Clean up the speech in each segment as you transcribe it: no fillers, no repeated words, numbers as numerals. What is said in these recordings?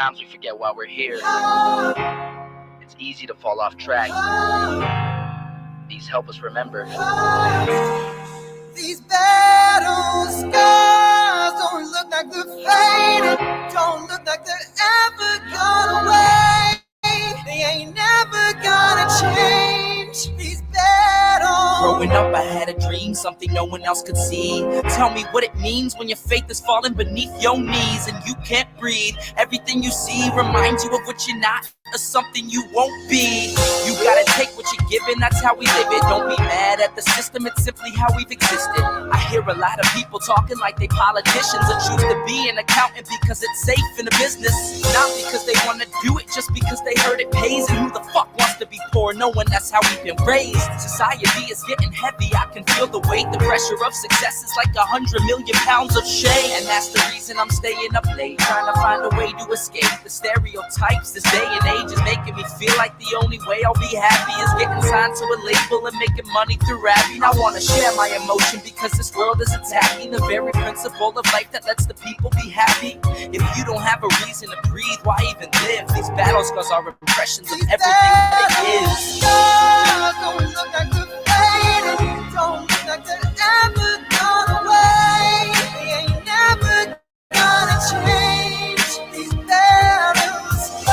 Sometimes we forget why we're here. It's easy to fall off track. These help us remember. These battle scars don't look like they're faded, don't look like they're ever gone away. They ain't never gonna change. These battles. Growing up, I had a dream, something no one else could see. Tell me what it means when your faith is falling beneath your knees and you can't breathe. Everything you see reminds you of what you're not, or something you won't be. You gotta take what you're given, that's how we live it. Don't be mad at the system, it's simply how we've existed. I hear a lot of people talking like they politicians or choose to be an accountant because it's safe in the business. Not because they wanna do it, just because they heard it pays. And who the fuck wants to be poor knowing that's how we've been raised? Society is getting heavy, I can feel the weight. The pressure of success is like 100 million pounds of shame. And that's the reason I'm staying up late, trying to find a way to escape the stereotypes this day and age is making me feel like the only way I'll be happy is getting signed to a label and making money through rapping. I wanna share my emotion because this world is attacking the very principle of life that lets the people be happy. If you don't have a reason to breathe, why even live? These battle scars are impressions of everything that it is. Don't look like they're faded, don't look like they're ever gone away. They ain't never gonna change. These battles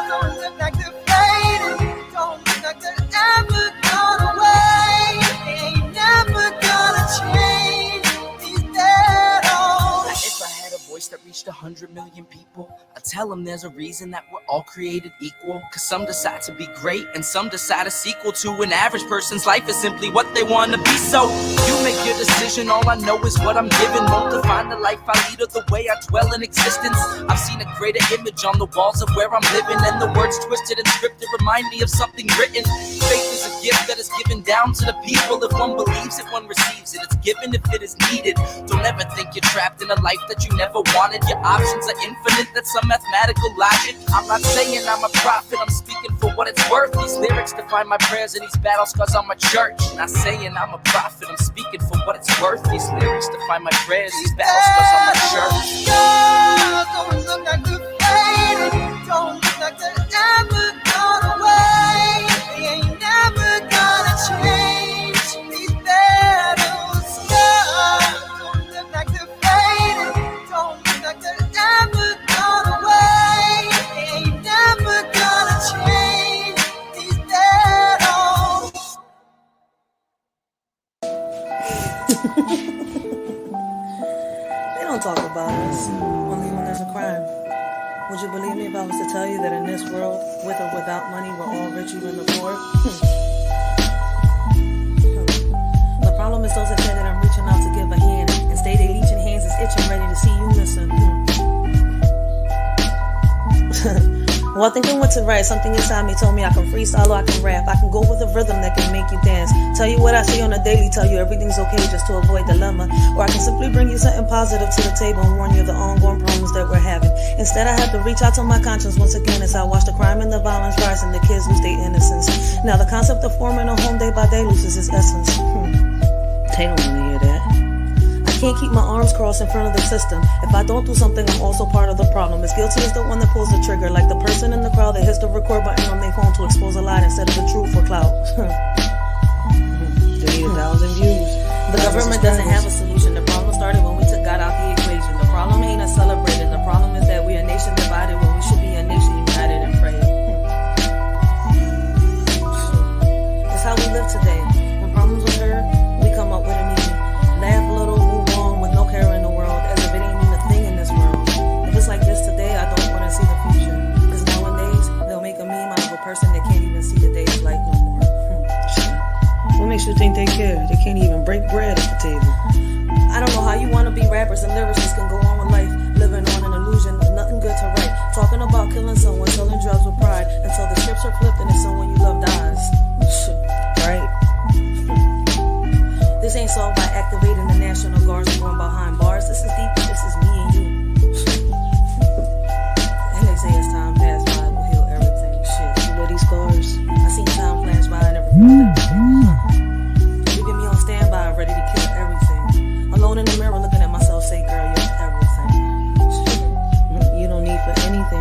don't look like they're faded, don't look like they're ever gone away. They ain't never gonna change. These battles. If I had a voice that reached 100 million people, I'd tell them there's a reason that we're all created equal. Cause some decide to be great and some decide a sequel to an average person's life is simply what they want to be. So you make your decision, all I know is what I'm given. Won't define the life I lead or the way I dwell in existence. I've seen a greater image on the walls of where I'm living, and the words twisted and scripted remind me of something written. Faith is a gift that is given down to the people. If one believes it, one receives it. It's given if it is needed. Don't ever think you're trapped in a life that you never wanted. Your options are infinite, that's some mathematical logic. I'm not saying I'm a prophet, I'm speaking for what it's worth. These lyrics define my prayers and these battle scars on my church. Not saying I'm a prophet, I'm speaking for what it's worth. These lyrics define my prayers, these battle scars on my church. Don't look like they're faded, don't look like they're ever gone away. They ain't never gonna change. These battles don't look like they're faded, don't look like they're ever gone away. They ain't never gonna change. These battles. They don't talk about us, only when there's a crime. Would you believe me if I was to tell you that in this world, with or without money, we're all richer than the poor? The problem is those that say that I'm reaching out to give a hand and stay they leeching hands is itching, ready to see you missing. Well, thinking what to write, something inside me told me I can freestyle or I can rap. I can go with a rhythm that can make you dance. Tell you what I see on a daily, tell you everything's okay just to avoid dilemma. Or I can simply bring you something positive to the table and warn you of the ongoing problems that we're having. Instead, I have to reach out to my conscience once again as I watch the crime and the violence rise and the kids lose their innocence. Now the concept of forming a home day by day loses its essence. They don't want to hear that. I can't keep my arms crossed in front of the system. If I don't do something, I'm also part of the problem. As guilty as the one that pulls the trigger, like the person in the crowd that hits the record button on their phone to expose a lie instead of the truth for clout. They need 1,000 views. The government doesn't have a solution. The problem started when we took God out the equation. The problem ain't us celebrating. The problem is that we're a nation divided when we should be a nation united and praying. That's how we live today. When problems occur, we come up with a meaning. Laugh a little, move on with no care in the world, as if it ain't mean a thing in this world. If it's like this today, I don't want to see the future. Because nowadays, they'll make a meme out of a person that can't even see the daylight no more. What makes you think they care? They can't even break bread at the table. I don't know how you want to be rappers and lyricists can go on with life, living on an illusion with nothing good to write. Talking about killing someone, selling drugs with pride, until the scripts are flipped and it's someone you love dies. Right? This ain't solved by activating the National Guards and going behind bars. This is deep, this is me and you. And they say as time passed by, we'll heal everything. Shit, you know these scars? I seen time flash by and never feel everything. You get me on standby, ready to kill everything. Alone in the mirror looking at myself, say, girl, you're everything. You don't need for anything.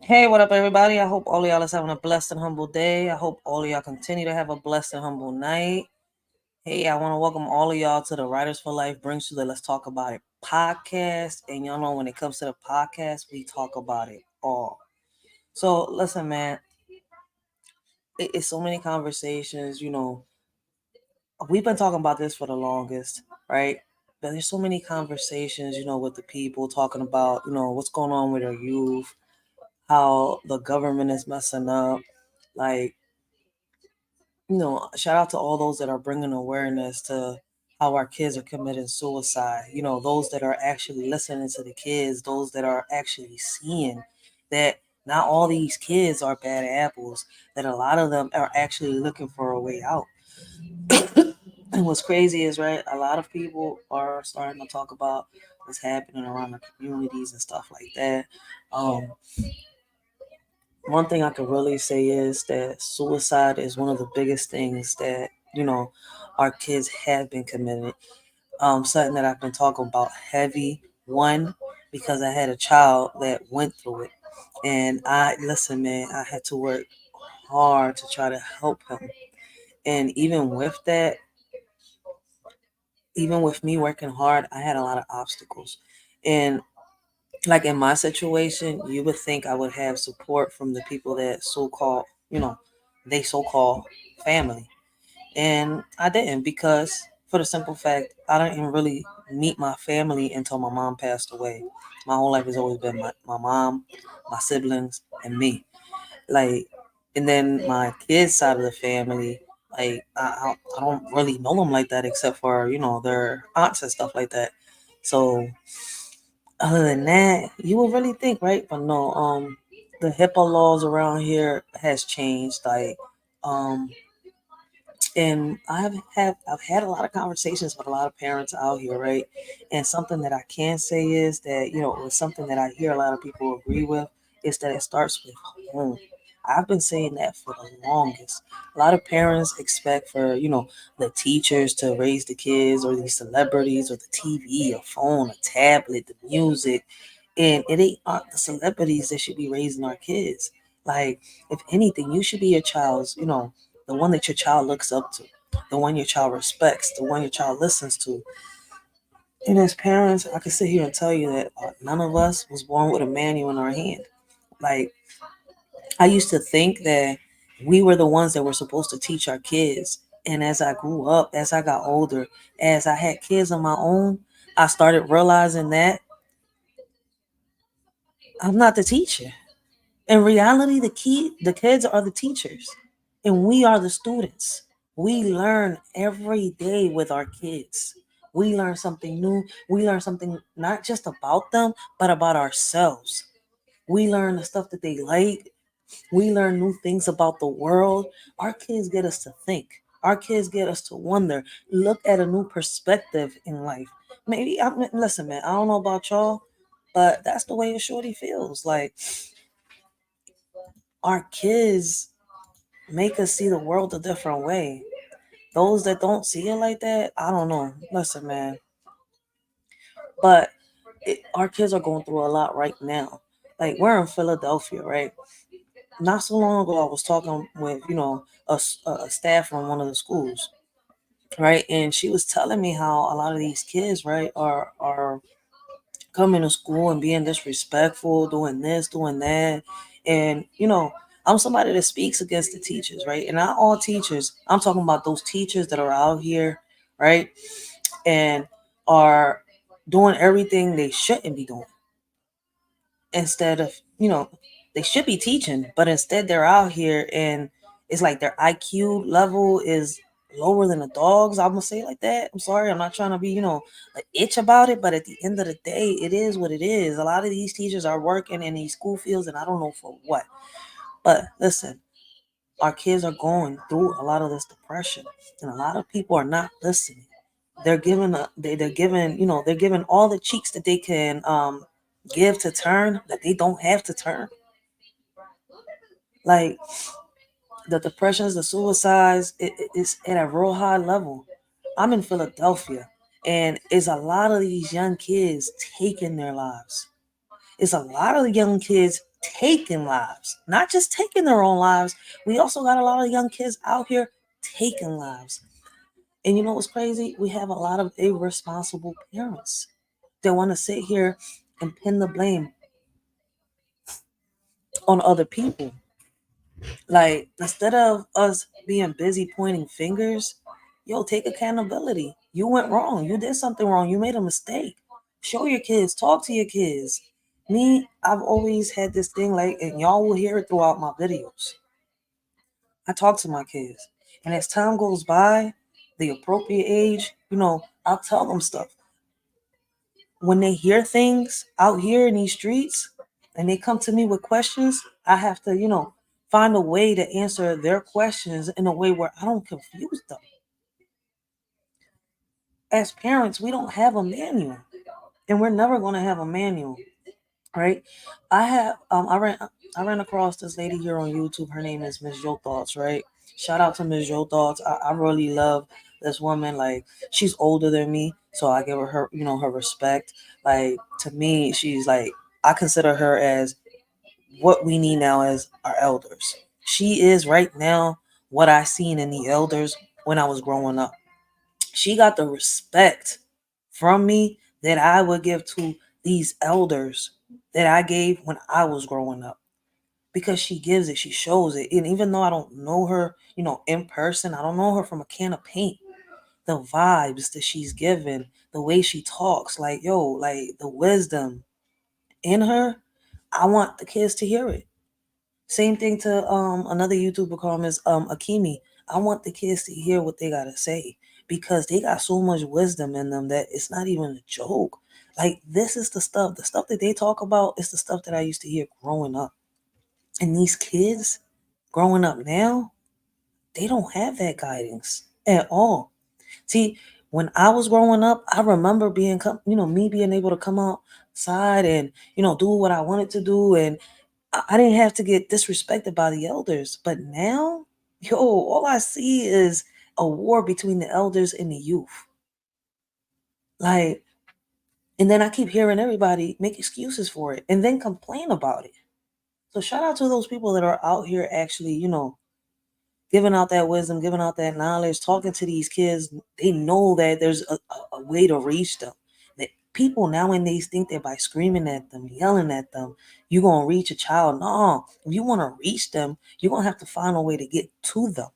Hey, what up, everybody? I hope all of y'all is having a blessed and humble day. I hope all of y'all continue to have a blessed and humble night. Hey, I want to welcome all of y'all to the Writers for Life brings you the Let's Talk About It podcast. And y'all know when it comes to the podcast, we talk about it all. So listen, man, it's so many conversations. We've been talking about this for the longest, right? But there's so many conversations, with the people talking about, what's going on with our youth, how the government is messing up. Like, shout out to all those that are bringing awareness to how our kids are committing suicide. Those that are actually listening to the kids, those that are actually seeing that not all these kids are bad apples, that a lot of them are actually looking for a way out. And what's crazy is, right, a lot of people are starting to talk about what's happening around the communities and stuff like that. Um, One thing I could really say is that suicide is one of the biggest things that, our kids have been committing. Something that I've been talking about heavy. One, because I had a child that went through it. And listen, man, I had to work hard to try to help him. And even with me working hard, I had a lot of obstacles. And like in my situation, you would think I would have support from the people that they so called family. And I didn't, because for the simple fact, I didn't really meet my family until my mom passed away. My whole life has always been my mom, my siblings, and me. Like, and then my kids' side of the family, like, I don't really know them like that except for, their aunts and stuff like that. So other than that, you would really think, right? But no, the HIPAA laws around here has changed. Like, um, and I've had a lot of conversations with a lot of parents out here, right? And something that I can say is that, it's something that I hear a lot of people agree with, is that it starts with home. I've been saying that for the longest. A lot of parents expect for, the teachers to raise the kids, or these celebrities, or the TV, a phone, a tablet, the music. And it ain't the celebrities that should be raising our kids. Like, if anything, you should be your child's, the one that your child looks up to, the one your child respects, the one your child listens to. And as parents, I can sit here and tell you that none of us was born with a manual in our hand. Like, I used to think that we were the ones that were supposed to teach our kids. And as I grew up, as I got older, as I had kids of my own, I started realizing that I'm not the teacher. In reality, the kids are the teachers, and we are the students. We learn every day with our kids. We learn something new. We learn something not just about them, but about ourselves. We learn the stuff that they like. We learn new things about the world. Our kids get us to think. Our kids get us to wonder, look at a new perspective in life. Listen, man, I don't know about y'all, but that's the way a shorty feels. Like, our kids make us see the world a different way. Those that don't see it like that, I don't know. Listen, man. But our kids are going through a lot right now. Like, we're in Philadelphia, right? Not so long ago, I was talking with, a staff from one of the schools, right? And she was telling me how a lot of these kids, right, are coming to school and being disrespectful, doing this, doing that. And, I'm somebody that speaks against the teachers, right? And not all teachers. I'm talking about those teachers that are out here, right? And are doing everything they shouldn't be doing. Instead of, they should be teaching, but instead they're out here, and it's like their IQ level is lower than a dog's. I'm gonna say it like that. I'm sorry, I'm not trying to be, an itch about it, but at the end of the day, it is what it is. A lot of these teachers are working in these school fields, and I don't know for what. But listen, our kids are going through a lot of this depression, and a lot of people are not listening. They're giving they're giving, they're giving all the cheeks that they can give to turn, that they don't have to turn. Like, the depressions, the suicides, it's at a real high level. I'm in Philadelphia, and it's a lot of these young kids taking their lives. It's a lot of young kids taking lives, not just taking their own lives. We also got a lot of young kids out here taking lives. And you know what's crazy? We have a lot of irresponsible parents that want to sit here and pin the blame on other people. Like, instead of us being busy pointing fingers, yo, take accountability. You went wrong. You did something wrong. You made a mistake. Show your kids, talk to your kids. Me, I've always had this thing, like, and y'all will hear it throughout my videos. I talk to my kids. And as time goes by, the appropriate age, I'll tell them stuff. When they hear things out here in these streets and they come to me with questions, I have to, find a way to answer their questions in a way where I don't confuse them. As parents, we don't have a manual, and we're never going to have a manual, right? I ran across this lady here on YouTube. Her name is Miss Joe Thoughts, right? Shout out to Miss Joe Thoughts. I really love this woman. Like, she's older than me, so I give her her respect. Like, to me, she's like, I consider her as what we need now as our elders. She is right now what I seen in the elders when I was growing up. She got the respect from me that I would give to these elders that I gave when I was growing up, because she gives it, she shows it. And even though I don't know her, in person, I don't know her from a can of paint, the vibes that she's given, the way she talks, like, yo, like, the wisdom in her, I want the kids to hear it. Same thing to another YouTuber called Miss Akimi. I want the kids to hear what they gotta say, because they got so much wisdom in them that it's not even a joke. Like, this is the stuff that they talk about is the stuff that I used to hear growing up. And these kids growing up now, they don't have that guidance at all. See, when I was growing up, I remember me being able to come outside and, do what I wanted to do. And I didn't have to get disrespected by the elders. But now, yo, all I see is a war between the elders and the youth. Like, and then I keep hearing everybody make excuses for it and then complain about it. So shout out to those people that are out here actually, giving out that wisdom, giving out that knowledge, talking to these kids. They know that there's a way to reach them. That people nowadays think that by screaming at them, yelling at them, you're going to reach a child. No, if you want to reach them, you're going to have to find a way to get to them.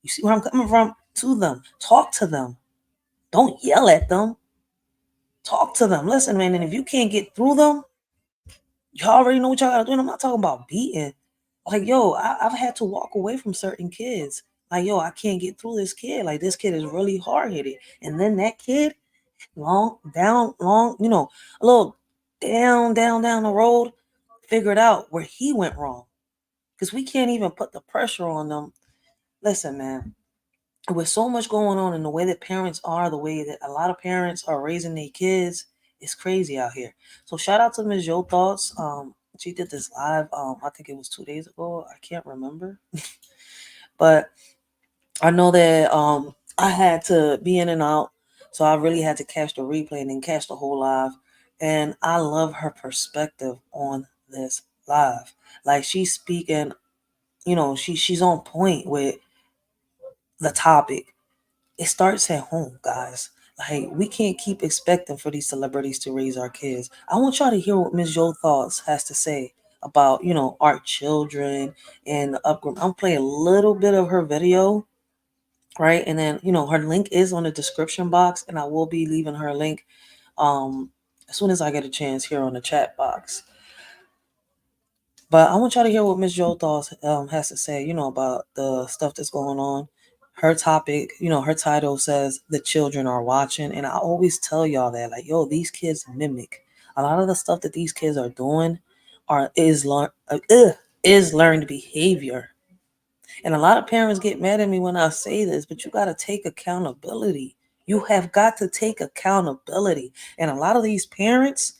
You see where I'm coming from? To them. Talk to them. Don't yell at them. Talk to them. Listen, man, and if you can't get through them, y'all already know what y'all got to do. And I'm not talking about beating. Like, yo, I've had to walk away from certain kids. Like, yo, I can't get through this kid. Like, this kid is really hard headed. And then that kid, a little down the road, figured out where he went wrong. Because we can't even put the pressure on them. Listen, man, with so much going on in the way that parents are, the way that a lot of parents are raising their kids, it's crazy out here. So shout out to Ms. Joe Thoughts. She did this live. I think it was 2 days ago. I can't remember, but I know that I had to be in and out, so I really had to catch the replay and then catch the whole live. And I love her perspective on this live. Like, she's speaking, she's on point with the topic. It starts at home, guys. Like, we can't keep expecting for these celebrities to raise our kids. I want y'all to hear what Ms. Joe Thoughts has to say about, our children and the upgrade. I'm playing a little bit of her video, right? And then, her link is on the description box, and I will be leaving her link as soon as I get a chance here on the chat box. But I want y'all to hear what Miss Joe Thoughts has to say, about the stuff that's going on. Her topic, her title says the children are watching. And I always tell y'all that, like, yo, these kids mimic. A lot of the stuff that these kids are doing is learned behavior. And a lot of parents get mad at me when I say this, but you got to take accountability. You have got to take accountability. And a lot of these parents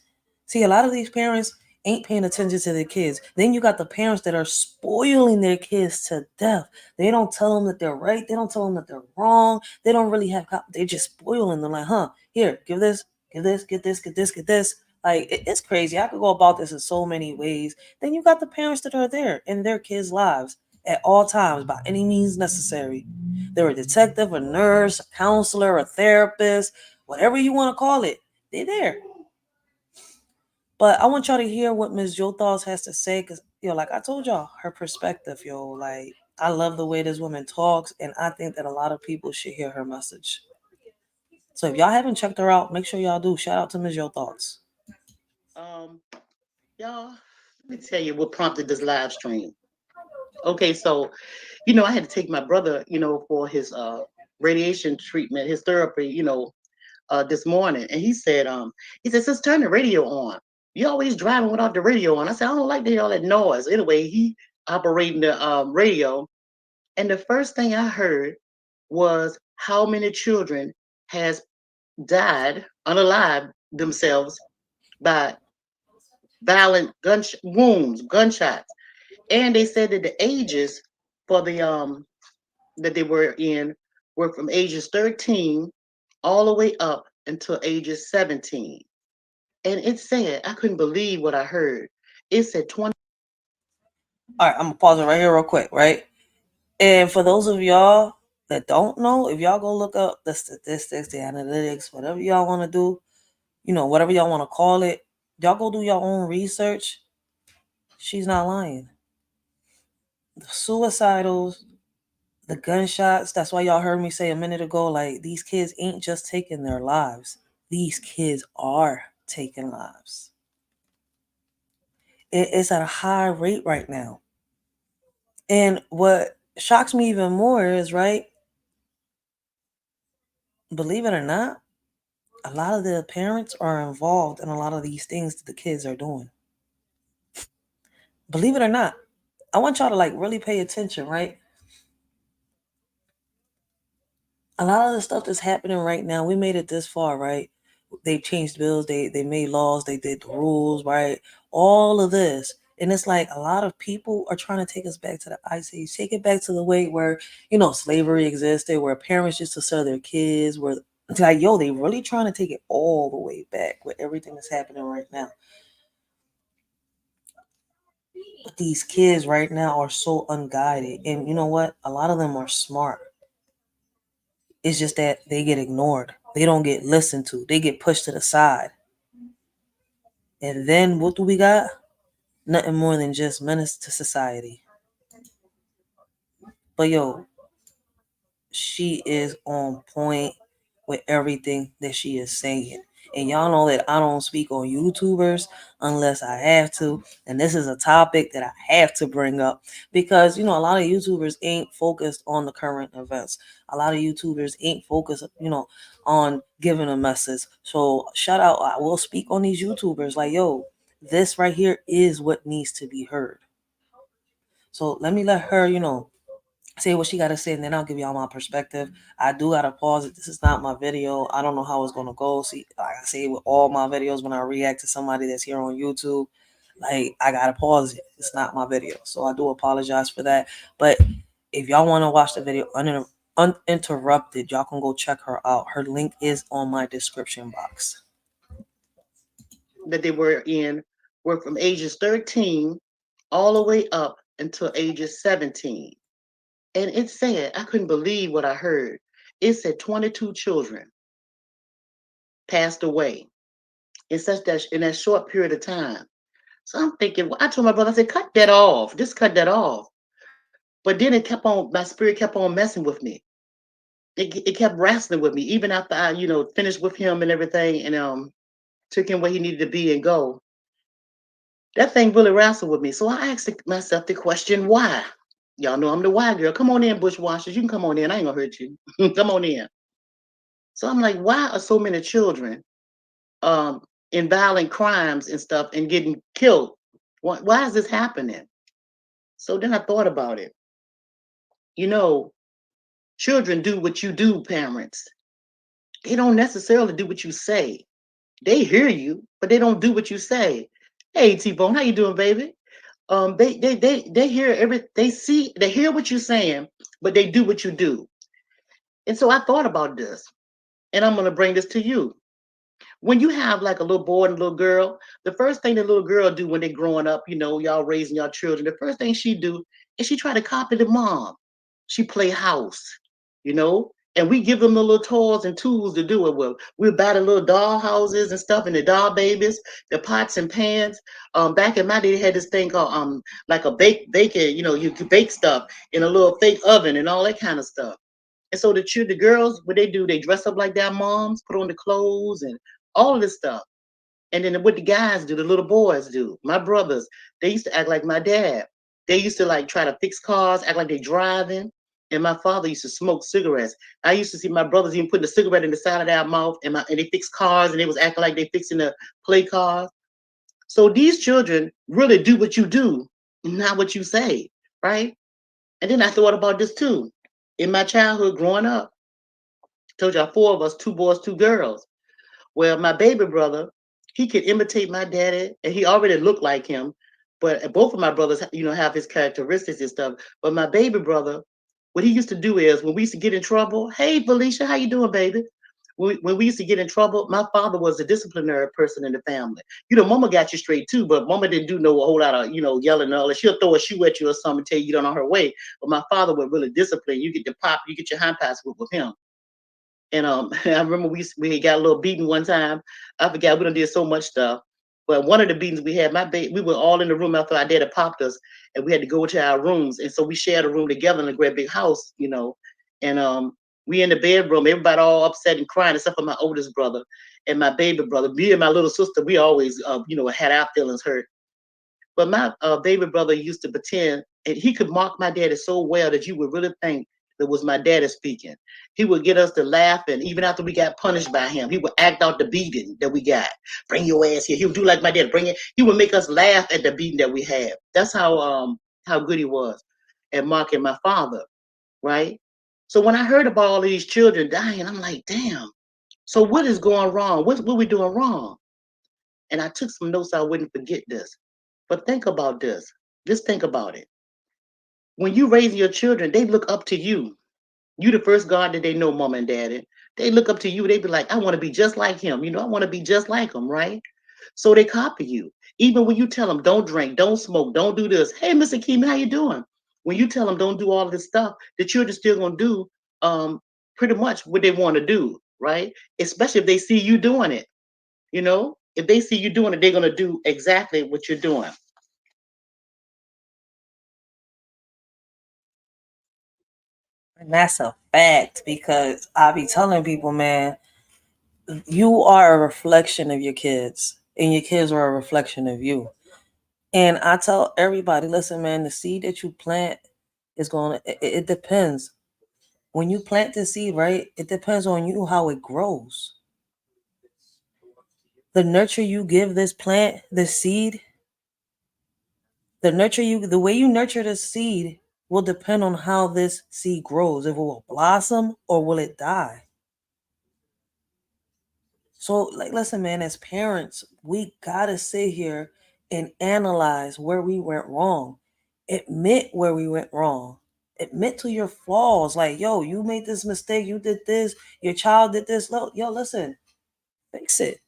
ain't paying attention to their kids. Then you got the parents that are spoiling their kids to death. They don't tell them that they're right. They don't tell them that they're wrong. They don't really have, they're just spoiling them. Like, here, give this, get this. Like it's crazy. I could go about this in so many ways. Then you got the parents that are there in their kids' lives at all times by any means necessary. They're a detective, a nurse, a counselor, a therapist, whatever you want to call it. They're there. But I want y'all to hear what Ms. Jothals has to say because, like I told y'all, her perspective, like I love the way this woman talks, and I think that a lot of people should hear her message. So if y'all haven't checked her out, make sure y'all do. Shout out to Ms. Jothals. Um, y'all, let me tell you what prompted this live stream. Okay, so I had to take my brother, for his radiation treatment, his therapy, this morning, and he said, "Sis, turn the radio on. You always driving without the radio on." I said, "I don't like to hear all that noise." Anyway, he operating the radio, and the first thing I heard was how many children has died unalive themselves by violent wounds, gunshots, and they said that the ages for the that they were in were from ages 13 all the way up until ages 17. And it said, I couldn't believe what I heard. It said 20. All right, I'm gonna pause it right here real quick, right? And for those of y'all that don't know, if y'all go look up the statistics, the analytics, whatever y'all want to do, whatever y'all want to call it, y'all go do your own research. She's not lying. The suicidals, the gunshots, that's why y'all heard me say a minute ago, like these kids ain't just taking their lives. These kids are taking lives. It's at a high rate right now. And what shocks me even more is, right, believe it or not, a lot of the parents are involved in a lot of these things that the kids are doing. Believe it or not. I want y'all to like really pay attention, right? A lot of the stuff that's happening right now, we made it this far, right? They changed bills, they made laws, they did the rules, right? All of this. And it's like a lot of people are trying to take us back to the ice age, take it back to the way where, slavery existed, where parents used to sell their kids, where it's like, yo, they really trying to take it all the way back with everything that's happening right now. But these kids right now are so unguided. And you know what? A lot of them are smart. It's just that they get ignored. They don't get listened to. They get pushed to the side. And then what do we got? Nothing more than just menace to society. But yo, she is on point with everything that she is saying. And y'all know that I don't speak on YouTubers unless I have to. And this is a topic that I have to bring up because, a lot of YouTubers ain't focused on the current events. A lot of YouTubers ain't focused, on giving a message. So shout out, I will speak on these YouTubers like, yo, this right here is what needs to be heard. So let her, say what she got to say, and then I'll give y'all my perspective. I do got to pause it. This is not my video. I don't know how it's going to go. See, like I say with all my videos, when I react to somebody that's here on YouTube, like I got to pause it. It's not my video. So I do apologize for that. But if y'all want to watch the video uninterrupted, y'all can go check her out. Her link is on my description box. That they were in were from ages 13 all the way up until ages 17. And it said, I couldn't believe what I heard. It said 22 children passed away in that short period of time. So I'm thinking, well, I told my brother, I said, cut that off. Just cut that off. But then my spirit kept on messing with me. It kept wrestling with me, even after I, finished with him and everything and took him where he needed to be and go. That thing really wrestled with me. So I asked myself the question, why? Y'all know I'm the why girl. Come on in, bushwashers. You can come on in. I ain't gonna hurt you. Come on in. So I'm like, why are so many children in violent crimes and stuff and getting killed? Why is this happening? So then I thought about it. Children do what you do, parents. They don't necessarily do what you say. They hear you, but they don't do what you say. Hey, T-Bone, how you doing, baby? They hear they hear what you're saying, but they do what you do. And so I thought about this, and I'm gonna bring this to you. When you have like a little boy and a little girl, the first thing the little girl do when they growing up, y'all raising y'all children, the first thing she do is she try to copy the mom. She play house, and we give them the little toys and tools to do it with. We buy the little doll houses and stuff and the doll babies, the pots and pans. Back in my day, they had this thing called like a baking, you could bake stuff in a little fake oven and all that kind of stuff. And so the girls, what they do, they dress up like their moms, put on the clothes and all of this stuff. And then what the guys do, the little boys do. My brothers, they used to act like my dad. They used to like try to fix cars, act like they driving. And my father used to smoke cigarettes. I used to see my brothers even putting a cigarette in the side of their mouth, and they fix cars, and they was acting like they fixing the play cars. So these children really do what you do, not what you say, right? And then I thought about this too. In my childhood growing up, told y'all four of us, two boys, two girls. Well, my baby brother, he could imitate my daddy, and he already looked like him. But both of my brothers, have his characteristics and stuff. But my baby brother, what he used to do is when we used to get in trouble, hey Felicia, how you doing, baby? When we used to get in trouble, my father was a disciplinary person in the family. Mama got you straight too, but mama didn't do no whole lot of, yelling and all that. She'll throw a shoe at you or something, tell you don't know her way. But my father would really discipline. You get the pop, you get your hand pass with him. And I remember we got a little beating one time. I forgot, we done did so much stuff. But one of the beatings we had, we were all in the room after our daddy popped us, and we had to go to our rooms. And so we shared a room together in a great big house. And we in the bedroom, everybody all upset and crying, except for my oldest brother and my baby brother. Me and my little sister, we always, had our feelings hurt. But my baby brother used to pretend, and he could mock my daddy so well that you would really think it was my daddy speaking. He would get us to laugh, and even after we got punished by him, he would act out the beating that we got. Bring your ass here. He would do like my dad. Bring it. He would make us laugh at the beating that we had. That's how good he was at mocking my father, right? So when I heard about all these children dying, I'm like, damn. So what is going wrong? What we doing wrong? And I took some notes so I wouldn't forget this. But think about this. Just think about it. When you raise your children, they look up to you. You the first God that they know, mom and daddy. They look up to you. They be like, I want to be just like him. I want to be just like him, right? So they copy you. Even when you tell them, don't drink, don't smoke, don't do this. Hey, Mr. Keeman, how you doing? When you tell them don't do all this stuff, the children still gonna do pretty much what they want to do, right? Especially if they see you doing it. If they see you doing it, they're gonna do exactly what you're doing. And that's a fact because I be telling people, man, you are a reflection of your kids, and your kids are a reflection of you. And I tell everybody, listen, man, the seed that you plant is it depends. When you plant the seed, right, it depends on you how it grows. The nurture you give this plant, this seed, the way you nurture the seed will depend on how this seed grows. If it will blossom or will it die. So, like, listen, man, as parents, we gotta sit here and analyze where we went wrong, admit where we went wrong, admit to your flaws. Like, yo, you made this mistake, you did this, your child did this. Yo, listen, fix it.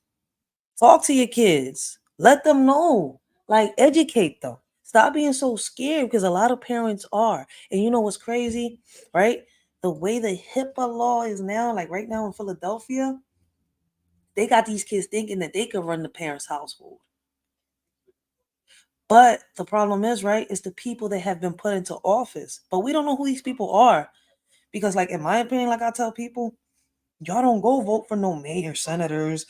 Talk to your kids, let them know, like, educate them. Stop being so scared because a lot of parents are. And you know what's crazy, right? The way the HIPAA law is now, like right now in Philadelphia, they got these kids thinking that they could run the parents' household. But the problem is, right, it's the people that have been put into office. But we don't know who these people are. Because, like, in my opinion, like I tell people, y'all don't go vote for no mayor, senators,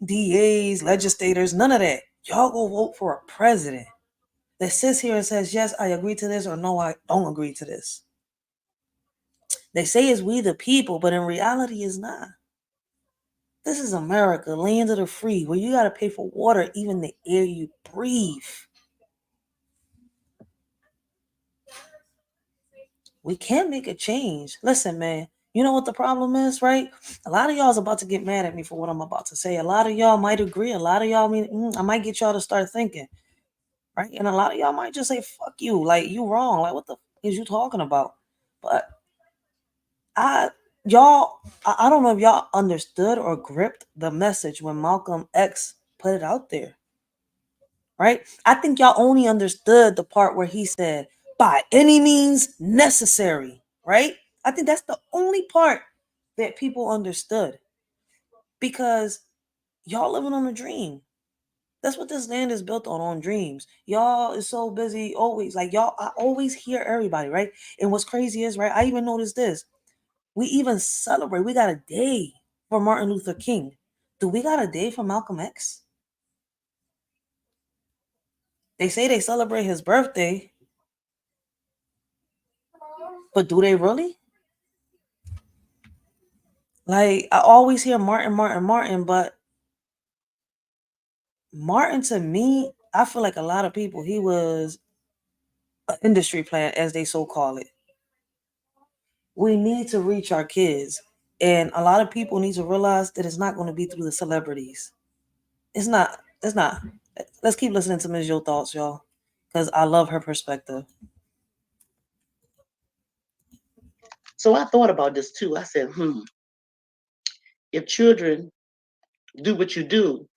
DAs, legislators, none of that. Y'all go vote for a president that sits here and says, yes, I agree to this, or no, I don't agree to this. They say it's we the people, but in reality, it's not. This is America, land of the free, where you got to pay for water, even the air you breathe. We can make a change. Listen, man, you know what the problem is, right? A lot of y'all's about to get mad at me for what I'm about to say. A lot of y'all might agree. A lot of y'all I might get y'all to start thinking, right? And a lot of y'all might just say, fuck you. Like, you wrong. Like, what the is you talking about? But y'all, I don't know if y'all understood or gripped the message when Malcolm X put it out there, right? I think y'all only understood the part where he said, by any means necessary, right? I think that's the only part that people understood because y'all living on a dream. That's what this land is built on dreams. Y'all is so busy always. Like y'all, I always hear everybody, right? And what's crazy is, right, I even noticed this. We even celebrate. We got a day for Martin Luther King. Do we got a day for Malcolm X? They say they celebrate his birthday, but do they really? Like I always hear Martin, Martin, Martin, but Martin to me, I feel like a lot of people, he was an industry plant, as they so call it. We need to reach our kids. And a lot of people need to realize that it's not going to be through the celebrities. It's not. It's not. Let's keep listening to Ms. Yo thoughts, y'all. Because I love her perspective. So I thought about this too. I said, if children do what you do,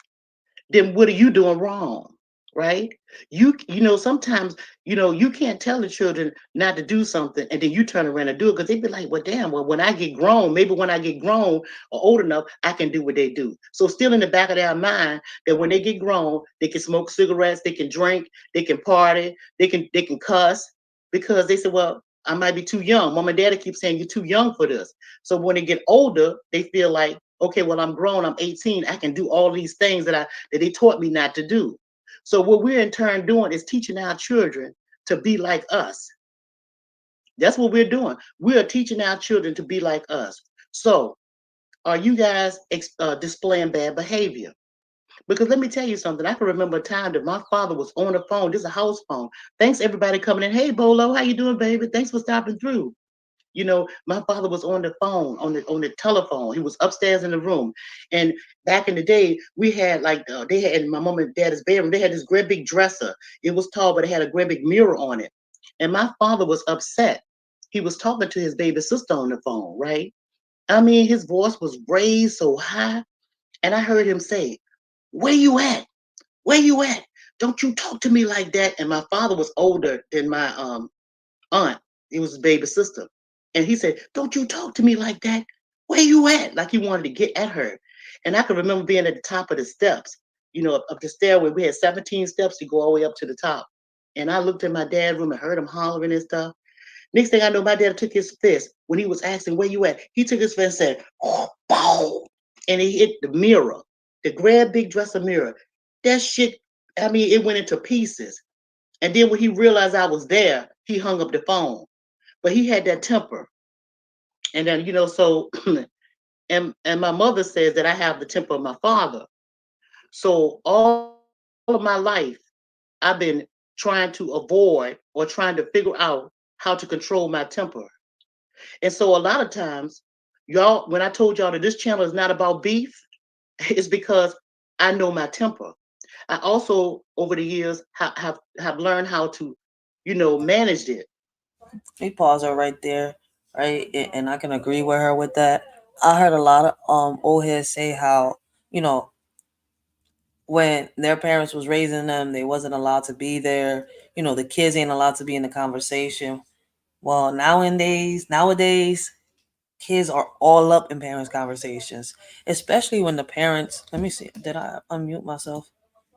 then what are you doing wrong? Right? You know, sometimes, you can't tell the children not to do something and then you turn around and do it because they be like, well, damn, well, when I get grown, maybe when I get grown or old enough, I can do what they do. So still in the back of their mind that when they get grown, they can smoke cigarettes, they can drink, they can party, they can cuss because they say, well, I might be too young. Mom and daddy keep saying you're too young for this. So when they get older, they feel like, okay, well, I'm grown, I'm 18, I can do all these things that they taught me not to do. So what we're in turn doing is teaching our children to be like us. That's what we're doing. We are teaching our children to be like us. So are you guys displaying bad behavior? Because let me tell you something. I can remember a time that my father was on the phone. This is a house phone. Thanks everybody coming in. Hey Bolo, how you doing, baby? Thanks for stopping through. My father was on the phone, on the telephone. He was upstairs in the room. And back in the day, we had like they had in my mom and dad's bedroom. They had this great big dresser. It was tall, but it had a great big mirror on it. And my father was upset. He was talking to his baby sister on the phone, right? I mean, his voice was raised so high, and I heard him say, "Where you at? Where you at? Don't you talk to me like that." And my father was older than my aunt. It was his baby sister. And he said, "Don't you talk to me like that. Where you at?" Like he wanted to get at her. And I can remember being at the top of the steps, of the stairway. We had 17 steps to go all the way up to the top. And I looked at my dad's room and heard him hollering and stuff. Next thing I know, my dad took his fist when he was asking, "Where you at?" He took his fist and said, "Oh, boom." And he hit the mirror, the grand big dresser mirror. That shit, I mean, it went into pieces. And then when he realized I was there, he hung up the phone. But he had that temper. And then, so and my mother says that I have the temper of my father. So all of my life, I've been trying to avoid or trying to figure out how to control my temper. And so a lot of times, y'all, when I told y'all that this channel is not about beef, it's because I know my temper. I also, over the years, have learned how to, manage it. We pause her right there, right? And I can agree with her with that. I heard a lot of old heads say how, you know, when their parents was raising them, they wasn't allowed to be there. The kids ain't allowed to be in the conversation. Well, nowadays, kids are all up in parents' conversations, especially when the parents. Let me see. Did I unmute myself?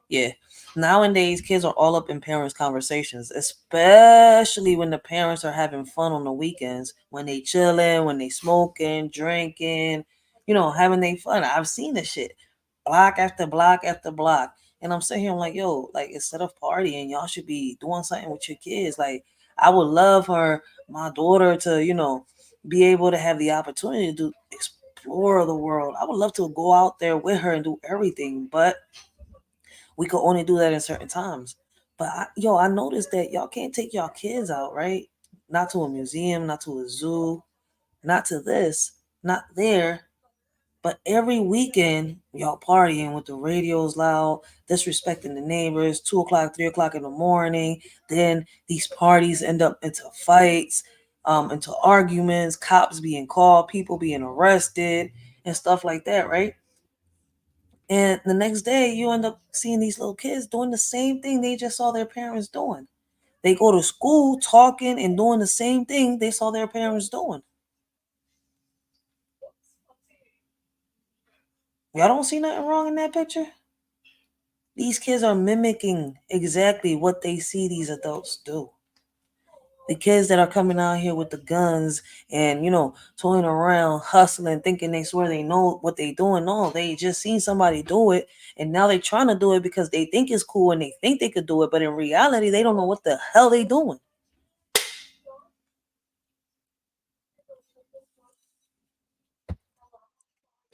Yeah. Nowadays, kids are all up in parents' conversations, especially when the parents are having fun on the weekends, when they chilling, when they smoking, drinking, having their fun. I've seen this shit, block after block after block. And I'm sitting here, I'm like, yo, like instead of partying, y'all should be doing something with your kids. Like, I would love for my daughter to, be able to have the opportunity to explore the world. I would love to go out there with her and do everything, but we could only do that in certain times. But I noticed that y'all can't take y'all kids out, right? Not to a museum, not to a zoo, not to this, not there. But every weekend, y'all partying with the radios loud, disrespecting the neighbors, 2 o'clock, 3 o'clock in the morning. Then these parties end up into fights. into arguments, cops being called, people being arrested, and stuff like that, right? And the next day, you end up seeing these little kids doing the same thing they just saw their parents doing. They go to school talking and doing the same thing they saw their parents doing. Y'all don't see nothing wrong in that picture? These kids are mimicking exactly what they see these adults do. The kids that are coming out here with the guns and, toying around, hustling, thinking they swear they know what they doing. No, they just seen somebody do it, and now they trying to do it because they think it's cool and they think they could do it, but in reality, they don't know what the hell they doing.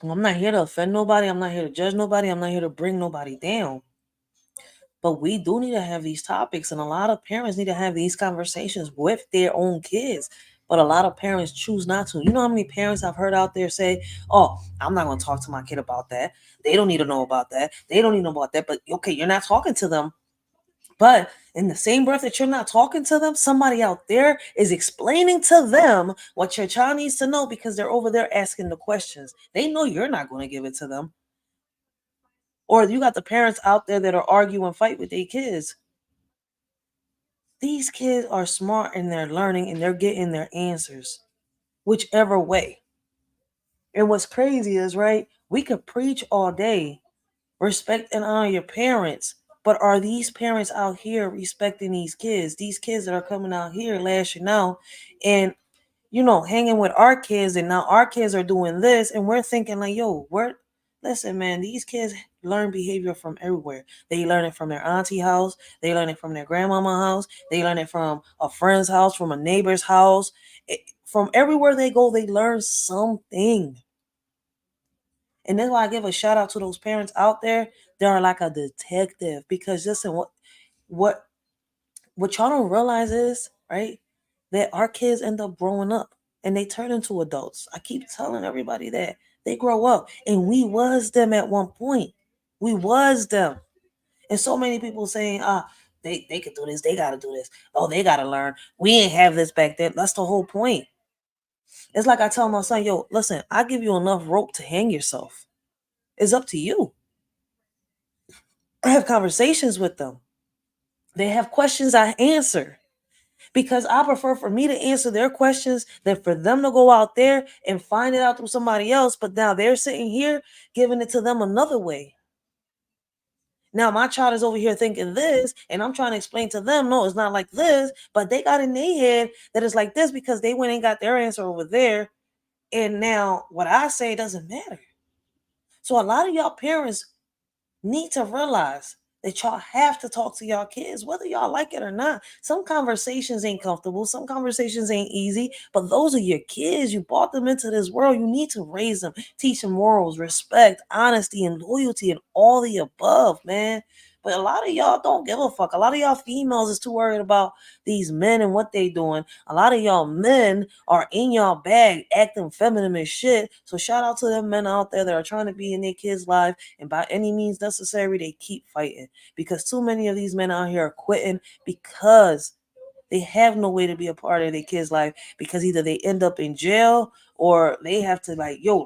I'm not here to offend nobody. I'm not here to judge nobody. I'm not here to bring nobody down. But we do need to have these topics, and a lot of parents need to have these conversations with their own kids. But a lot of parents choose not to. You know how many parents I've heard out there say, "Oh, I'm not going to talk to my kid about that. They don't need to know about that. They don't need to know about that." But okay, you're not talking to them. But in the same breath that you're not talking to them, somebody out there is explaining to them what your child needs to know because they're over there asking the questions. They know you're not going to give it to them. Or you got the parents out there that are arguing and fight with their kids. These kids are smart and they're learning and they're getting their answers, whichever way. And what's crazy is, right, we could preach all day, respect and honor your parents, but are these parents out here respecting these kids? These kids that are coming out here lashing out and hanging with our kids, and now our kids are doing this, and we're thinking like, yo, listen, man, these kids learn behavior from everywhere. They learn it from their auntie house, they learn it from their grandmama house, they learn it from a friend's house, from a neighbor's house. From everywhere they go, they learn something. And that's why I give a shout out to those parents out there. They are like a detective because listen, what what y'all don't realize is, right, that our kids end up growing up and they turn into adults. I keep telling everybody that they grow up and we was them at one point. We was them. And so many people saying, they could do this, they gotta do this. Oh, they gotta learn. We ain't have this back then. That's the whole point. It's like I tell my son, yo, listen, I give you enough rope to hang yourself. It's up to you. I have conversations with them. They have questions I answer. Because I prefer for me to answer their questions than for them to go out there and find it out through somebody else. But now they're sitting here giving it to them another way. Now my child is over here thinking this, and I'm trying to explain to them, no, it's not like this. But they got in their head that it's like this because they went and got their answer over there. And now what I say doesn't matter. So a lot of y'all parents need to realize that y'all have to talk to y'all kids, whether y'all like it or not. Some conversations ain't comfortable, some conversations ain't easy, but those are your kids. You brought them into this world. You need to raise them, teach them morals, respect, honesty, and loyalty, and all the above, man. But a lot of y'all don't give a fuck. A lot of y'all females is too worried about these men and what they doing. A lot of y'all men are in y'all bag acting feminine as shit. So shout out to them men out there that are trying to be in their kids' life, and by any means necessary, they keep fighting. Because too many of these men out here are quitting because they have no way to be a part of their kids' life, because either they end up in jail or they have to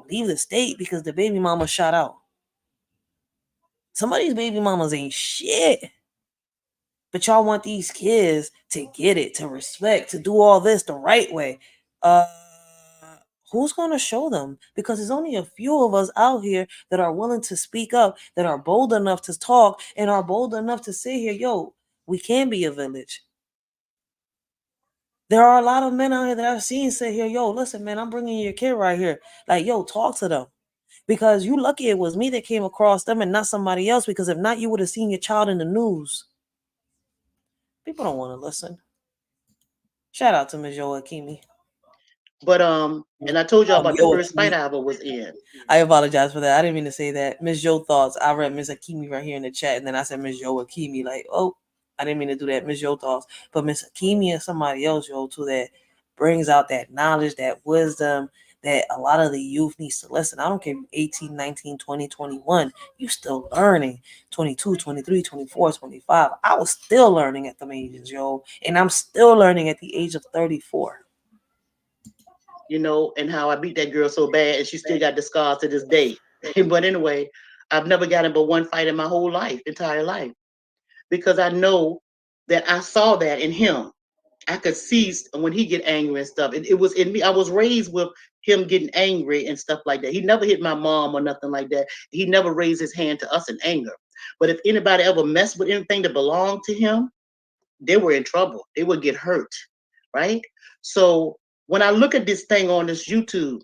leave the state because the baby mama shot out. Some of these baby mamas ain't shit. But y'all want these kids to get it, to respect, to do all this the right way. Uh who's going to show them? Because there's only a few of us out here that are willing to speak up, that are bold enough to talk, and are bold enough to say here, yo, we can be a village. There are a lot of men out here that I've seen say here, yo, listen, man, I'm bringing your kid right here. Like, yo, talk to them. Because you lucky it was me that came across them and not somebody else. Because if not, you would have seen your child in the news. People don't want to listen. Shout out to Ms. Akimi. But and I told y'all about the first fight I ever was in. I apologize for that. I didn't mean to say that. Ms. Joe thoughts. I read Ms. Akimi right here in the chat, and then I said Ms. Joe Akimi. Like, oh, I didn't mean to do that. Ms. Joe thoughts. But Ms. Akimi is somebody else, yo, too, that brings out that knowledge, that wisdom that a lot of the youth needs to listen. I don't care if you're 18, 19, 20, 21. You still learning. 22, 23, 24, 25. I was still learning at the ages, yo. And I'm still learning at the age of 34. and how I beat that girl so bad and she still got the scars to this day. But anyway, I've never gotten but one fight in my whole life, entire life, because I know that I saw that in him. I could see when he get angry and stuff. It was in me. I was raised with him getting angry and stuff like that. He never hit my mom or nothing like that. He never raised his hand to us in anger. But if anybody ever messed with anything that belonged to him, they were in trouble. They would get hurt, right? So when I look at this thing on this YouTube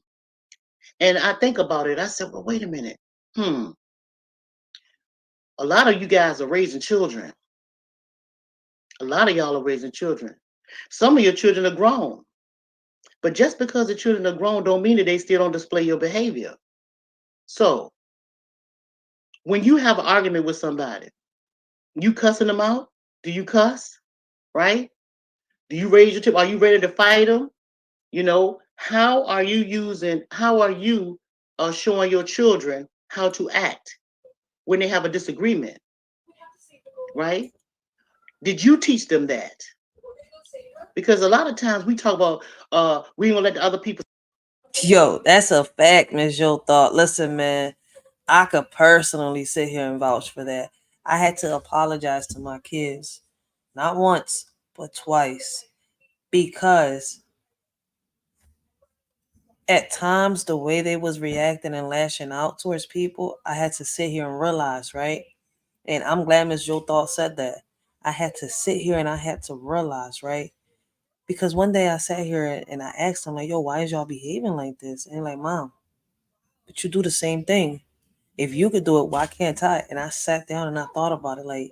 and I think about it, I said, well, wait a minute. A lot of you guys are raising children. A lot of y'all are raising children. Some of your children are grown. But just because the children are grown don't mean that they still don't display your behavior. So when you have an argument with somebody, you cussing them out? Do you cuss? Right? Do you raise your tip? Are you ready to fight them? How are you showing your children how to act when they have a disagreement? Right? Did you teach them that? Because a lot of times we talk about we don't let the other people. Yo, that's a fact, Miss Yo Thought. Listen, man, I could personally sit here and vouch for that. I had to apologize to my kids, not once, but twice, because at times the way they was reacting and lashing out towards people, I had to sit here and realize, right? And I'm glad Miss Yo Thought said that. I had to sit here and I had to realize, right? Because one day I sat here and I asked them, like, yo, why is y'all behaving like this? And like, Mom, but you do the same thing. If you could do it, why can't I? And I sat down and I thought about it, like,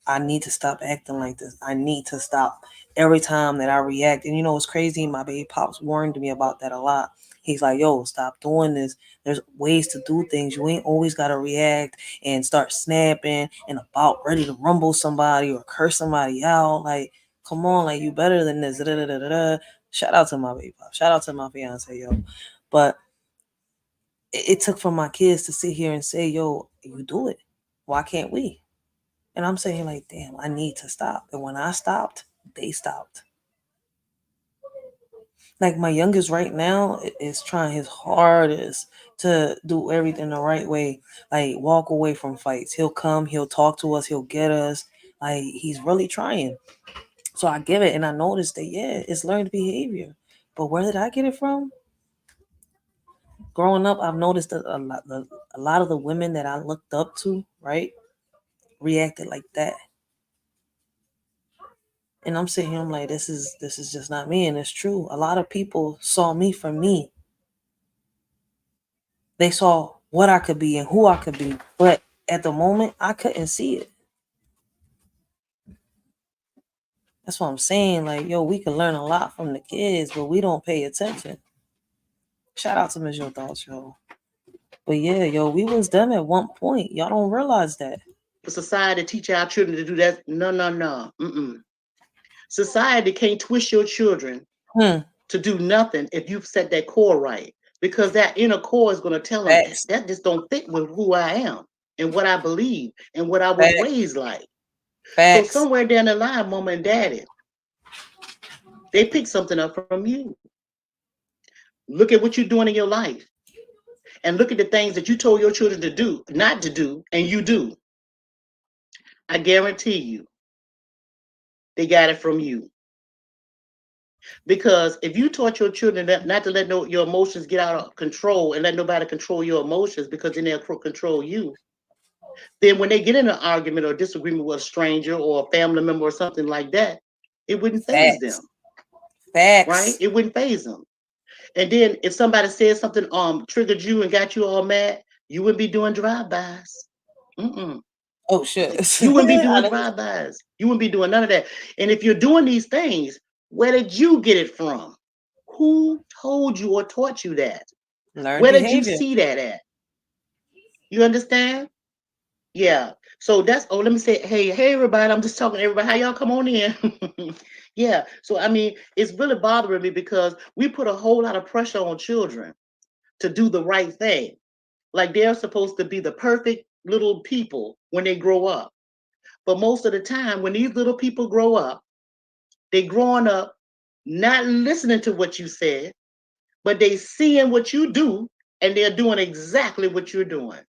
I need to stop acting like this. I need to stop every time that I react. And it's crazy. My baby pops warned me about that a lot. He's like, yo, stop doing this. There's ways to do things. You ain't always got to react and start snapping and about ready to rumble somebody or curse somebody out. Like, come on, like, you better than this. Da, da, da, da, da. Shout out to my baby pop. Shout out to my fiance, yo. But it took for my kids to sit here and say, yo, you do it. Why can't we? And I'm saying, like, damn, I need to stop. And when I stopped, they stopped. Like, my youngest right now is trying his hardest to do everything the right way. Like, walk away from fights. He'll come, he'll talk to us, he'll get us. Like, he's really trying. So I give it, and I noticed that, yeah, it's learned behavior. But where did I get it from? Growing up, I've noticed that a lot of the women that I looked up to, right, reacted like that. And I'm sitting here, I'm like, this is just not me. And it's true. A lot of people saw me for me. They saw what I could be and who I could be. But at the moment, I couldn't see it. That's what I'm saying. Like, yo, we can learn a lot from the kids, but we don't pay attention. Shout out to Miss Your Thoughts, yo. But yeah, yo, we was them at one point. Y'all don't realize that. Society teach our children to do that. No, no, no. Society can't twist your children to do nothing if you've set that core right, because that inner core is going to tell them Facts. that just don't fit with who I am and what I believe and what I was Facts. raised like. So Facts. somewhere down the line, mama and daddy, they pick something up from you. Look at what you're doing in your life and look at the things that you told your children to do, not to do, and you do. I guarantee you, they got it from you. Because if you taught your children not to let your emotions get out of control and let nobody control your emotions, because then they'll control you, then when they get in an argument or disagreement with a stranger or a family member or something like that, it wouldn't phase Facts. them, right? Facts. It wouldn't phase them. And then if somebody said something triggered you and got you all mad, you wouldn't be doing drive-bys. Oh shit. You wouldn't be doing drive-bys. You wouldn't be doing none of that. And if you're doing these things, where did you get it from? Who told you or taught you that? Learn Where did you behavior. see that at? You understand? Yeah. So that's, let me say, hey everybody, I'm just talking to everybody. How y'all come on in? Yeah. So I mean, it's really bothering me because we put a whole lot of pressure on children to do the right thing. Like they're supposed to be the perfect little people when they grow up. But most of the time, when these little people grow up, they growing up not listening to what you said. but they seeing what you do and they're doing exactly what you're doing.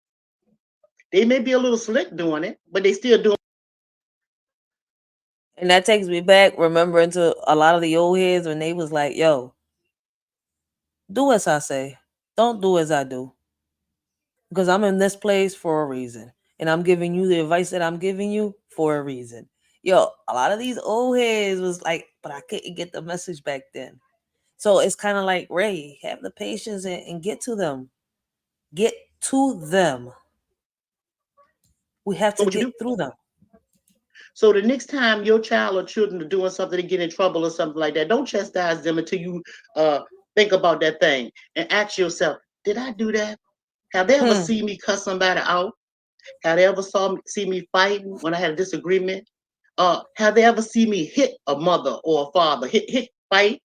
They may be a little slick doing it, but they still doing. And that takes me back, remembering to a lot of the old heads when they was like, yo, do as I say. Don't do as I do. Because I'm in this place for a reason. And I'm giving you the advice that I'm giving you for a reason. Yo, a lot of these old heads was like, but I couldn't get the message back then. So it's kind of like, Ray, have the patience and get to them. Get to them. We have to What you get do. through them. So the next time your child or children are doing something to get in trouble or something like that, don't chastise them until you uh, think about that thing and ask yourself, did I do that? Have they ever Hmm. seen me cuss somebody out? Have they ever see me fighting when I had a disagreement? Have they ever seen me hit a mother or a father, fight?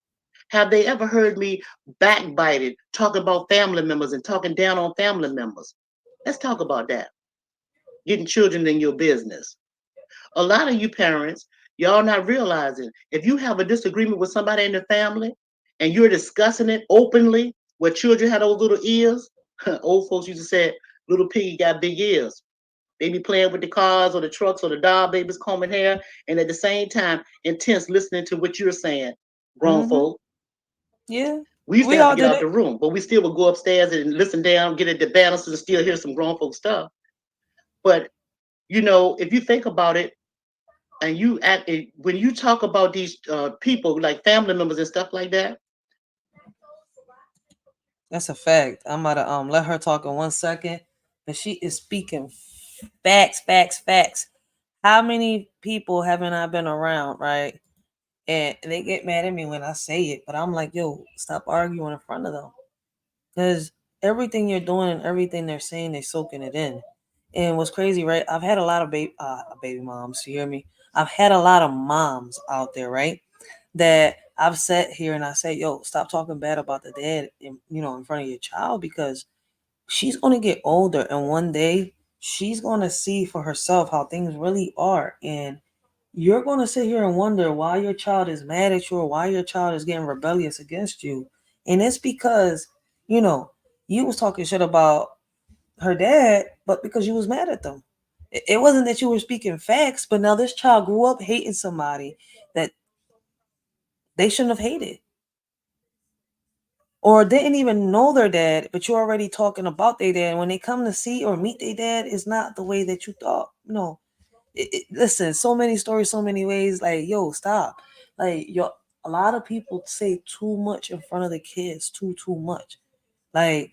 Have they ever heard me backbited, talking about family members and talking down on family members? Let's talk about that. Getting children in your business. A lot of you parents, y'all not realizing if you have a disagreement with somebody in the family and you're discussing it openly, where children had those little ears, old folks used to say, little piggy got big ears. They be playing with the cars or the trucks or the doll babies combing hair, and at the same time, intense listening to what you're saying, grown Mm-hmm. folk. Yeah. We used to We have to all get did out it. the room, but we still would go upstairs and listen down, get at the banisters and still hear some grown folk stuff. But if you think about it, and you act when you talk about these people like family members and stuff like that. That's a fact. I'm about to let her talk in 1 second. But she is speaking facts, facts, facts. How many people haven't I been around, right? And they get mad at me when I say it, but I'm like, yo, stop arguing in front of them. Because everything you're doing and everything they're saying, they're soaking it in. And what's crazy, right? I've had a lot of baby moms, you hear me? I've had a lot of moms out there, right? That I've sat here and I say, yo, stop talking bad about the dad in front of your child, because she's gonna get older and one day she's gonna see for herself how things really are. And you're gonna sit here and wonder why your child is mad at you or why your child is getting rebellious against you. And it's because, you know, you was talking shit about her dad, but because you was mad at them. It wasn't that you were speaking facts, but now this child grew up hating somebody that they shouldn't have hated, or didn't even know their dad, but you're already talking about their dad. When they come to see or meet their dad, it's not the way that you thought. No, listen, so many stories, so many ways. Like, yo, stop. Like, yo, a lot of people say too much in front of the kids, too much. Like,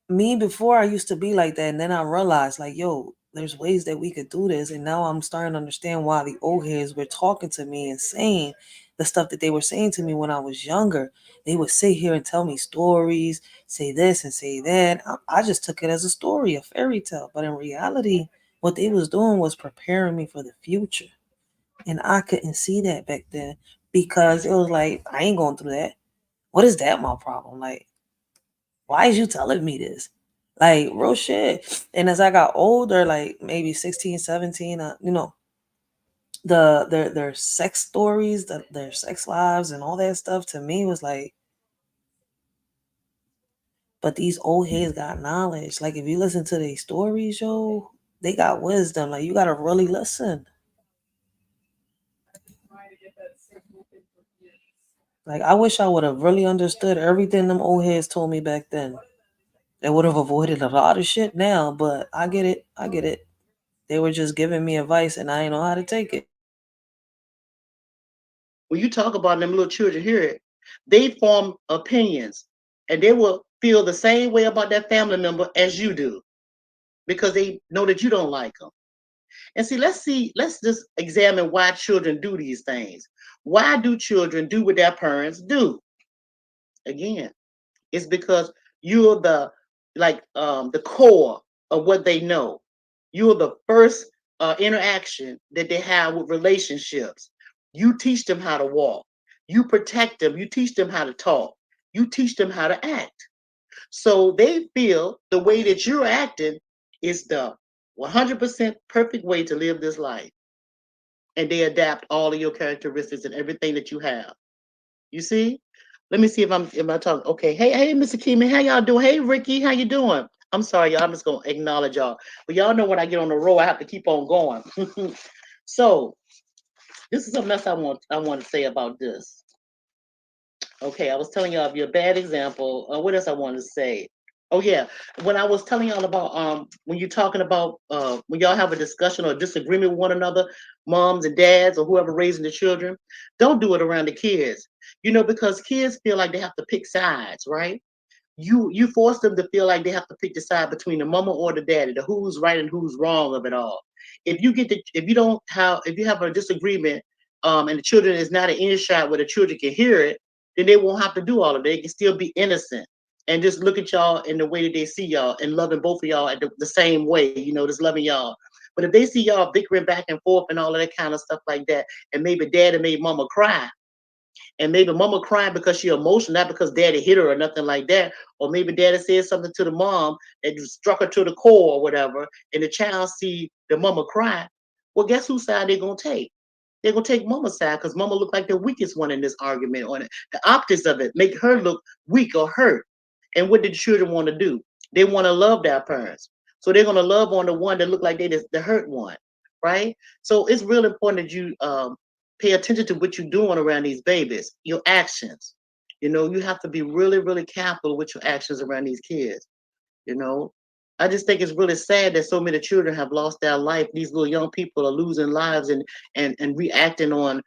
me before I used to be like that, and then I realized, like, yo, there's ways that we could do this, and now I'm starting to understand why the old heads were talking to me and saying the stuff that they were saying to me when I was younger. They would sit here and tell me stories, say this and say that. I just took it as a story, a fairy tale, but in reality, what they was doing was preparing me for the future, and I couldn't see that back then because it was like, I ain't going through that. What is that my problem? Like, why is you telling me this? Like, real shit. And as I got older, like maybe 16, 17, their sex stories, their sex lives and all that stuff to me was like, but these old heads got knowledge. Like, if you listen to these stories, yo, they got wisdom. Like, you gotta really listen. Like, I wish I would have really understood everything them old heads told me back then. They would have avoided a lot of shit now, but I get it. I get it. They were just giving me advice and I didn't know how to take it. When you talk about them little children, hear it, they form opinions, and they will feel the same way about that family member as you do because they know that you don't like them. And let's just examine why children do these things. Why do children do what their parents do? Again, it's because you're the core of what they know. You're the first interaction that they have with relationships. You teach them how to walk. You protect them. You teach them how to talk. You teach them how to act. So they feel the way that you're acting is the 100% perfect way to live this life. And they adapt all of your characteristics and everything that you have. You see? Let me see if I'm am I talking. Okay. Hey, Mr. Keeman, how y'all doing? Hey, Ricky, how you doing? I'm sorry, y'all. I'm just gonna acknowledge y'all. But y'all know when I get on the road, I have to keep on going. So this is something else I want to say about this. Okay, I was telling y'all of your bad example. What else I wanted to say? Oh yeah, when I was telling y'all about when you're talking about when y'all have a discussion or disagreement with one another, moms and dads or whoever raising the children, don't do it around the kids. Because kids feel like they have to pick sides, right? You force them to feel like they have to pick the side between the mama or the daddy, the who's right and who's wrong of it all. If you have a disagreement, and the children is not an earshot where the children can hear it, then they won't have to do all of it. They can still be innocent and just look at y'all in the way that they see y'all and loving both of y'all at the same way, just loving y'all. But if they see y'all bickering back and forth and all of that kind of stuff like that, and maybe daddy made mama cry, and maybe mama crying because she emotional, not because daddy hit her or nothing like that. Or maybe daddy said something to the mom that struck her to the core or whatever, and the child see the mama cry. Well, guess whose side they're gonna take? They're gonna take mama's side because mama looked like the weakest one in this argument. On it, the optics of it make her look weak or hurt. And what did the children want to do? They want to love their parents, so they're gonna love on the one that look like they the hurt one, right? So it's real important that you pay attention to what you're doing around these babies, your actions. You have to be really, really careful with your actions around these kids. You know, I just think it's really sad that so many children have lost their life. These little young people are losing lives and reacting on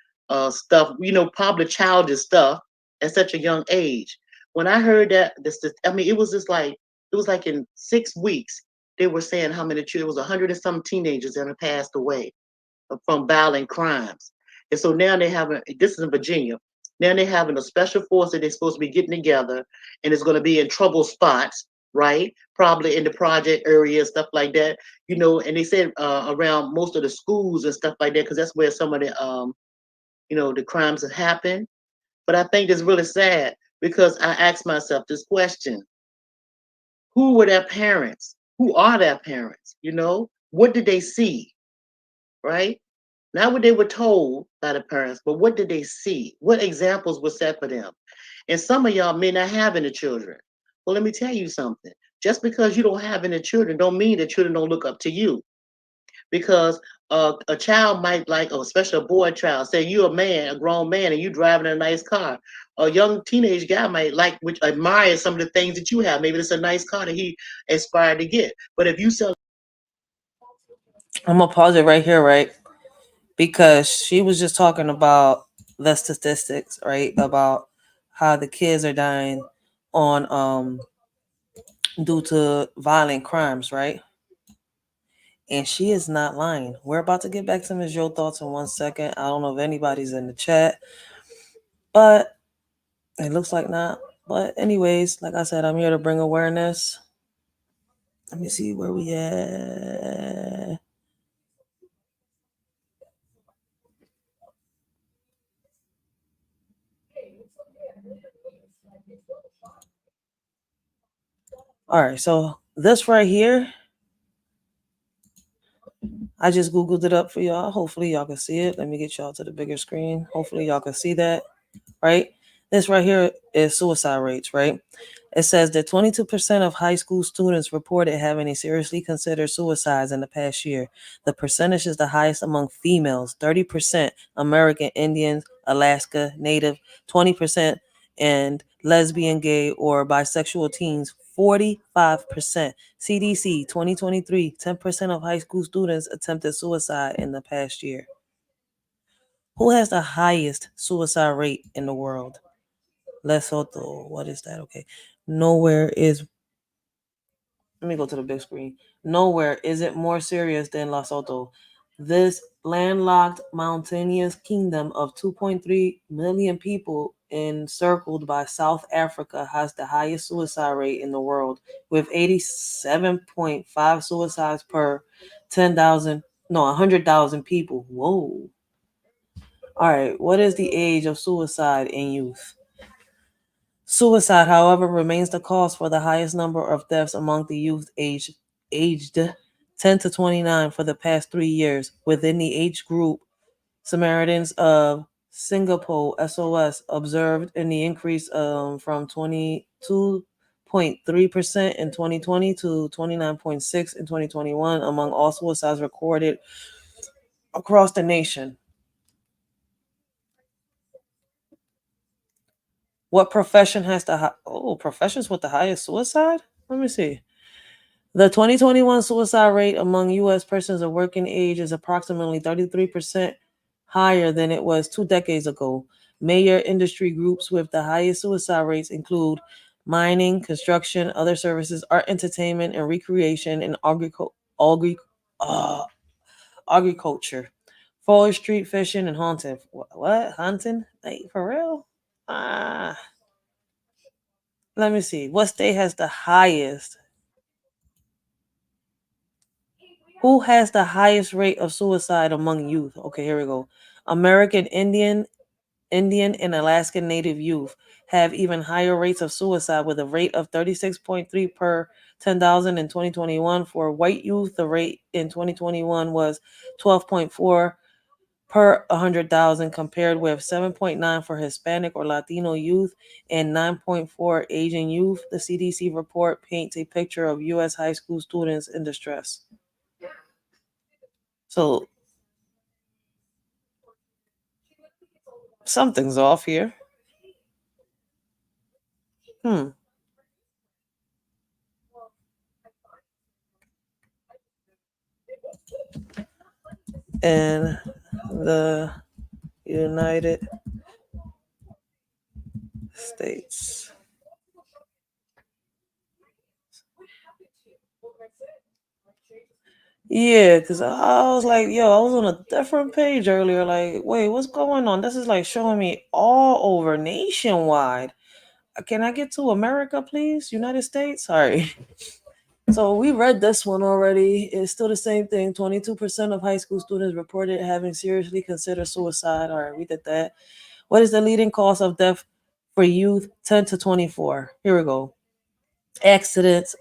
stuff, probably childish stuff at such a young age. When I heard that, I mean, it was like in 6 weeks they were saying how many children. It was 100 and some teenagers that have passed away from violent crimes. And so now they have this is in Virginia. Now they're having a special force that they're supposed to be getting together, and it's going to be in trouble spots, right? Probably in the project area, stuff like that. And they said around most of the schools and stuff like that, because that's where some of the crimes have happened. But I think it's really sad because I asked myself this question: Who were their parents? Who are their parents? What did they see, right? Not what they were told by the parents, but what did they see? What examples were set for them? And some of y'all may not have any children. Well, let me tell you something. Just because you don't have any children, don't mean that children don't look up to you. Because a child might like, or especially a boy child, say you're a man, a grown man, and you driving a nice car. A young teenage guy might like, which admire some of the things that you have. Maybe it's a nice car that he aspired to get. But if you sell, I'm gonna pause it right here, right? Because she was just talking about the statistics, right? About how the kids are dying on due to violent crimes, right? And she is not lying. We're about to get back to Ms. Joe thoughts in 1 second. I don't know if anybody's in the chat, but it looks like not. But anyways, like I said, I'm here to bring awareness. Let me see where we at. All right, so this right here, I just Googled it up for y'all. Hopefully y'all can see it. Let me get y'all to the bigger screen. Hopefully y'all can see that, right? This right here is suicide rates, right? It says that 22% of high school students reported having seriously considered suicides in the past year. The percentage is the highest among females, 30% American Indians, Alaska Native, 20% and lesbian, gay, or bisexual teens, 45%. CDC 2023, 10% of high school students attempted suicide in the past year. Who has the highest suicide rate in the world? Lesotho. What is that? Okay. Nowhere is. Let me go to the big screen. Nowhere is it more serious than Lesotho. This landlocked mountainous kingdom of 2.3 million people, encircled by South Africa, has the highest suicide rate in the world, with 87.5 suicides per 10,000, no, 100,000 people. Whoa. All right. What is the age of suicide in youth? Suicide, however, remains the cause for the highest number of deaths among the youth aged 10 to 29 for the past 3 years. Within the age group, Samaritans of Singapore SOS observed in the increase from 22.3% in 2020 to 29.6 in 2021 among all suicides recorded across the nation. What profession has professions with the highest suicide? Let me see. The 2021 suicide rate among U.S. persons of working age is approximately 33% higher than it was 2 decades ago. Major industry groups with the highest suicide rates include mining, construction, other services, art, entertainment, and recreation, and uh, agriculture, forestry, fishing, and haunting. What? Hunting? Like, for real? Ah, let me see. What state has the highest? Who has the highest rate of suicide among youth? Okay, here we go. American Indian and Alaskan Native youth have even higher rates of suicide with a rate of 36.3 per 10,000 in 2021. For white youth, the rate in 2021 was 12.4 per 100,000 compared with 7.9 for Hispanic or Latino youth and 9.4 Asian youth. The CDC report paints a picture of US high school students in distress. So something's off here. Hmm. In the United States. Yeah, because I was like, yo, I was on a different page earlier. Like, wait, what's going on? This is like showing me all over nationwide. Can I get to America, please? United States? Sorry. So we read this one already. It's still the same thing. 22% of high school students reported having seriously considered suicide. All right, we did that. What is the leading cause of death for youth 10 to 24? Here we go. Accidents,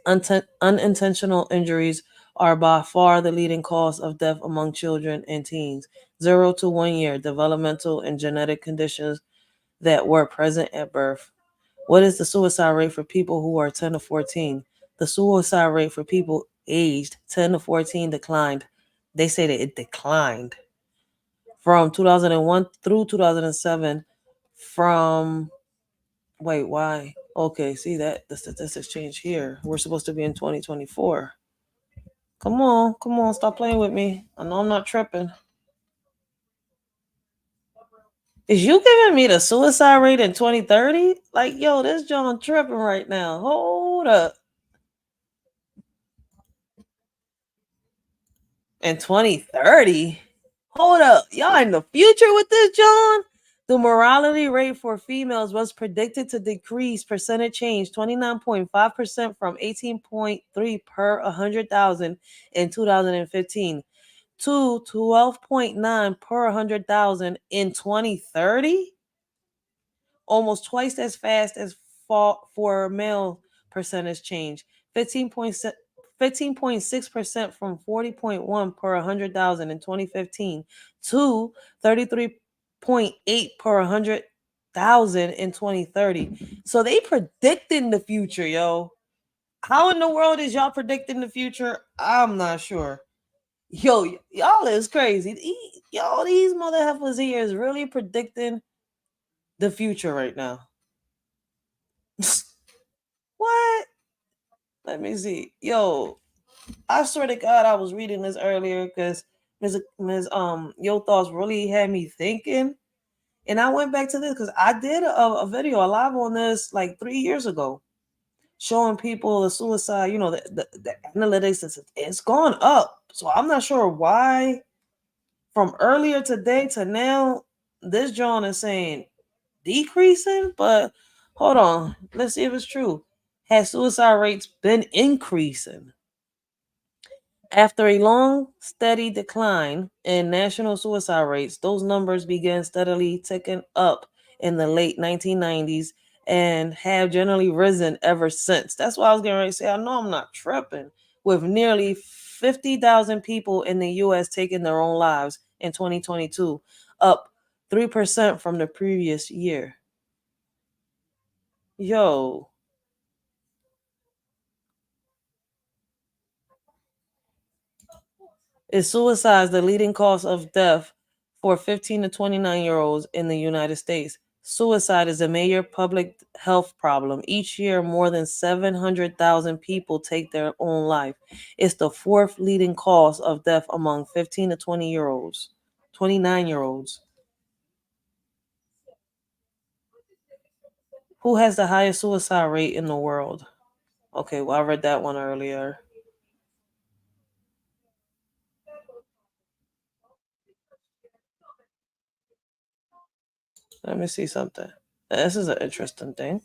unintentional injuries are by far the leading cause of death among children and teens. 0 to 1 year, developmental and genetic conditions that were present at birth. What is the suicide rate for people who are 10 to 14? The suicide rate for people aged 10 to 14 declined. They say that it declined from 2001 through 2007 from wait, why? Okay, see that the statistics change here. We're supposed to be in 2024. Come on, stop playing with me. I know I'm not tripping. Is you giving me the suicide rate in 2030? Like, yo, this John tripping right now. Hold up. In 2030? Hold up. Y'all in the future with this, John? The mortality rate for females was predicted to decrease percentage change 29.5% from 18.3 per 100,000 in 2015 to 12.9 per 100,000 in 2030, almost twice as fast as for male percentage change. 15.6% from 40.1 per 100,000 in 2015 to 33.8 per 100,000 in 2030. So they predicting the future, yo. How in the world is y'all predicting the future? I'm not sure. Yo, y'all is crazy. Y'all, these mother heifers here is really predicting the future right now. What? Let me see. Yo, I swear to God, I was reading this earlier because Ms. Yo Thoughts really had me thinking. And I went back to this because I did a video, a live on this like 3 years ago, showing people the suicide, the analytics, it's gone up. So I'm not sure why from earlier today to now, this John is saying decreasing, but hold on. Let's see if it's true. Has suicide rates been increasing? After a long, steady decline in national suicide rates, those numbers began steadily ticking up in the late 1990s and have generally risen ever since. That's why I was getting ready to say, I know I'm not tripping. With nearly 50,000 people in the U.S. taking their own lives in 2022, up 3% from the previous year. Yo, is suicide the leading cause of death for 15 to 29-year-olds in the United States? Suicide is a major public health problem. Each year, more than 700,000 people take their own life. It's the fourth leading cause of death among 15 to 20-year-olds, 29-year-olds. Who has the highest suicide rate in the world? Okay, well, I read that one earlier. Let me see something. This is an interesting thing.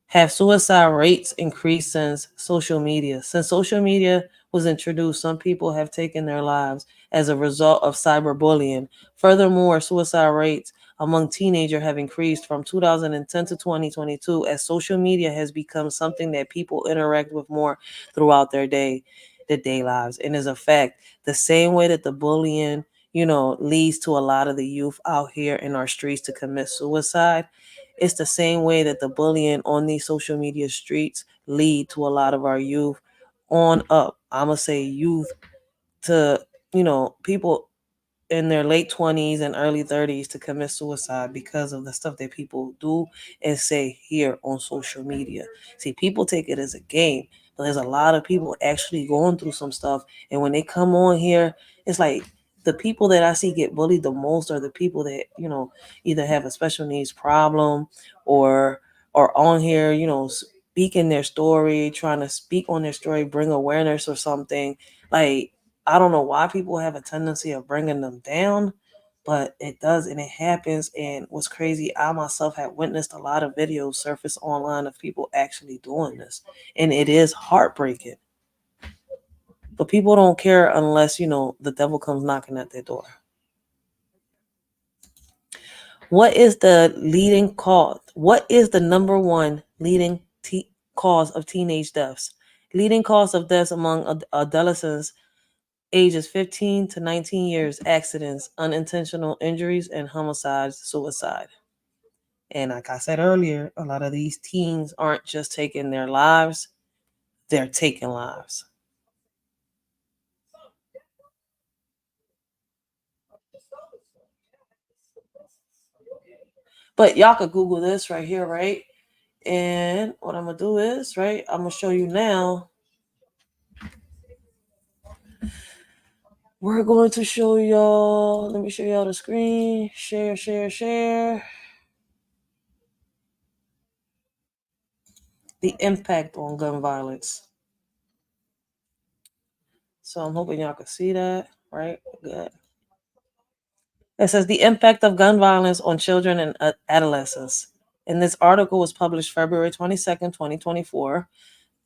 Have suicide rates increased since social media? Since social media was introduced, some people have taken their lives as a result of cyberbullying. Furthermore, suicide rates among teenagers have increased from 2010 to 2022 as social media has become something that people interact with more throughout their day lives. And as a fact, the same way that the bullying, leads to a lot of the youth out here in our streets to commit suicide, it's the same way that the bullying on these social media streets lead to a lot of our youth on up. I'm gonna say youth to people in their late 20s and early 30s to commit suicide because of the stuff that people do and say here on social media. See, people take it as a game, but there's a lot of people actually going through some stuff. And when they come on here, it's like the people that I see get bullied the most are the people that, either have a special needs problem or are on here, speaking their story, trying to speak on their story, bring awareness or something. Like, I don't know why people have a tendency of bringing them down, but it does and it happens. And what's crazy, I myself have witnessed a lot of videos surface online of people actually doing this, and it is heartbreaking. But people don't care unless the devil comes knocking at their door. What is the leading cause? What is the number one leading cause of teenage deaths? Leading cause of deaths among adolescents ages 15 to 19 years: accidents, unintentional injuries, and homicides, suicide. And like I said earlier, a lot of these teens aren't just taking their lives, they're taking lives. But y'all could Google this right here, right? And what I'm going to do is, right, I'm going to show you now. We're going to show y'all, let me show y'all the screen. Share, share, share. The impact on gun violence. So I'm hoping y'all can see that, right? Good. It says the impact of gun violence on children and adolescents. And this article was published February 22nd, 2024.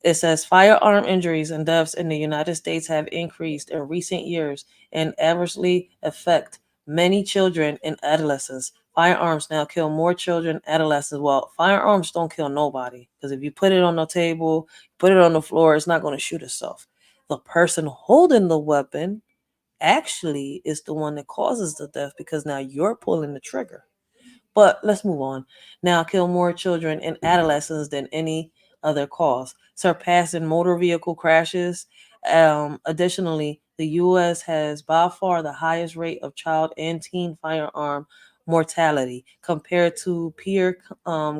It says firearm injuries and deaths in the United States have increased in recent years and adversely affect many children and adolescents. Firearms now kill more children, adolescents. Well, firearms don't kill nobody because if you put it on the table, put it on the floor, it's not going to shoot itself. The person holding the weapon actually is the one that causes the death because now you're pulling the trigger. But let's move on. Now kill more children and adolescents than any other cause, surpassing motor vehicle crashes. Additionally, the U.S. has by far the highest rate of child and teen firearm mortality compared to peer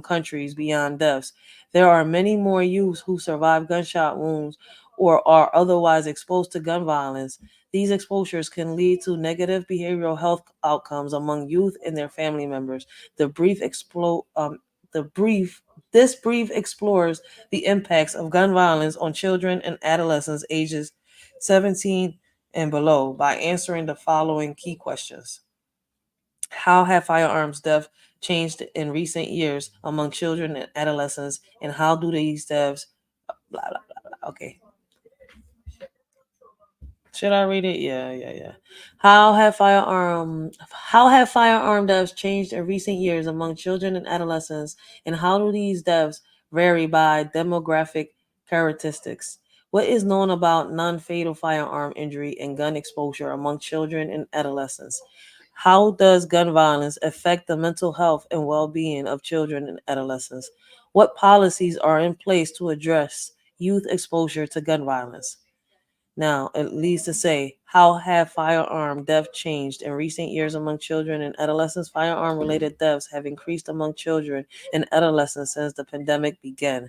countries beyond deaths. There are many more youths who survive gunshot wounds or are otherwise exposed to gun violence. These exposures can lead to negative behavioral health outcomes among youth and their family members. The brief explo- the brief This brief explores the impacts of gun violence on children and adolescents ages 17 and below by answering the following key questions. How have firearms deaths changed in recent years among children and adolescents, and how do these deaths blah blah blah blah. Okay. Should I read it? Yeah, yeah, yeah. How have firearm deaths changed in recent years among children and adolescents, and how do these deaths vary by demographic characteristics? What is known about non-fatal firearm injury and gun exposure among children and adolescents? How does gun violence affect the mental health and well being of children and adolescents? What policies are in place to address youth exposure to gun violence? Now, it leads to say, how have firearm death changed in recent years among children and adolescents? Firearm related deaths have increased among children and adolescents since the pandemic began,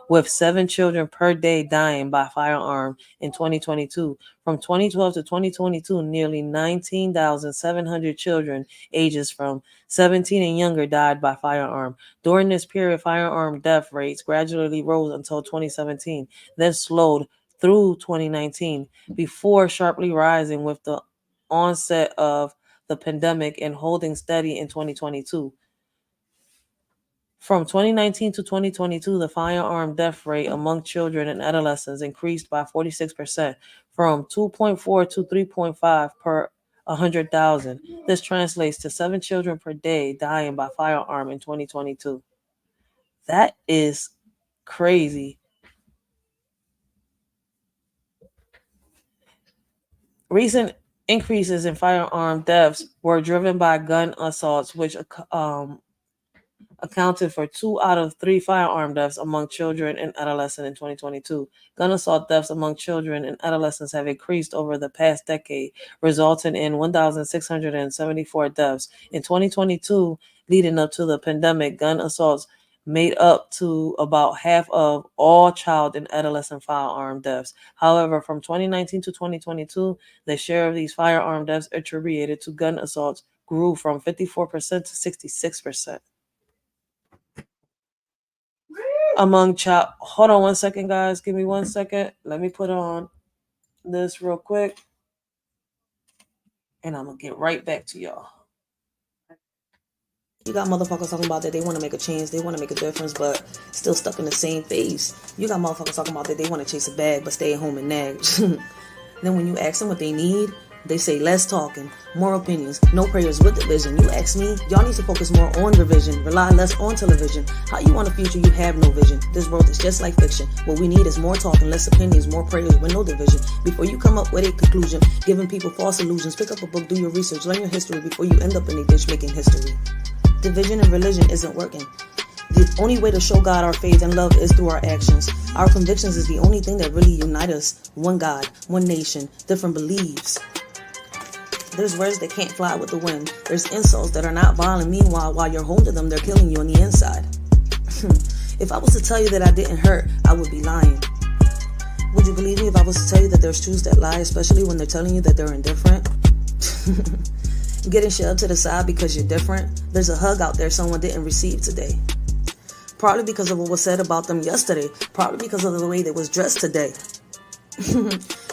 with 7 children per day dying by firearm in 2022. From 2012 to 2022, nearly 19,700 children ages from 17 and younger died by firearm. During this period, firearm death rates gradually rose until 2017, then slowed through 2019 before sharply rising with the onset of the pandemic and holding steady in 2022. From 2019 to 2022, the firearm death rate among children and adolescents increased by 46%, from 2.4 to 3.5 per 100,000. This translates to 7 children per day dying by firearm in 2022. That is crazy. Recent increases in firearm deaths were driven by gun assaults, which accounted for 2 out of 3 firearm deaths among children and adolescents in 2022. Gun assault deaths among children and adolescents have increased over the past decade, resulting in 1,674 deaths. In 2022, leading up to the pandemic, gun assaults made up to about half of all child and adolescent firearm deaths. However, from 2019 to 2022, the share of these firearm deaths attributed to gun assaults grew from 54% to 66%. Among child, hold on one second, guys. Give me 1 second. Let me put on this real quick, and I'm gonna get right back to y'all. You got motherfuckers talking about that they want to make a change, they want to make a difference, but still stuck in the same phase. You got motherfuckers talking about that they want to chase a bag, but stay at home and nag. Then when you ask them what they need, they say less talking, more opinions, no prayers with division. You ask me, y'all need to focus more on revision, rely less on television. How you want a future you have no vision? This world is just like fiction. What we need is more talking, less opinions, more prayers with no division. Before you come up with a conclusion, giving people false illusions, pick up a book, do your research, learn your history before you end up in a ditch making history. Division and religion isn't working. The only way to show God our faith and love is through our actions. Our convictions is the only thing that really unite us. One God, one nation, different beliefs. There's words that can't fly with the wind. There's insults that are not violent. Meanwhile, while you're holding them, they're killing you on the inside. If I was to tell you that I didn't hurt, I would be lying. Would you believe me if I was to tell you that there's truths that lie, especially when they're telling you that they're indifferent? Getting shoved to the side because you're different. There's a hug out there someone didn't receive today. Probably because of what was said about them yesterday. Probably because of the way they was dressed today.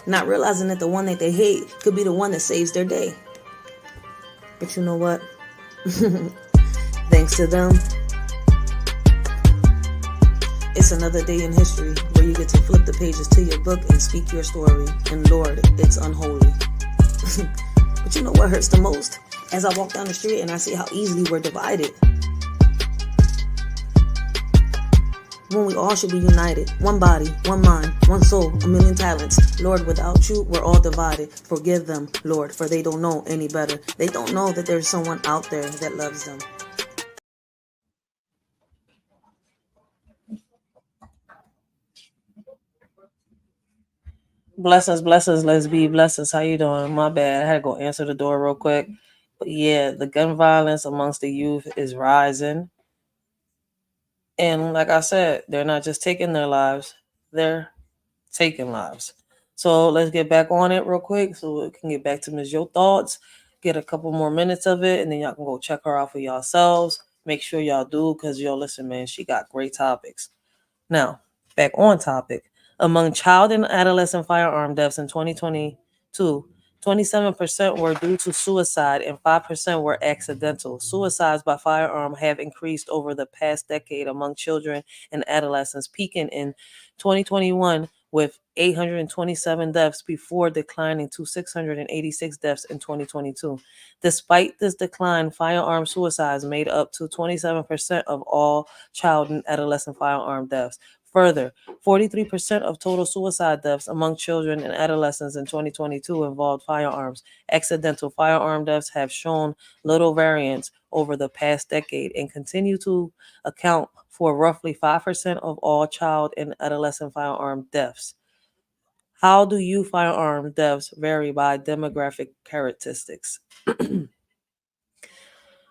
Not realizing that the one that they hate could be the one that saves their day. But you know what? Thanks to them, it's another day in history where you get to flip the pages to your book and speak your story. And Lord, it's unholy. But you know what hurts the most? As I walk down the street and I see how easily we're divided. When we all should be united. One body, one mind, one soul, a million talents. Lord, without you, we're all divided. Forgive them, Lord, for they don't know any better. They don't know that there's someone out there that loves them. Blessings, blessings, let's be blessings. How you doing? My bad. I had to go answer the door real quick. But yeah, the gun violence amongst the youth is rising. And like I said, they're not just taking their lives, they're taking lives. So let's get back on it real quick so we can get back to Ms. Your Thoughts, get a couple more minutes of it, and then y'all can go check her out for yourselves. Make sure y'all do, because yo, listen, man, she got great topics. Now, back on topic. Among child and adolescent firearm deaths in 2022, 27% were due to suicide and 5% were accidental. Suicides by firearm have increased over the past decade among children and adolescents, peaking in 2021 with 827 deaths before declining to 686 deaths in 2022. Despite this decline, firearm suicides made up to 27% of all child and adolescent firearm deaths. Further, 43% of total suicide deaths among children and adolescents in 2022 involved firearms. Accidental firearm deaths have shown little variance over the past decade and continue to account for roughly 5% of all child and adolescent firearm deaths. How do youth firearm deaths vary by demographic characteristics?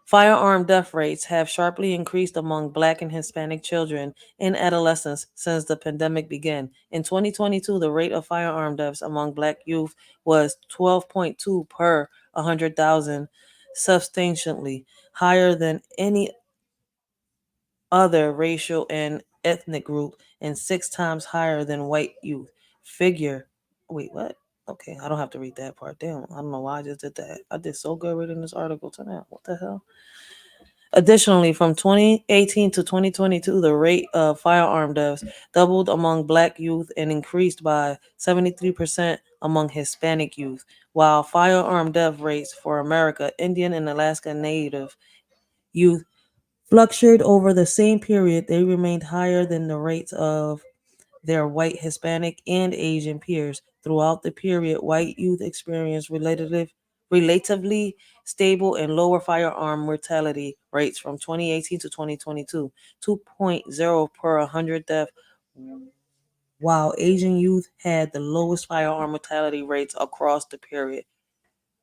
Firearm death rates have sharply increased among Black and Hispanic children and adolescents since the pandemic began. In 2022, the rate of firearm deaths among Black youth was 12.2 per 100,000, substantially higher than any other racial and ethnic group and 6 times higher than white youth. Figure, wait, what? Okay, I don't have to read that part. Damn, I don't know why I just did that. I did so good reading this article tonight. What the hell? Additionally, from 2018 to 2022, the rate of firearm deaths doubled among Black youth and increased by 73% among Hispanic youth, while firearm death rates for America, Indian, and Alaska Native youth fluctuated over the same period. They remained higher than the rates of their white, Hispanic, and Asian peers. Throughout the period, white youth experienced relatively stable and lower firearm mortality rates from 2018 to 2022, 2.0 per 100 deaths, while Asian youth had the lowest firearm mortality rates across the period.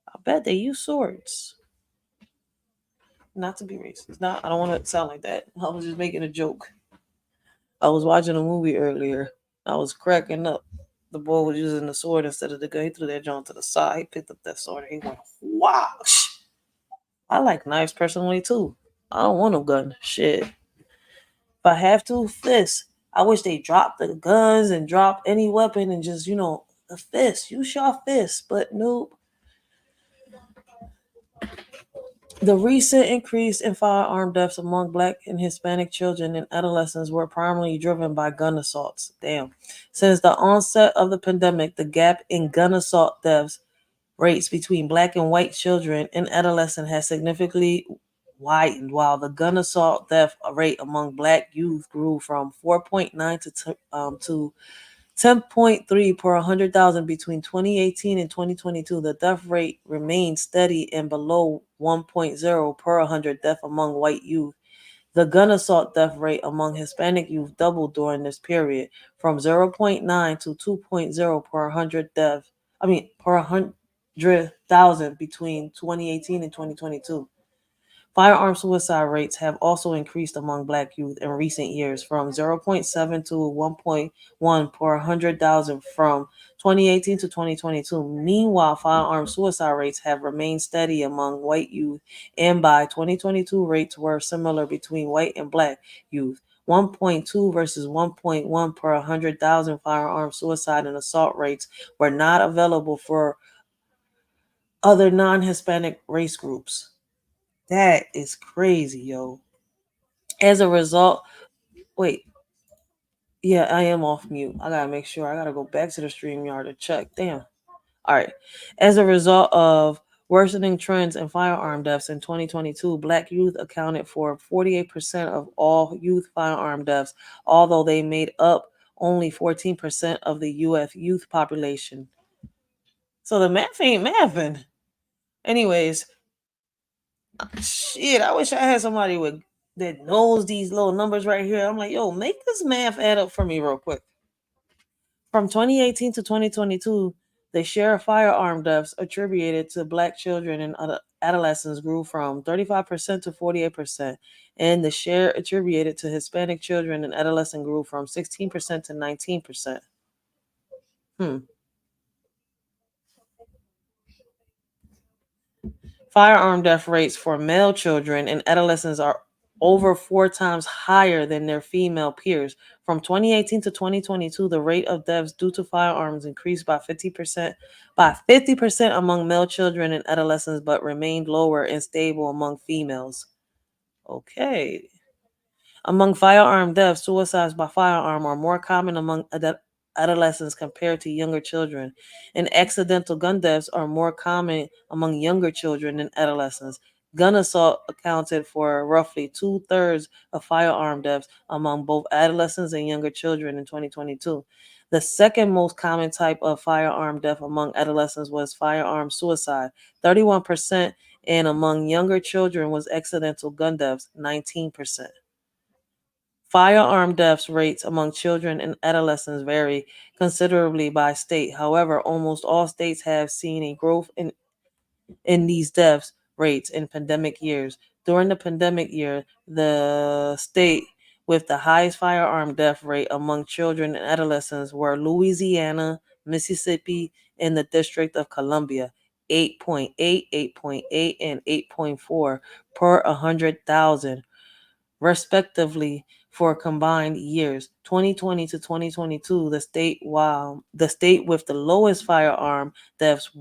I bet they use swords. Not to be racist. Not, I don't want to sound like that. I was just making a joke. I was watching a movie earlier. I was cracking up. The boy was using the sword instead of the gun. He threw that joint to the side. He picked up that sword and he went, wow. I like knives personally too. I don't want no gun. Shit. If I have to, fist. I wish they dropped the guns and dropped any weapon and just, a fist. Use your fist. But nope. The recent increase in firearm deaths among Black and Hispanic children and adolescents were primarily driven by gun assaults. Damn. Since the onset of the pandemic, the gap in gun assault deaths rates between Black and white children and adolescents has significantly widened, while the gun assault death rate among Black youth grew from 4.9 to 10.3 per 100,000 between 2018 and 2022. The death rate remained steady and below 1.0 per 100 death among white youth. The gun assault death rate among Hispanic youth doubled during this period from zero point 0.9 to 2.0 per 100 death. Per 100,000 between 2018 and 2022. Firearm suicide rates have also increased among Black youth in recent years from 0.7 to 1.1 per 100,000 from 2018 to 2022. Meanwhile, firearm suicide rates have remained steady among white youth, and by 2022, rates were similar between white and Black youth. 1.2 versus 1.1 per 100,000 firearm suicide and assault rates were not available for other non Hispanic race groups. That is crazy, yo. As a result, wait, yeah, I am off mute. I gotta make sure. I gotta go back to the stream yard to check. Damn. All right. As a result of worsening trends in firearm deaths in 2022, Black youth accounted for 48% of all youth firearm deaths, although they made up only 14% of the U.S. youth population. So the math ain't mathing. Anyways, shit, I wish I had somebody that knows these little numbers right here. I'm like, yo, make this math add up for me real quick. From 2018 to 2022, the share of firearm deaths attributed to Black children and adolescents grew from 35% to 48%, and the share attributed to Hispanic children and adolescents grew from 16% to 19%. Firearm death rates for male children and adolescents are over 4 times higher than their female peers. From 2018 to 2022, the rate of deaths due to firearms increased by 50% among male children and adolescents, but remained lower and stable among females. Okay. Among firearm deaths, suicides by firearm are more common among adolescents compared to younger children, and accidental gun deaths are more common among younger children and adolescents. Gun assault accounted for roughly 2/3 of firearm deaths among both adolescents and younger children in 2022. The second most common type of firearm death among adolescents was firearm suicide, 31%, and among younger children was accidental gun deaths, 19%. Firearm deaths rates among children and adolescents vary considerably by state. However, almost all states have seen a growth in these deaths rates in pandemic years. During the pandemic year, the state with the highest firearm death rate among children and adolescents were Louisiana, Mississippi, and the District of Columbia. 8.8, 8.8, and 8.4 per 100,000 respectively for combined years 2020 to 2022. The state with the lowest firearm deaths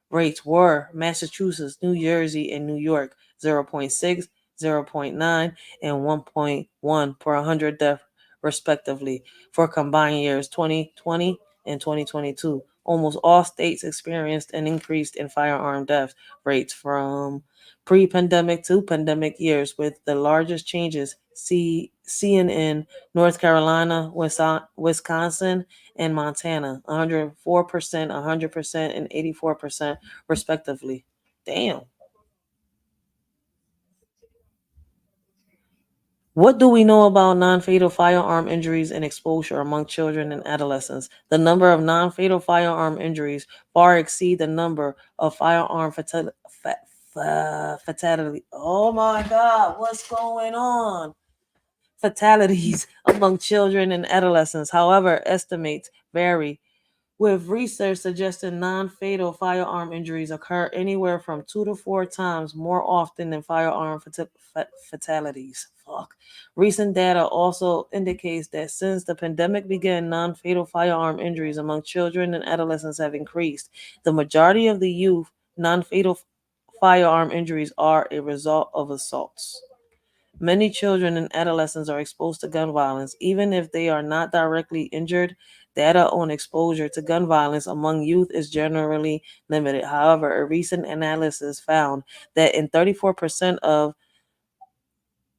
rates were Massachusetts, New Jersey, and New York, 0.6, 0.9, and 1.1 per 100 deaths, respectively, for combined years 2020 and 2022. Almost all states experienced an increase in firearm death rates from pre-pandemic to pandemic years, with the largest changes seen in North Carolina, Wisconsin, and Montana, 104%, 100%, and 84%, respectively. Damn. What do we know about non fatal firearm injuries and exposure among children and adolescents? The number of non fatal firearm injuries far exceed the number of firearm fatality. Oh my God, what's going on? Fatalities among children and adolescents. However, estimates vary, with research suggesting non-fatal firearm injuries occur anywhere from 2 to 4 times more often than firearm fatalities. Fuck. Recent data also indicates that since the pandemic began, non-fatal firearm injuries among children and adolescents have increased. The majority of the youth non-fatal firearm injuries are a result of assaults. Many children and adolescents are exposed to gun violence, even if they are not directly injured. Data on exposure to gun violence among youth is generally limited. However, a recent analysis found that in 34% of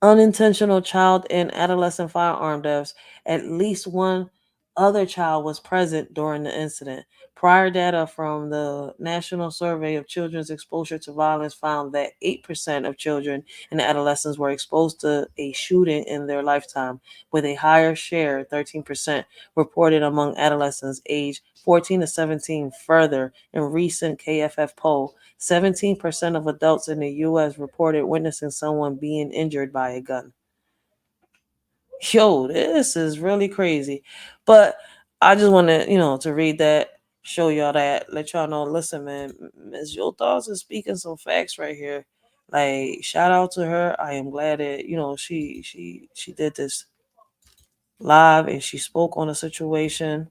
unintentional child and adolescent firearm deaths, at least one other child was present during the incident. Prior data from the National Survey of Children's Exposure to Violence found that 8% of children and adolescents were exposed to a shooting in their lifetime, with a higher share, 13%, reported among adolescents aged 14 to 17. Further, in recent KFF poll, 17% of adults in the U.S. reported witnessing someone being injured by a gun. Yo, this is really crazy. But I just want to, to read that, show y'all that, let y'all know, listen, man, Ms. Yotars is speaking some facts right here. Like, shout out to her. I am glad that, she did this live and she spoke on the situation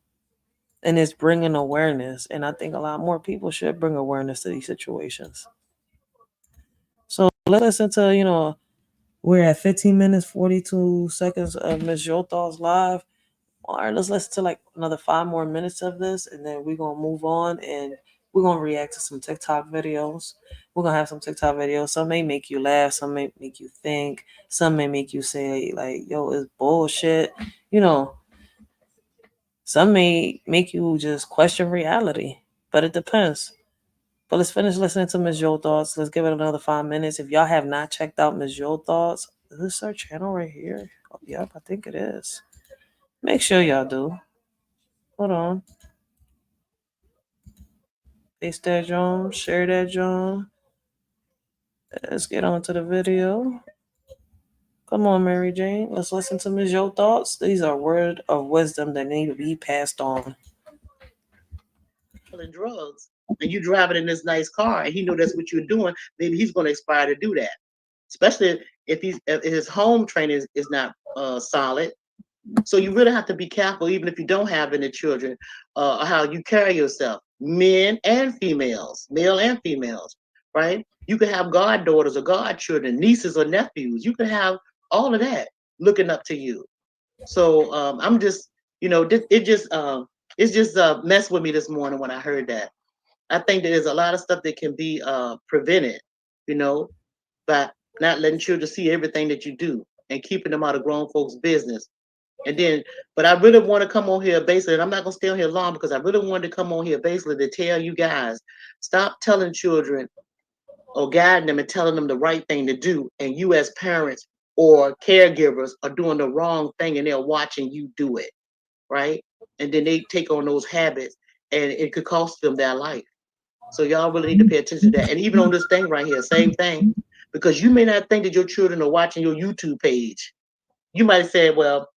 and it's bringing awareness. And I think a lot more people should bring awareness to these situations. So let's listen to, we're at 15 minutes, 42 seconds of Miss Yotal's live. All right, let's listen to like another 5 more minutes of this and then we're going to move on and we're going to react to some TikTok videos. We're going to have some TikTok videos. Some may make you laugh, some may make you think, some may make you say, like, yo, it's bullshit. You know, some may make you just question reality, but it depends. But let's finish listening to Ms. Joe Thoughts. Let's give it another 5 minutes. If y'all have not checked out Ms. Joe Thoughts, is this her channel right here? Oh, yep, I think it is. Make sure y'all do. Hold on. Paste that John. Share that John. Let's get on to the video. Come on, Mary Jane. Let's listen to Ms. Joe Thoughts. These are words of wisdom that need to be passed on. Selling drugs, and you driving in this nice car, and he know that's what you're doing, maybe he's going to aspire to do that. Especially if his home training is not solid. So you really have to be careful, even if you don't have any children, how you carry yourself, men and females, male and females, right? You can have goddaughters or godchildren, nieces or nephews. You can have all of that looking up to you. So I'm just, it's just messed with me this morning when I heard that. I think that there's a lot of stuff that can be prevented, you know. by not letting children see everything that you do and keeping them out of grown folks' business. And then, but I really want to come on here basically, and I'm not gonna stay on here long because I really wanted to come on here basically to tell you guys, stop telling children or guiding them and telling them the right thing to do, and you as parents or caregivers are doing the wrong thing and they're watching you do it, right? And then they take on those habits and it could cost them their life. So y'all really need to pay attention to that. And even on this thing right here, same thing. Because you may not think that your children are watching your YouTube page. You might say, well,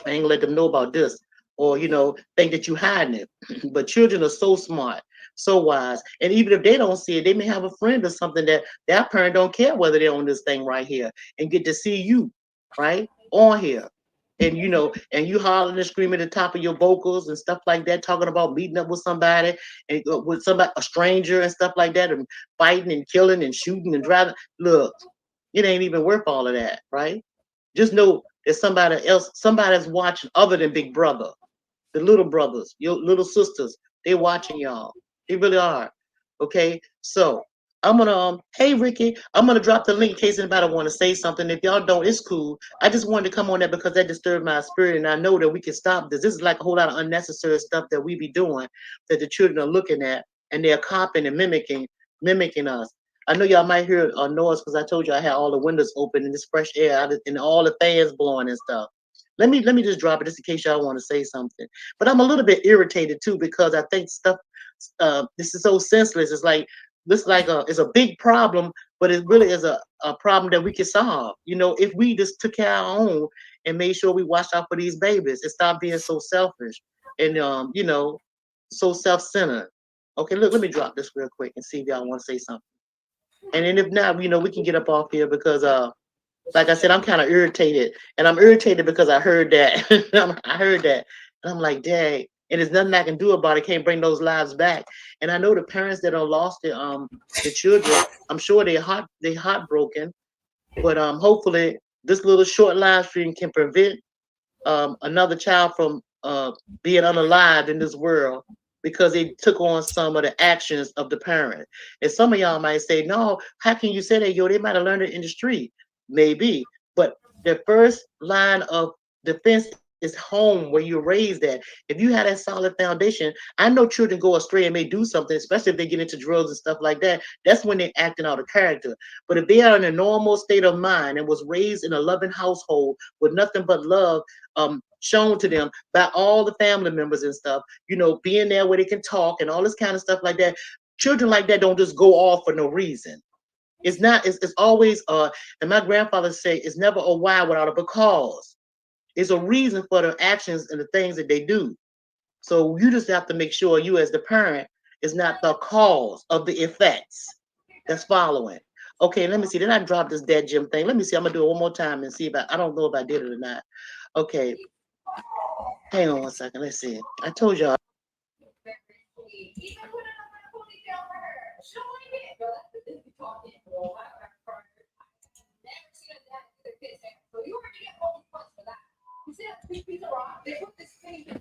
I ain't gonna let them know about this, or think that you hiding it. But children are so smart, so wise, and even if they don't see it, they may have a friend or something that their parent don't care whether they're on this thing right here and get to see you, right, on here. And and you hollering and screaming at the top of your vocals and stuff like that, talking about meeting up with somebody and with somebody, a stranger and stuff like that, and fighting and killing and shooting and driving. Look, it ain't even worth all of that, right? Just know there's somebody else, somebody's watching other than Big Brother. The little brothers, your little sisters, they watching y'all. They really are. Okay, so I'm gonna hey Ricky, I'm gonna drop the link in case anybody want to say something. If y'all don't, it's cool. I just wanted to come on there because that disturbed my spirit, and I know that we can stop this. This is like a whole lot of unnecessary stuff that we be doing that the children are looking at and they're copying and mimicking us. I know y'all might hear a noise because I told you I had all the windows open and this fresh air out and all the fans blowing and stuff. Let me just drop it just in case y'all want to say something. But I'm a little bit irritated too because I think stuff. This is so senseless. It's like this, like it's a big problem, but it really is a problem that we can solve. If we just took care of our own and made sure we watched out for these babies and stop being so selfish and so self-centered. Okay, look, let me drop this real quick and see if y'all want to say something. And then if not, we can get up off here because like I said, I'm kind of irritated, and I'm irritated because I heard that. I heard that, and I'm like, dang. And there's nothing I can do about it. Can't bring those lives back. And I know the parents that are lost the children. I'm sure they heartbroken. But hopefully this little short live stream can prevent another child from being unalive in this world because they took on some of the actions of the parent. And some of y'all might say, no, how can you say that? Yo, they might have learned it in the street. Maybe. But the first line of defense is home where you're raised at. If you had that solid foundation, I know children go astray and may do something, especially if they get into drugs and stuff like that. That's when they're acting out of character. But if they are in a normal state of mind and was raised in a loving household with nothing but love shown to them by all the family members and stuff, being there where they can talk and all this kind of stuff like that. Children like that don't just go off for no reason. It's not, it's always and my grandfather say it's never a why without a because. It's a reason for the actions and the things that they do. So you just have to make sure you as the parent is not the cause of the effects that's following. Okay, let me see. Then I dropped this dead Jim thing. Let me see. I'm gonna do it one more time and see if I don't know if I did it or not. Okay, hang on one second. Let's see. I told y'all.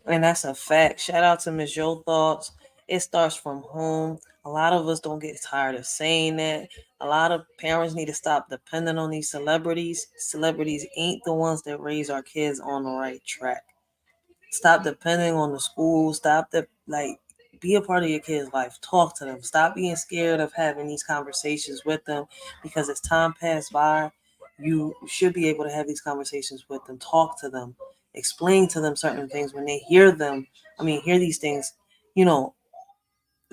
And that's a fact. Shout out to Miss Yo Thoughts. It starts from home. A lot of us don't get tired of saying that. A lot of parents need to stop depending on these celebrities. Celebrities ain't the ones that raise our kids on the right track. Stop depending on the school. Stop the be a part of your kid's life. Talk to them. Stop being scared of having these conversations with them because as time passes by, you should be able to have these conversations with them. Talk to them. Explain to them certain things when they hear them. Hear these things, you know,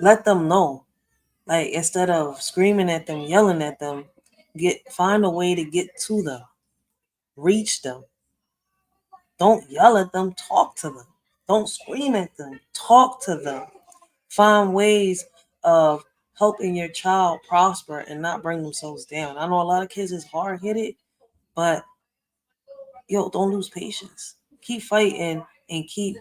let them know. Like instead of screaming at them, yelling at them, find a way to get to them. Reach them. Don't yell at them, talk to them. Don't scream at them, talk to them. Find ways of helping your child prosper and not bring themselves down. I know a lot of kids is hard headed, but don't lose patience. Keep fighting and keep,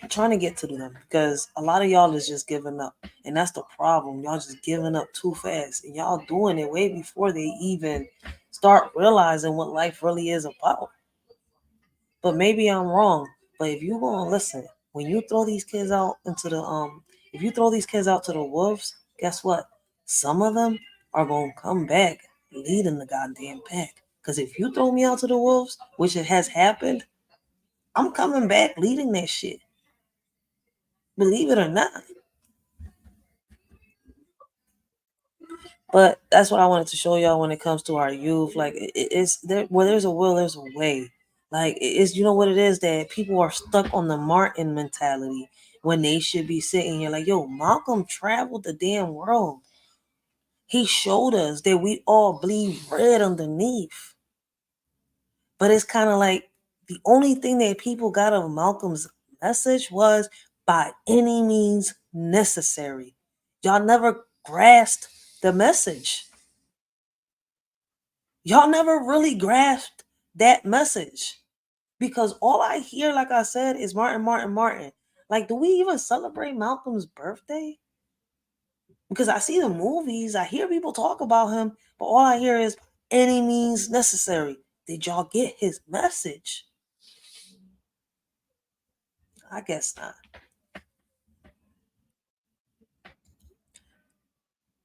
trying to get to them because a lot of y'all is just giving up. And that's the problem. Y'all just giving up too fast. And y'all doing it way before they even start realizing what life really is about. But maybe I'm wrong. But if you gonna listen, when you throw these kids out into the if you throw these kids out to the wolves, guess what? Some of them are gonna come back leading the goddamn pack. Because if you throw me out to the wolves, which it has happened, I'm coming back leading that shit. Believe it or not. But that's what I wanted to show y'all when it comes to our youth. Like it's there where there's a will, there's a way. Like it's you know what it is that people are stuck on the Martin mentality when they should be sitting here like, yo, Malcolm traveled the damn world. He showed us that we all bleed red underneath. But it's kind of like the only thing that people got of Malcolm's message was by any means necessary. Y'all never grasped the message. Y'all never really grasped that message because all I hear, like I said, is Martin, Martin, Martin. Like, do we even celebrate Malcolm's birthday? Because I see the movies, I hear people talk about him, but all I hear is any means necessary. Did y'all get his message? I guess not.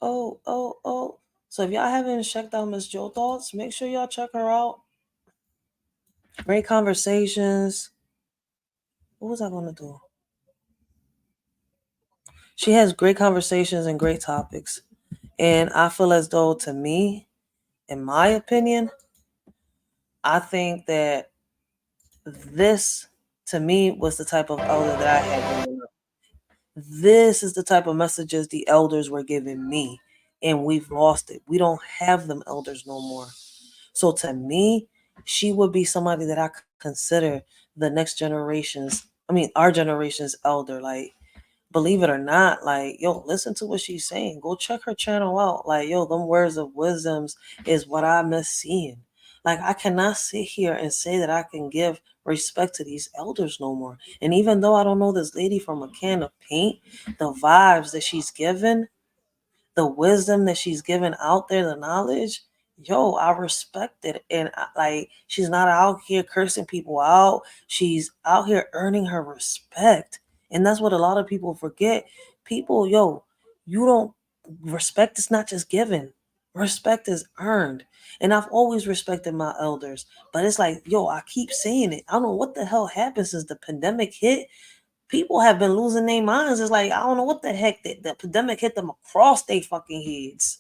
Oh. So if y'all haven't checked out Miss Joe Thoughts, make sure y'all check her out. Great conversations. What was I going to do? She has great conversations and great topics. And I feel as though, to me, in my opinion, I think that this, to me, was the type of elder that I had growing up. This is the type of messages the elders were giving me. And we've lost it. We don't have them elders no more. So to me, she would be somebody that I consider the next generation's, our generation's elder. Like, believe it or not, like, yo, listen to what she's saying. Go check her channel out. Like, yo, them words of wisdoms is what I miss seeing. Like, I cannot sit here and say that I can give respect to these elders no more. And even though I don't know this lady from a can of paint, the vibes that she's given, the wisdom that she's given out there, the knowledge, yo, I respect it. And like, she's not out here cursing people out. She's out here earning her respect. And that's what a lot of people forget. People, yo, you don't, respect is not just given. Respect is earned. And I've always respected my elders. But it's like, yo, I keep saying it. I don't know what the hell happened since the pandemic hit. People have been losing their minds. It's like, I don't know what the heck, the pandemic hit them across their fucking heads.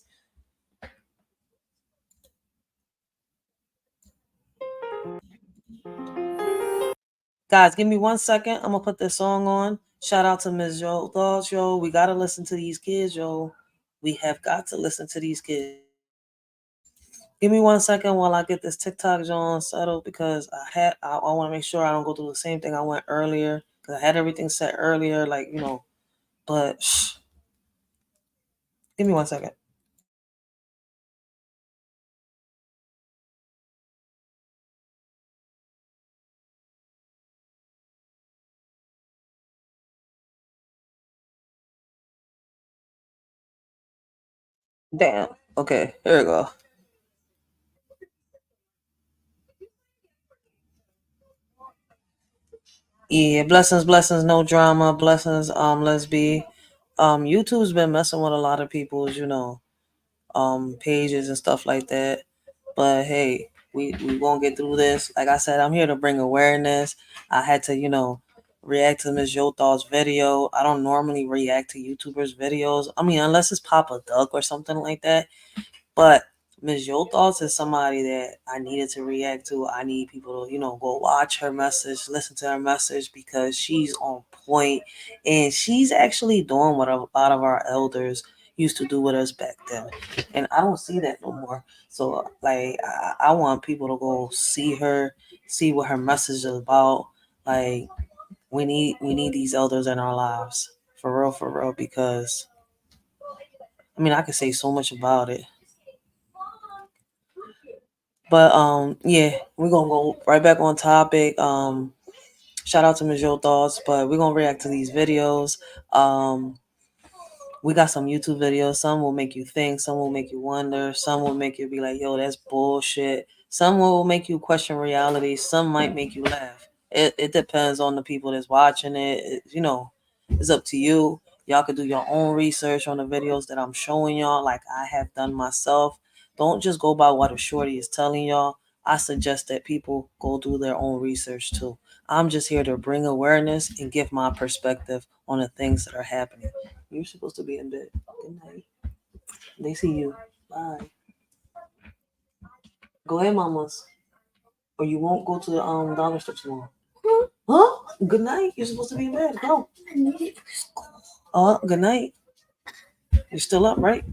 Guys, give me 1 second. I'm gonna put this song on. Shout out to Ms. Yo Thoughts, yo. We gotta listen to these kids, yo. We have got to listen to these kids. Give me 1 second while I get this TikTok John settled because I want to make sure I don't go through the same thing I went earlier because I had everything set earlier, like but give me 1 second. Damn. Okay, here we go. Yeah, blessings, no drama, blessings, let's be. YouTube's been messing with a lot of people's, pages and stuff like that. But hey, we won't get through this. Like I said, I'm here to bring awareness. I had to, react to Ms. Yothal's video. I don't normally react to YouTubers' videos. Unless it's Papa Duck or something like that. But Ms. Yothals is somebody that I needed to react to. I need people to, go watch her message, listen to her message because she's on point and she's actually doing what a lot of our elders used to do with us back then. And I don't see that no more. So like I want people to go see her, see what her message is about. Like we need these elders in our lives. For real, because I could say so much about it. But yeah, we're gonna go right back on topic. Shout out to Ms. Yo Thoughts, but we're gonna react to these videos. We got some YouTube videos. Some will make you think, some will make you wonder, some will make you be like, yo, that's bullshit. Some will make you question reality, some might make you laugh. It depends on the people that's watching it. It's up to you. Y'all could do your own research on the videos that I'm showing y'all, like I have done myself. Don't just go by what a shorty is telling y'all. I suggest that people go do their own research too. I'm just here to bring awareness and give my perspective on the things that are happening. You're supposed to be in bed. Good night. They see you. Bye. Go ahead, mamas. Or you won't go to the dollar store tomorrow. Huh? Good night. You're supposed to be in bed. Go. Oh, good night. You're still up, right?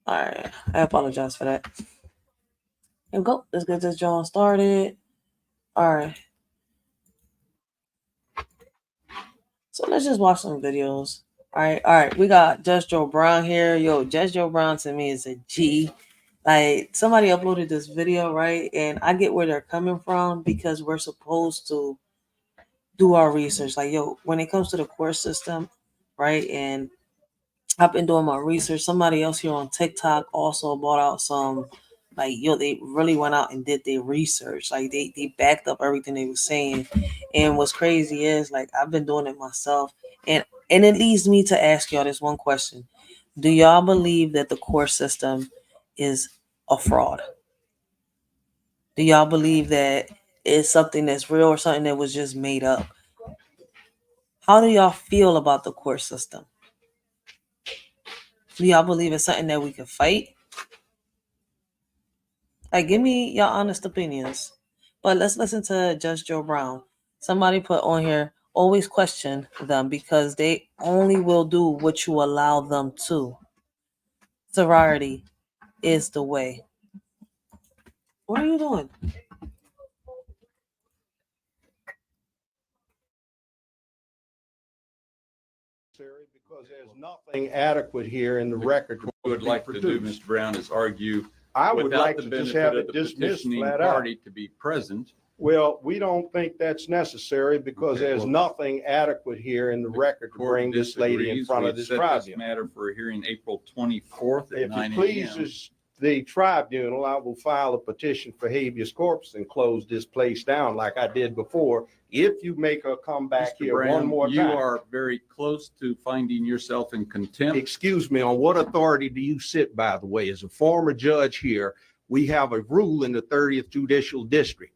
All right. I apologize for that. Here we go. Let's get this John started. All right. So let's just watch some videos. All right. All right. We got Judge Joe Brown here. Yo, Judge Joe Brown to me is a G. Like somebody uploaded this video, right? And I get where they're coming from because we're supposed to do our research. Like, yo, when it comes to the court system, right? And I've been doing my research. Somebody else here on TikTok also bought out some, like, yo, they really went out and did their research. Like, they backed up everything they were saying. And what's crazy is, like, I've been doing it myself. And it leads me to ask y'all this one question. Do y'all believe that the court system is a fraud? Do y'all believe that it's something that's real or something that was just made up? How do y'all feel about the court system? Do y'all believe it's something that we can fight? Like, give me your honest opinions. But let's listen to Judge Joe Brown. Somebody put on here, always question them because they only will do what you allow them to. Sorority is the way. What are you doing? Because there's nothing adequate here in the record. What we would like to do, Mr. Brown, is argue I would without like the to just have benefit of it the dismissed petitioning flat out. party to be present. Well, we don't think that's necessary because Okay, there's well, nothing adequate here in the record to Court bring this lady in disagrees. front of We've this set tribunal. matter for a hearing April 24th at If 9 it a.m. pleases the tribunal, I will file a petition for habeas corpus and close this place down like I did before. If you make her come back Mr. here Brown, one more time. you are very close to finding yourself in contempt. Excuse me, on what authority do you sit, by the way? As a former judge here, we have a rule in the 30th Judicial District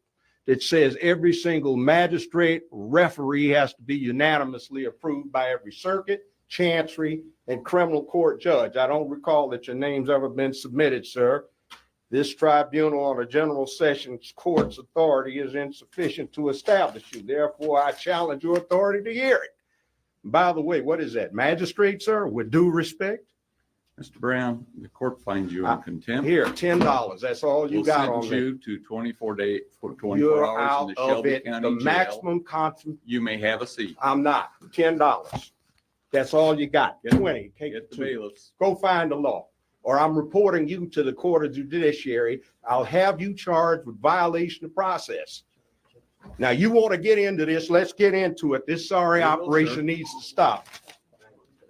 that says every single magistrate, referee has to be unanimously approved by every circuit, chancery, and criminal court judge. I don't recall that your name's ever been submitted, sir. This tribunal on a general sessions court's authority is insufficient to establish you. Therefore, I challenge your authority to hear it. By the way, what is that? Magistrate, sir? With due respect? Mr. Brown, the court finds you in contempt. Here, $10. That's all you We'll got sentence on me. you to 24 You're hours in out the of Shelby it. County The Jail. maximum You may have a seat. I'm not. $10. That's all you got. 20. Take Get the two. bailiffs. Go find the law. Or I'm reporting you to the Court of Judiciary. I'll have you charged with violation of process. Now, you want to get into this, let's get into it. This sorry We will, operation sir. needs to stop.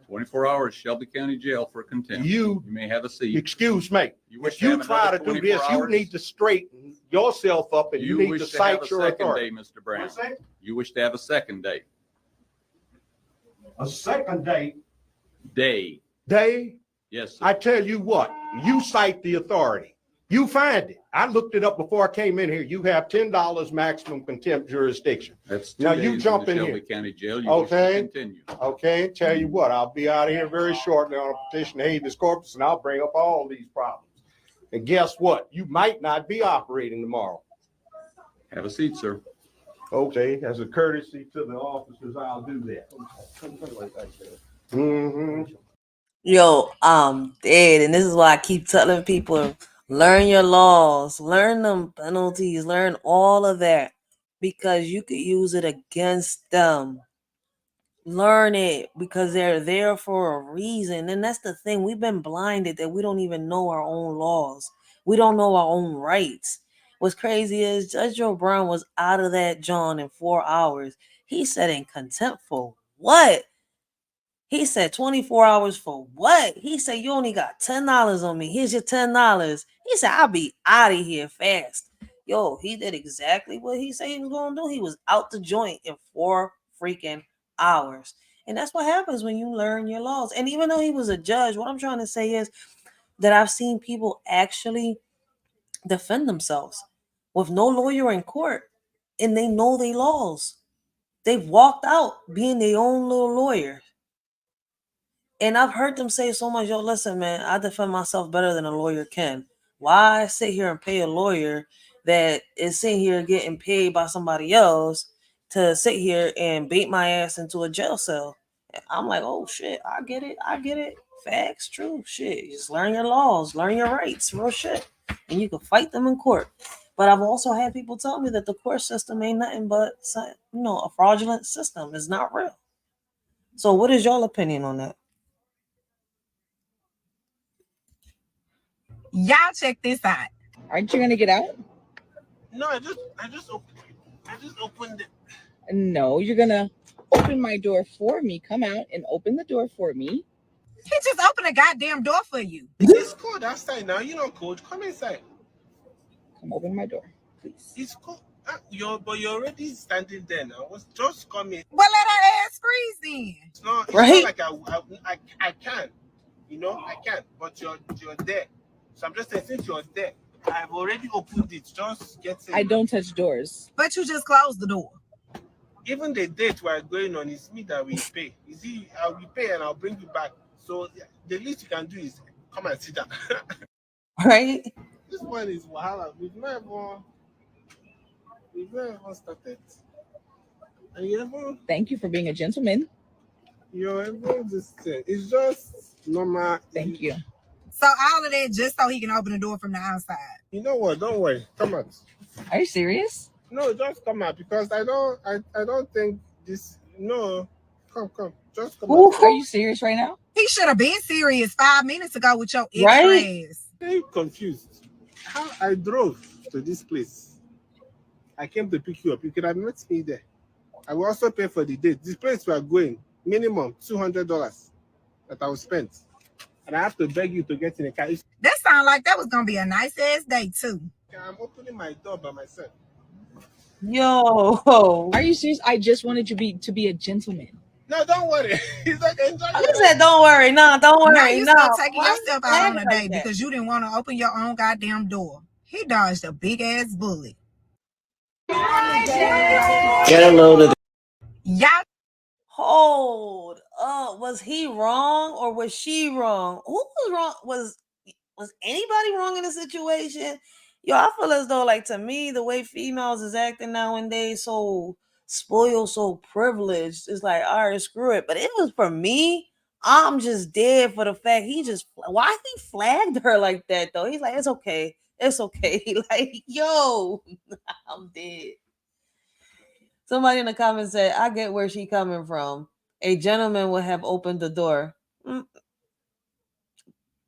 24 hours, Shelby County Jail for contempt. You, may have a seat. excuse me, You wish if to you have try another to do 24 this, you hours? need to straighten yourself up and you need to wish to have cite a your second authority. day, Mr. Brown. What's that? You wish to have a second day. A second day. Day. Day? Yes, sir. I tell you what, you cite the authority. You find it. I looked it up before I came in here. You have $10 maximum contempt jurisdiction. That's 2 Now days you jump in in the here. Shelby County Jail. You Okay. wish to continue. Okay, tell you what, I'll be out of here very shortly on a petition to habeas corpus, and I'll bring up all these problems. And guess what? You might not be operating tomorrow. Have a seat, sir. Okay, as a courtesy to the officers, I'll do that. Mm-hmm. Yo, I'm dead. And this is why I keep telling people, learn your laws, learn them penalties, learn all of that. Because you could use it against them. Learn it because they're there for a reason. And that's the thing. We've been blinded that we don't even know our own laws. We don't know our own rights. What's crazy is Judge Joe Brown was out of that John in 4 hours. He said in contempt for what? He said 24 hours for what? He said, you only got $10 on me. Here's your $10. He said, I'll be out of here fast. Yo, he did exactly what he said he was going to do. He was out the joint in 4 freaking hours. And that's what happens when you learn your laws. And even though he was a judge, what I'm trying to say is that I've seen people actually defend themselves with no lawyer in court, and they know their laws. They've walked out being their own little lawyer. And I've heard them say so much, yo, listen, man, I defend myself better than a lawyer can. Why sit here and pay a lawyer that is sitting here getting paid by somebody else to sit here and bait my ass into a jail cell? I'm like, oh shit, I get it. Facts, true, shit. Just learn your laws, learn your rights, real shit. And you can fight them in court. But I've also had people tell me that the court system ain't nothing but, a fraudulent system. It's not real. So what is your opinion on that? Y'all check this out. Aren't you gonna get out? No, I just opened it. No, you're gonna open my door for me. Come out and open the door for me. He just opened a goddamn door for you. It's cold outside now. You know cold. Come inside. Come open my door, please. It's cold. But you're already standing there now. Just come in. Well, let her ass freeze then. It's not Right? like I can. I can. But you're there. So I'm just saying, since you're there, I've already opened it. Just get in. I don't touch doors. But you just closed the door. Even the date we're going on, it's me that will pay. You see, I will pay and I'll bring you back. So the least you can do is come and sit down. Right? This one is Wahala. We've never started. And Thank you for being a gentleman. you're able this thing. It's just normal. Thank you. So all of that just so he can open the door from the outside. You know what? Don't worry. Come out. Are you serious? No, just come out because I don't think this. No, come. Just come out. Are you serious right now? He should have been serious 5 minutes ago with your extra Right? ass. I'm confused. How I drove to this place. I came to pick you up. You could have met me there. I will also pay for the date. This place we are going, minimum $200 that I will spend. And I have to beg you to get in a car. That sounded like that was gonna be a nice ass date too. I'm opening my door by myself. Yo. Are you serious? I just wanted you to be a gentleman. No, don't worry. He's like, enjoy I your said, don't worry. No, don't worry. Now you no. start taking Why yourself you out on a like date that? because you didn't want to open your own goddamn door. He dodged a big ass bullet. Get a load of Y'all Hold up. Was he wrong or was she wrong? Who was wrong? Was anybody wrong in the situation? Yo, I feel as though, like, to me, the way females is acting nowadays, so spoiled, so privileged, it's like, all right, screw it. But it was for me, I'm just dead for the fact why he flagged her like that, though? He's like, it's okay. Like, yo, I'm dead. Somebody in the comments said, I get where she coming from. A gentleman would have opened the door.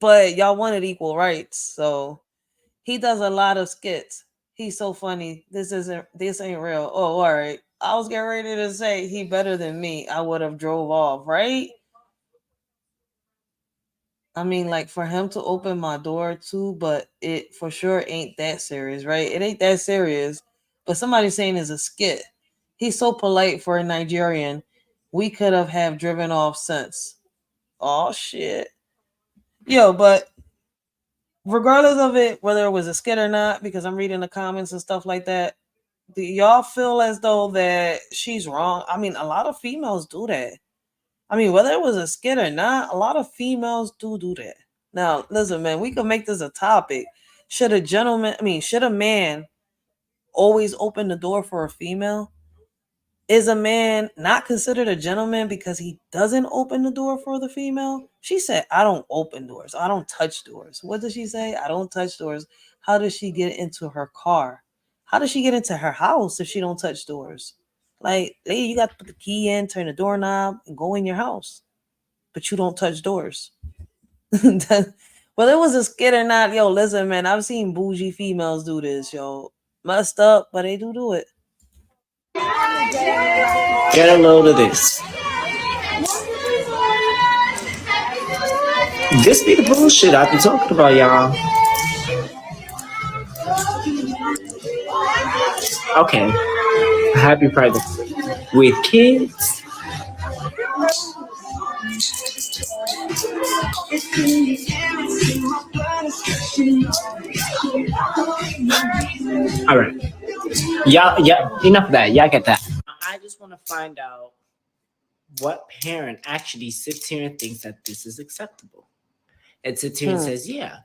But y'all wanted equal rights, so he does a lot of skits. He's so funny. This ain't real. Oh, all right. I was getting ready to say he better than me. I would have drove off, right? I mean, like, for him to open my door too, but it for sure ain't that serious, right? It ain't that serious. But somebody's saying it's a skit. He's so polite for a Nigerian. We could have driven off since. Oh shit. Yo, but regardless of it, whether it was a skit or not, because I'm reading the comments and stuff like that, do y'all feel as though that she's wrong? I mean, a lot of females do that. I mean, whether it was a skit or not, a lot of females do that. Now, listen, man, we could make this a topic. Should a man always open the door for a female? Is a man not considered a gentleman because he doesn't open the door for the female? She said, I don't open doors. I don't touch doors. What does she say? I don't touch doors. How does she get into her car? How does she get into her house if she don't touch doors? Like, lady, you got to put the key in, turn the doorknob, and go in your house. But you don't touch doors. Whether it was a skit or not, yo, listen, man, I've seen bougie females do this, yo. Messed up, but they do it. Get a load of this. This be the bullshit I be talking about, y'all. Okay, happy Pride with kids. All right, yeah. Enough of that. Y'all get that. I just want to find out what parent actually sits here and thinks that this is acceptable, and sits here and says, "Yeah,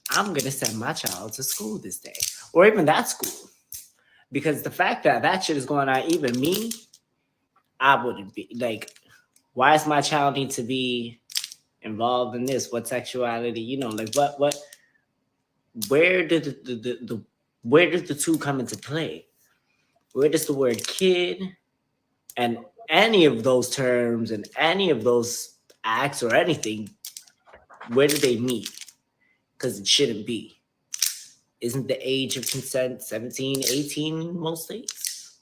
I'm gonna send my child to school this day, or even that school." Because the fact that that shit is going on, even me, I wouldn't be like, why does my child need to be involved in this? What sexuality? Like what? Where did the where does the two come into play? Where does the word kid and any of those terms and any of those acts or anything, where do they meet? Because it shouldn't be. Isn't the age of consent 17, 18 in most states?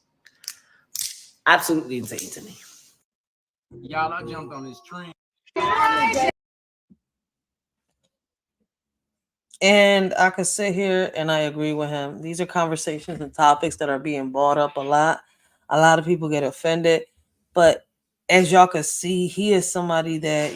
Absolutely insane to me. Y'all, I jumped on this train. And I could sit here and I agree with him. These are conversations and topics that are being brought up a lot. A lot of people get offended. But as y'all can see, he is somebody that,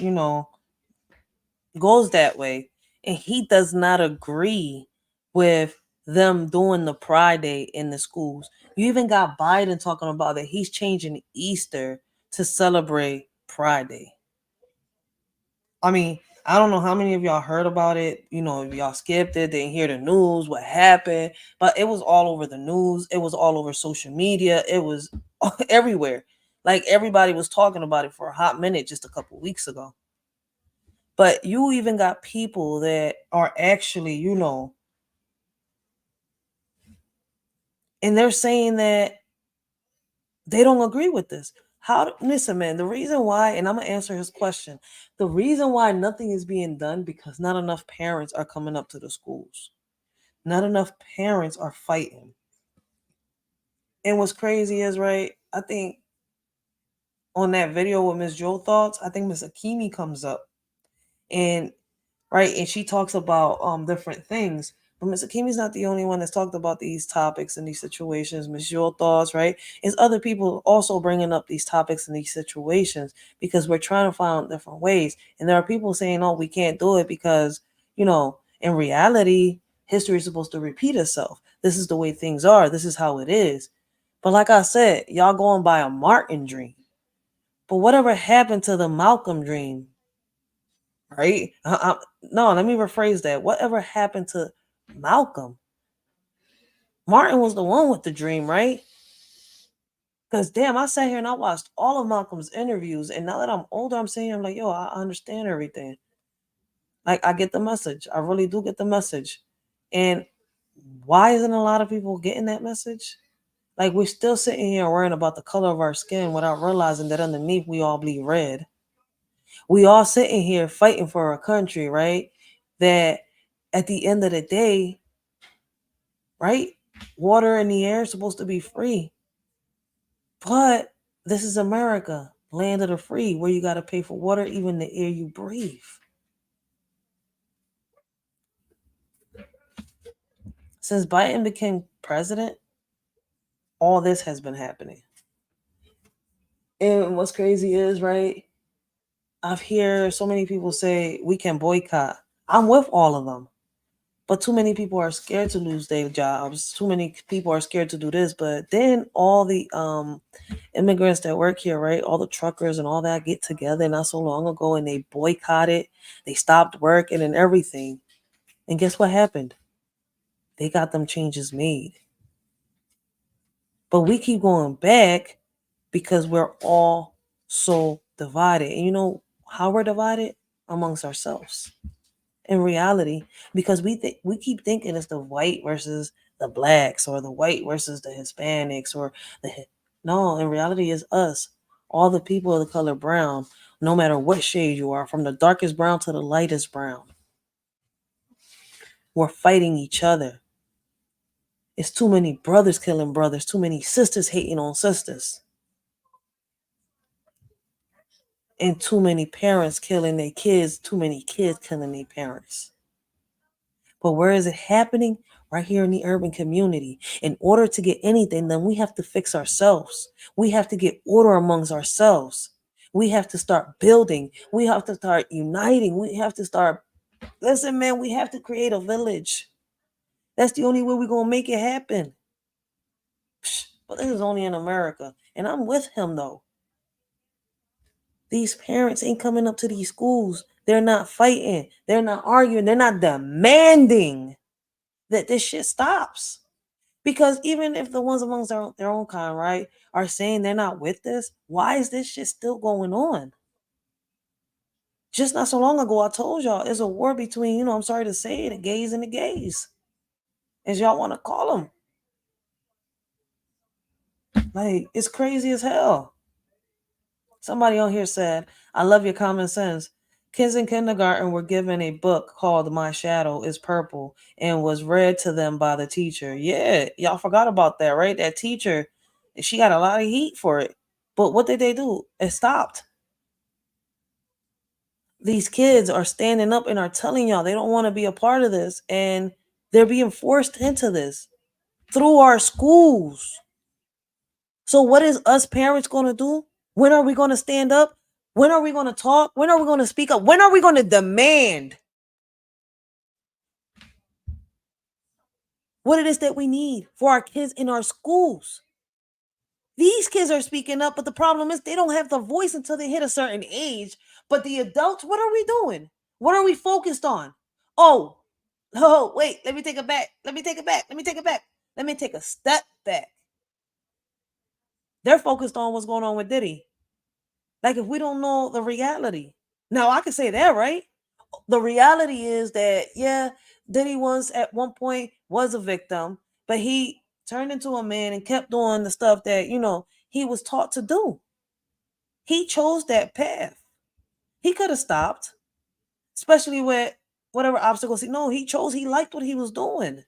goes that way. And he does not agree with them doing the Pride Day in the schools. You even got Biden talking about that he's changing Easter to celebrate Pride Day. I mean, I don't know how many of y'all heard about it. Y'all skipped it, didn't hear the news, what happened, but it was all over the news. It was all over social media. It was everywhere. Like everybody was talking about it for a hot minute just a couple weeks ago. But you even got people that are actually, and they're saying that they don't agree with this. Listen, man, the reason why, and I'm gonna answer his question, the reason why nothing is being done because not enough parents are coming up to the schools. Not enough parents are fighting. And what's crazy is, right, I think on that video with Miss Joe Thoughts, I think Miss Akimi comes up. And right, and she talks about different things. But Miss Akimi's not the only one that's talked about these topics and these situations. Miss Joe Thoughts, right? Is other people also bringing up these topics and these situations because we're trying to find different ways. And there are people saying, "Oh, we can't do it because in reality, history is supposed to repeat itself. This is the way things are. This is how it is." But like I said, y'all going by a Martin dream. But whatever happened to the Malcolm dream? Right? No, let me rephrase that. Whatever happened to Malcolm? Martin was the one with the dream, right? Because damn, I sat here and I watched all of Malcolm's interviews, and now that I'm older, I'm saying, I'm like, yo, I understand everything. Like, I get the message. I really do get the message. And why isn't a lot of people getting that message? Like, we're still sitting here worrying about the color of our skin without realizing that underneath we all bleed red. We all sitting here fighting for a country, right? That at the end of the day, right? Water in the air is supposed to be free. But this is America, land of the free, where you got to pay for water, even the air you breathe. Since Biden became president, all this has been happening. And what's crazy is, right? I've heard so many people say we can boycott. I'm with all of them. But too many people are scared to lose their jobs. Too many people are scared to do this. But then all the immigrants that work here, right? All the truckers and all that get together not so long ago and they boycotted. They stopped working and everything. And guess what happened? They got them changes made. But we keep going back because we're all so divided. And you know how we're divided? Amongst ourselves. In reality, because we keep thinking it's the white versus the blacks or the white versus the Hispanics or no, in reality it's us, all the people of the color brown, no matter what shade you are, from the darkest brown to the lightest brown. We're fighting each other. It's too many brothers killing brothers, too many sisters hating on sisters. and too many parents killing their kids, too many kids killing their parents. But where is it happening? Right here in the urban community. In order to get anything, then we have to fix ourselves. We have to get order amongst ourselves. We have to start building. We have to start uniting. We have to start, listen, man, we have to create a village. That's the only way we're going to make it happen. But this is only in America. And I'm with him, though. These parents ain't coming up to these schools. They're not fighting. They're not arguing. They're not demanding that this shit stops. Because even if the ones amongst their own kind, right, are saying they're not with this, why is this shit still going on? Just not so long ago, I told y'all it's a war between, I'm sorry to say it, the gays and the gays, as y'all want to call them. Like, it's crazy as hell. Somebody on here said, I love your common sense. Kids in kindergarten were given a book called My Shadow is Purple and was read to them by the teacher. Yeah, y'all forgot about that, right? That teacher, she got a lot of heat for it. But what did they do? It stopped. These kids are standing up and are telling y'all they don't want to be a part of this. And they're being forced into this through our schools. So what is us parents going to do? When are we going to stand up? When are we going to talk? When are we going to speak up? When are we going to demand what it is that we need for our kids in our schools? These kids are speaking up, but the problem is they don't have the voice until they hit a certain age. But the adults, what are we doing? What are we focused on? Oh, wait, let me take it back. Let me take it back. Let me take it back. Let me take a step back. They're focused on what's going on with Diddy. Like, if we don't know the reality. Now, I can say that, right? The reality is that, yeah, Diddy was at one point was a victim, but he turned into a man and kept doing the stuff that, he was taught to do. He chose that path. He could have stopped, especially with whatever obstacles. He chose, he liked what he was doing.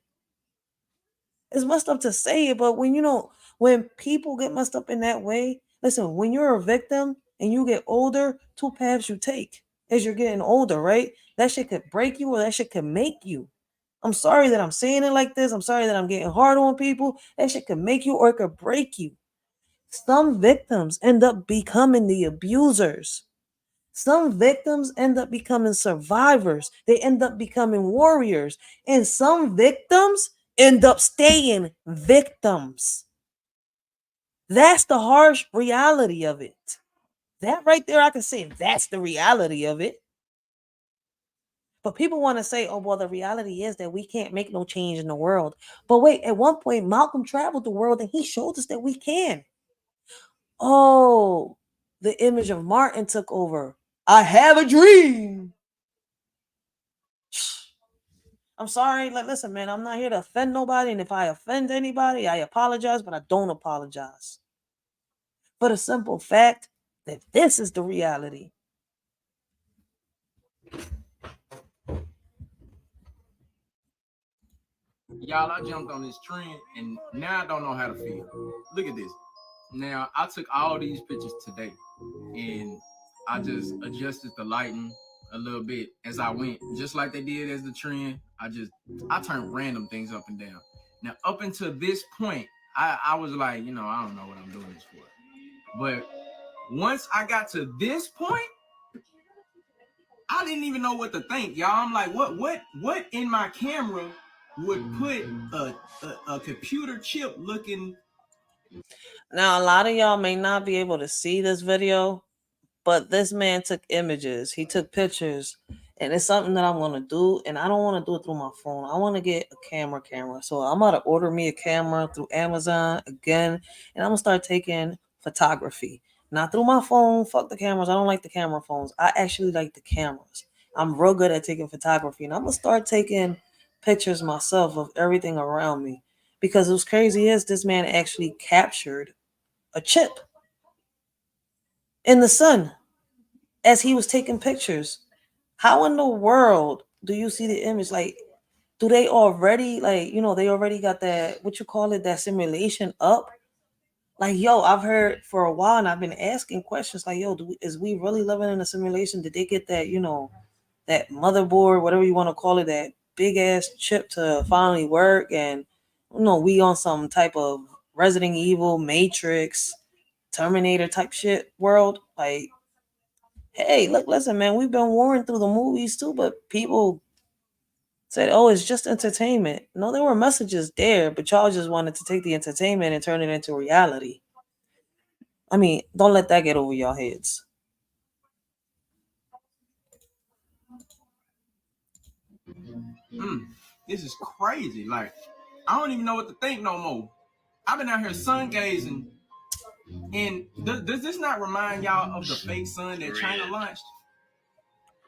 It's messed up to say it, but when people get messed up in that way, listen, when you're a victim and you get older, two paths you take as you're getting older, right? That shit could break you or that shit could make you. I'm sorry that I'm saying it like this. I'm sorry that I'm getting hard on people. That shit could make you or it could break you. Some victims end up becoming the abusers. Some victims end up becoming survivors. They end up becoming warriors. And some victims end up staying victims. That's the harsh reality of it. That right there, I can say that's the reality of it. But people want to say, oh, well, the reality is that we can't make no change in the world. But wait, at one point, Malcolm traveled the world and he showed us that we can. Oh, the image of Martin took over. I have a dream. I'm sorry. Listen, man, I'm not here to offend nobody. And if I offend anybody, I apologize, but I don't apologize. For the simple fact that this is the reality. Y'all, I jumped on this trend and now I don't know how to feel. Look at this. Now, I took all these pictures today and I just adjusted the lighting a little bit as I went, just like they did as the trend. I turned random things up and down. Now, up until this point, I was like, I don't know what I'm doing this for. But once I got to this point, I didn't even know what to think, y'all. I'm like, what in my camera would put a computer chip looking? Now, a lot of y'all may not be able to see this video, but this man took images. He took pictures. And it's something that I'm going to do. And I don't want to do it through my phone. I want to get a camera. So I'm going to order me a camera through Amazon again. And I'm going to start taking photography. Not through my phone. Fuck the cameras. I don't like the camera phones. I actually like the cameras. I'm real good at taking photography. And I'm going to start taking pictures myself of everything around me. Because what's crazy is this man actually captured a chip in the sun as he was taking pictures. How in the world do you see the image? Like, do they already, they already got that, what you call it, that simulation up? Like, yo, I've heard for a while and I've been asking questions like, yo, is we really living in a simulation? Did they get that, that motherboard, whatever you want to call it, that big ass chip to finally work? And, we on some type of Resident Evil, Matrix, Terminator type shit world? Like, hey, look, listen, man, we've been warring through the movies too, but people said, oh, it's just entertainment. No, there were messages there, but y'all just wanted to take the entertainment and turn it into reality. I mean, don't let that get over your heads. This is crazy. Like, I don't even know what to think no more. I've been out here sun gazing, and does this not remind y'all of the fake sun that China launched?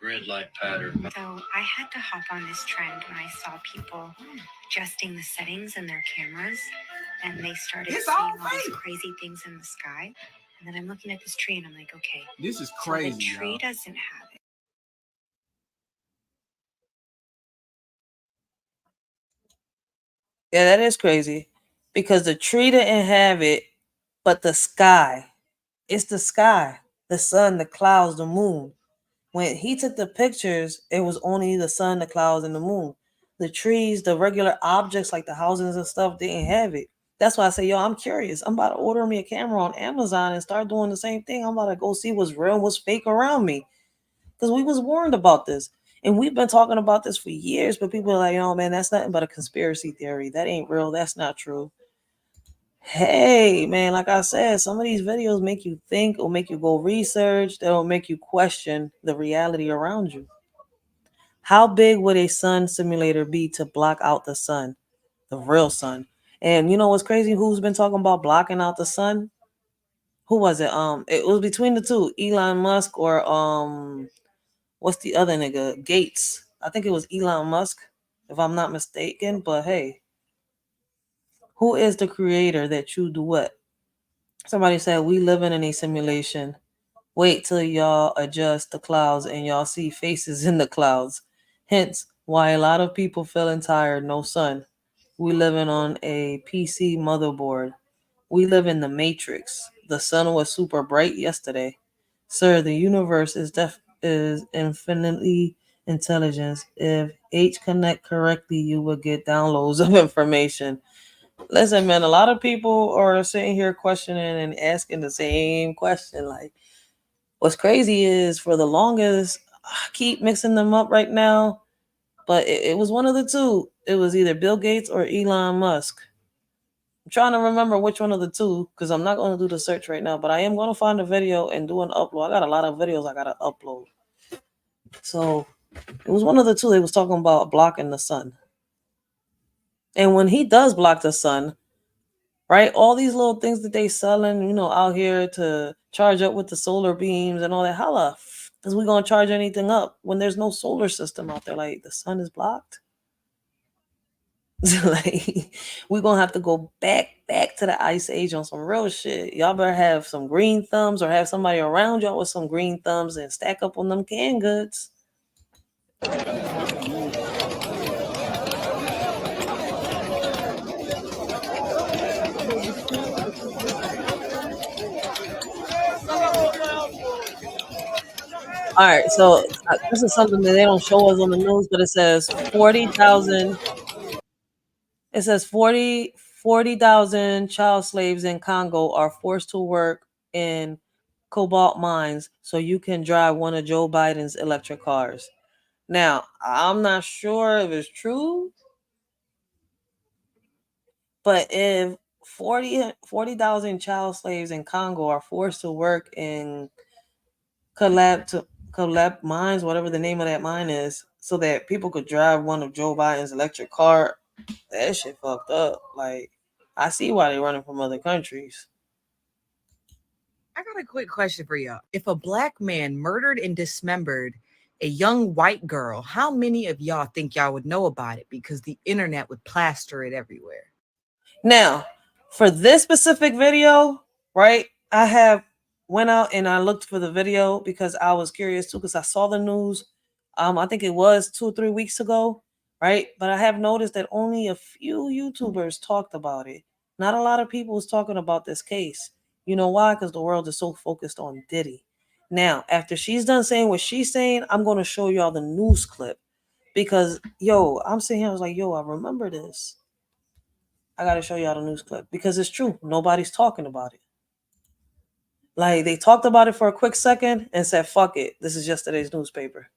Red light pattern. So I had to hop on this trend when I saw people adjusting the settings in their cameras, and they started seeing all these crazy things in the sky. And then I'm looking at this tree, and I'm like, okay, this is crazy. So the tree doesn't have it. Yeah, that is crazy because the tree didn't have it, but the sky. It's the sky, the sun, the clouds, the moon. When he took the pictures, it was only the sun, the clouds, and the moon. The trees, the regular objects like the houses and stuff didn't have it. That's why I say, yo, I'm curious. I'm about to order me a camera on Amazon and start doing the same thing. I'm about to go see what's real and what's fake around me. Because we was warned about this. And we've been talking about this for years, but people are like, oh man, that's nothing but a conspiracy theory. That ain't real. That's not true. Hey, man, like I said, some of these videos make you think or make you go research. They'll make you question the reality around you. How big would a sun simulator be to block out the sun, the real sun? And you know what's crazy? Who's been talking about blocking out the sun? Who was it? It was between the two, Elon Musk or what's the other nigga? Gates. I think it was Elon Musk, if I'm not mistaken. But hey, who is the creator that you do what? Somebody said we living in a simulation. Wait till y'all adjust the clouds and y'all see faces in the clouds. Hence why a lot of people feeling tired, no sun. We living on a PC motherboard. We live in the matrix. The sun was super bright yesterday. Sir, the universe is infinitely intelligent. If H connect correctly, you will get downloads of information. Listen, man, a lot of people are sitting here questioning and asking the same question. Like, what's crazy is for the longest, I keep mixing them up right now, but it was one of the two. It was either Bill Gates or Elon Musk. I'm trying to remember which one of the two because I'm not going to do the search right now, but I am going to find a video and do an upload. I got a lot of videos I got to upload. So it was one of the two. They was talking about blocking the sun. And when he does block the sun, right, all these little things that they selling, out here to charge up with the solar beams and all that, how the is we going to charge anything up when there's no solar system out there? Like, the sun is blocked. Like, we're gonna have to go back to the ice age on some real shit. Y'all better have some green thumbs or have somebody around y'all with some green thumbs and stack up on them canned goods. All right, so this is something that they don't show us on the news, but it says 40,000. It says 40,000 child slaves in Congo are forced to work in cobalt mines so you can drive one of Joe Biden's electric cars. Now, I'm not sure if it's true, but if 40,000 child slaves in Congo are forced to work in collab mines, whatever the name of that mine is, so that people could drive one of Joe Biden's electric car, that shit fucked up. Like, I see why they're running from other countries. I got a quick question for y'all. If a black man murdered and dismembered a young white girl, how many of y'all think y'all would know about it? Because the internet would plaster it everywhere. Now, for this specific video, right, I have went out and I looked for the video because I was curious too, because I saw the news. I think it was 2 or 3 weeks ago, right? But I have noticed that only a few YouTubers talked about it. Not a lot of people was talking about this case. You know why? Because the world is so focused on Diddy. Now, after she's done saying what she's saying, I'm going to show y'all the news clip. Because, yo, I'm sitting here, I was like, yo, I remember this. I got to show y'all the news clip. Because it's true. Nobody's talking about it. Like, they talked about it for a quick second and said, fuck it. This is yesterday's newspaper.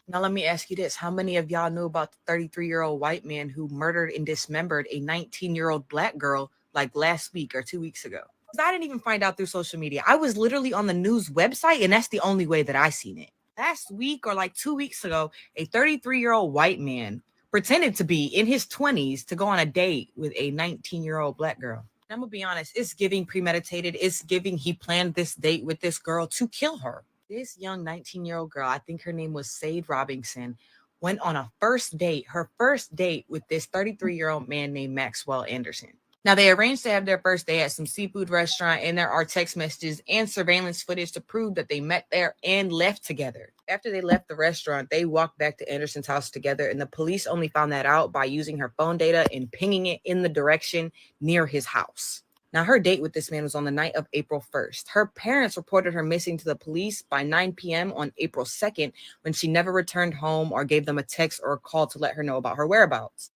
Now, let me ask you this. How many of y'all knew about the 33-year-old white man who murdered and dismembered a 19-year-old black girl like last week or 2 weeks ago? I didn't even find out through social media. I was literally on the news website, and that's the only way that I seen it. Last week or like 2 weeks ago, a 33-year-old white man pretended to be in his 20s to go on a date with a 19-year-old black girl. I'm gonna be honest, it's giving premeditated. It's giving he planned this date with this girl to kill her. This young 19-year-old girl, I think her name was Sade Robinson, went on a first date, her first date with this 33-year-old man named Maxwell Anderson. Now, they arranged to have their first day at some seafood restaurant, and there are text messages and surveillance footage to prove that they met there and left together. After they left the restaurant, they walked back to Anderson's house together, and the police only found that out by using her phone data and pinging it in the direction near his house. Now, her date with this man was on the night of April 1st. Her parents reported her missing to the police by 9 p.m. on April 2nd, when she never returned home or gave them a text or a call to let her know about her whereabouts.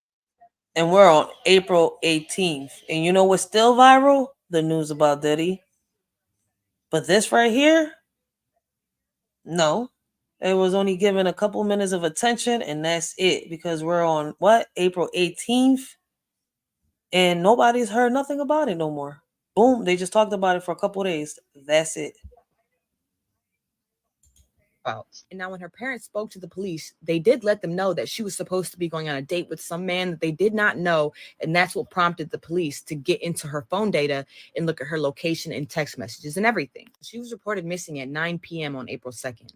And we're on April 18th. And you know what's still viral? The news about Diddy. But this right here, no. It was only given a couple minutes of attention, and that's it. Because we're on what? April 18th. And nobody's heard nothing about it no more. Boom. They just talked about it for a couple days. That's it. And now when her parents spoke to the police, they did let them know that she was supposed to be going on a date with some man that they did not know, and that's what prompted the police to get into her phone data and look at her location and text messages and everything. She was reported missing at 9 p.m. on April 2nd.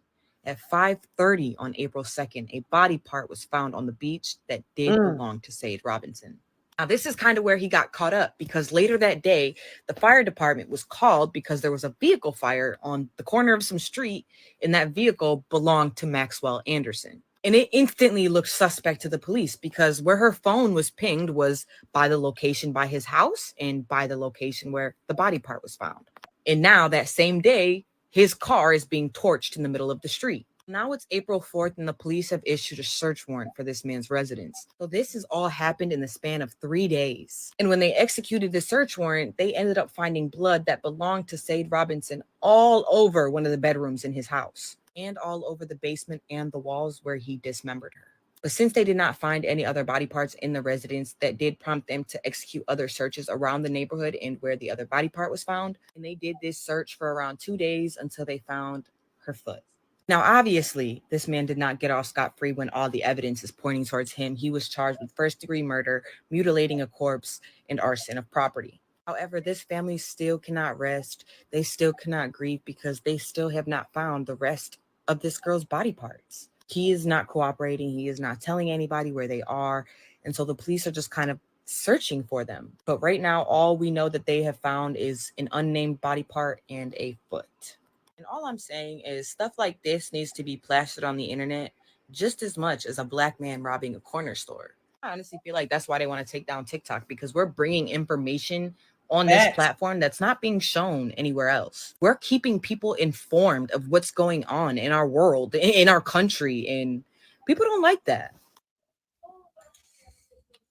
At 5:30 on April 2nd, a body part was found on the beach that did belong to Sade Robinson. Now, this is kind of where he got caught up, because later that day, the fire department was called because there was a vehicle fire on the corner of some street, and that vehicle belonged to Maxwell Anderson. And it instantly looked suspect to the police, because where her phone was pinged was by the location by his house and by the location where the body part was found. And now that same day, his car is being torched in the middle of the street. Now it's April 4th, and the police have issued a search warrant for this man's residence. So this has all happened in the span of 3 days. And when they executed the search warrant, they ended up finding blood that belonged to Sade Robinson all over one of the bedrooms in his house, and all over the basement and the walls where he dismembered her. But since they did not find any other body parts in the residence, that did prompt them to execute other searches around the neighborhood and where the other body part was found. And they did this search for around 2 days until they found her foot. Now, obviously, this man did not get off scot-free when all the evidence is pointing towards him. He was charged with first-degree murder, mutilating a corpse, and arson of property. However, this family still cannot rest. They still cannot grieve, because they still have not found the rest of this girl's body parts. He is not cooperating. He is not telling anybody where they are. And so the police are just kind of searching for them. But right now, all we know that they have found is an unnamed body part and a foot. And all I'm saying is stuff like this needs to be plastered on the internet just as much as a black man robbing a corner store. I honestly feel like that's why they want to take down TikTok, because we're bringing information on this platform that's not being shown anywhere else. We're keeping people informed of what's going on in our world, in our country, and people don't like that.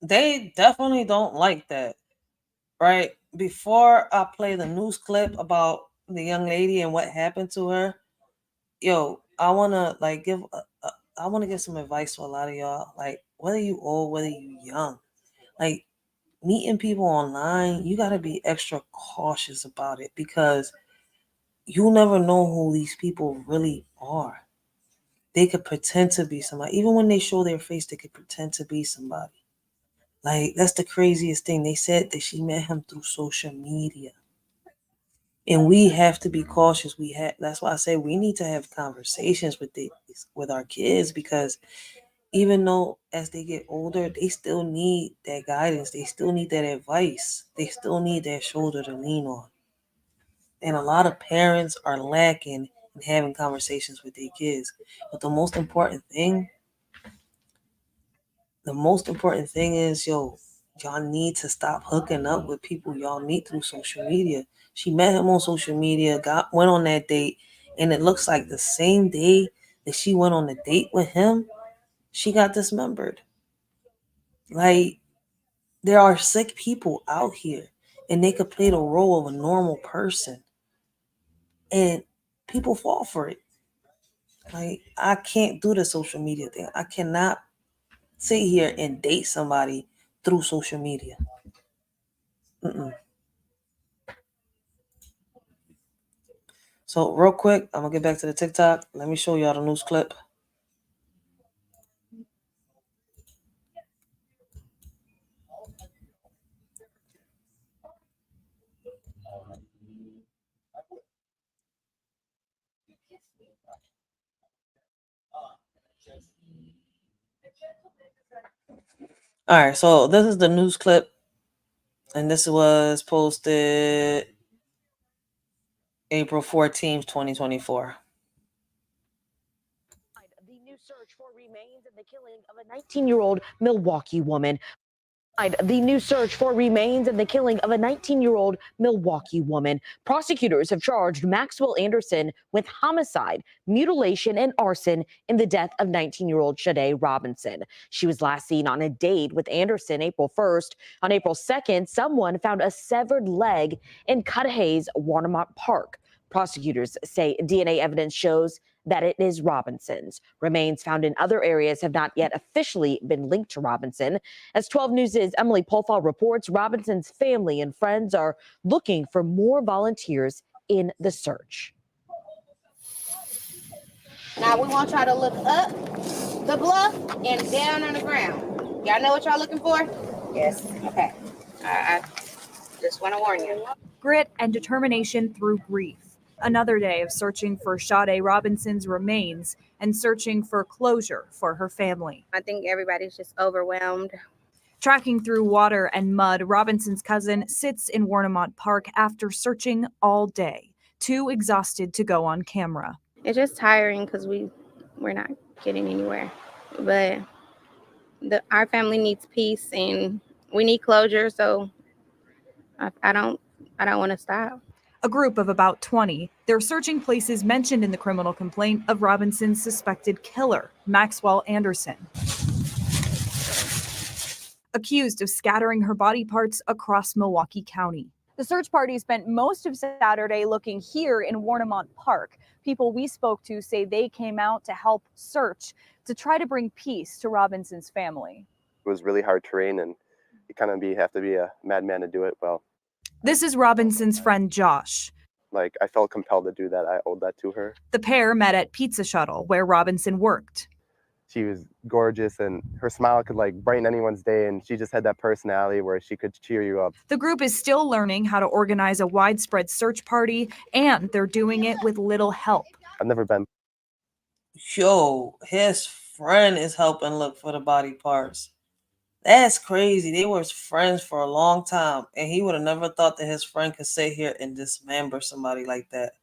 They definitely don't like that, right? Before I play the news clip about the young lady and what happened to her, yo, I wanna like I want to give some advice to a lot of y'all. Like, whether you old, whether you young, like meeting people online, you gotta be extra cautious about it, because you never know who these people really are. They could pretend to be somebody. Even when they show their face, they could pretend to be somebody. Like, that's the craziest thing. They said that she met him through social media. And we have to be cautious. That's why I say we need to have conversations with our kids, because even though as they get older, they still need that guidance. They still need that advice. They still need that shoulder to lean on. And a lot of parents are lacking in having conversations with their kids. But the most important thing is, yo, y'all need to stop hooking up with people y'all meet through social media. She met him on social media, went on that date, and it looks like the same day that she went on the date with him, she got dismembered. Like, there are sick people out here, and they could play the role of a normal person, and people fall for it. Like, I can't do the social media thing. I cannot sit here and date somebody through social media. Mm-mm. So real quick, I'm gonna get back to the TikTok. Let me show y'all the news clip. All right, so this is the news clip, and this was posted April 14th, 2024. The new search for remains in the killing of a 19-year-old Milwaukee woman. The new search for remains in the killing of a 19-year-old Milwaukee woman. Prosecutors have charged Maxwell Anderson with homicide, mutilation, and arson in the death of 19-year-old Shade Robinson. She was last seen on a date with Anderson April 1st. On April 2nd, someone found a severed leg in Cudahy's Warnemont Park. Prosecutors say DNA evidence shows that it is Robinson's. Remains found in other areas have not yet officially been linked to Robinson. As 12 News' Emily Polfall reports, Robinson's family and friends are looking for more volunteers in the search. Now we want y'all to look up the bluff and down on the ground. Y'all know what y'all looking for? Yes. Okay. I just want to warn you. Grit and determination through grief. Another day of searching for Shade Robinson's remains and searching for closure for her family. I think everybody's just overwhelmed. Tracking through water and mud, Robinson's cousin sits in Warnemont Park after searching all day, too exhausted to go on camera. It's just tiring because we're not getting anywhere. But our family needs peace and we need closure, so I don't want to stop. A group of about 20. They're searching places mentioned in the criminal complaint of Robinson's suspected killer, Maxwell Anderson, accused of scattering her body parts across Milwaukee County. The search party spent most of Saturday looking here in Warnemont Park. People we spoke to say they came out to help search to try to bring peace to Robinson's family. It was really hard terrain, and you kind of have to be a madman to do it well. This is Robinson's friend Josh. Like, I felt compelled to do that. I owed that to her. The pair met at Pizza Shuttle, where Robinson worked. She was gorgeous, and her smile could brighten anyone's day, and she just had that personality where she could cheer you up. The group is still learning how to organize a widespread search party, and they're doing it with little help. I've never been. Yo, his friend is helping look for the body parts. That's crazy. They were friends for a long time, and he would have never thought that his friend could sit here and dismember somebody like that.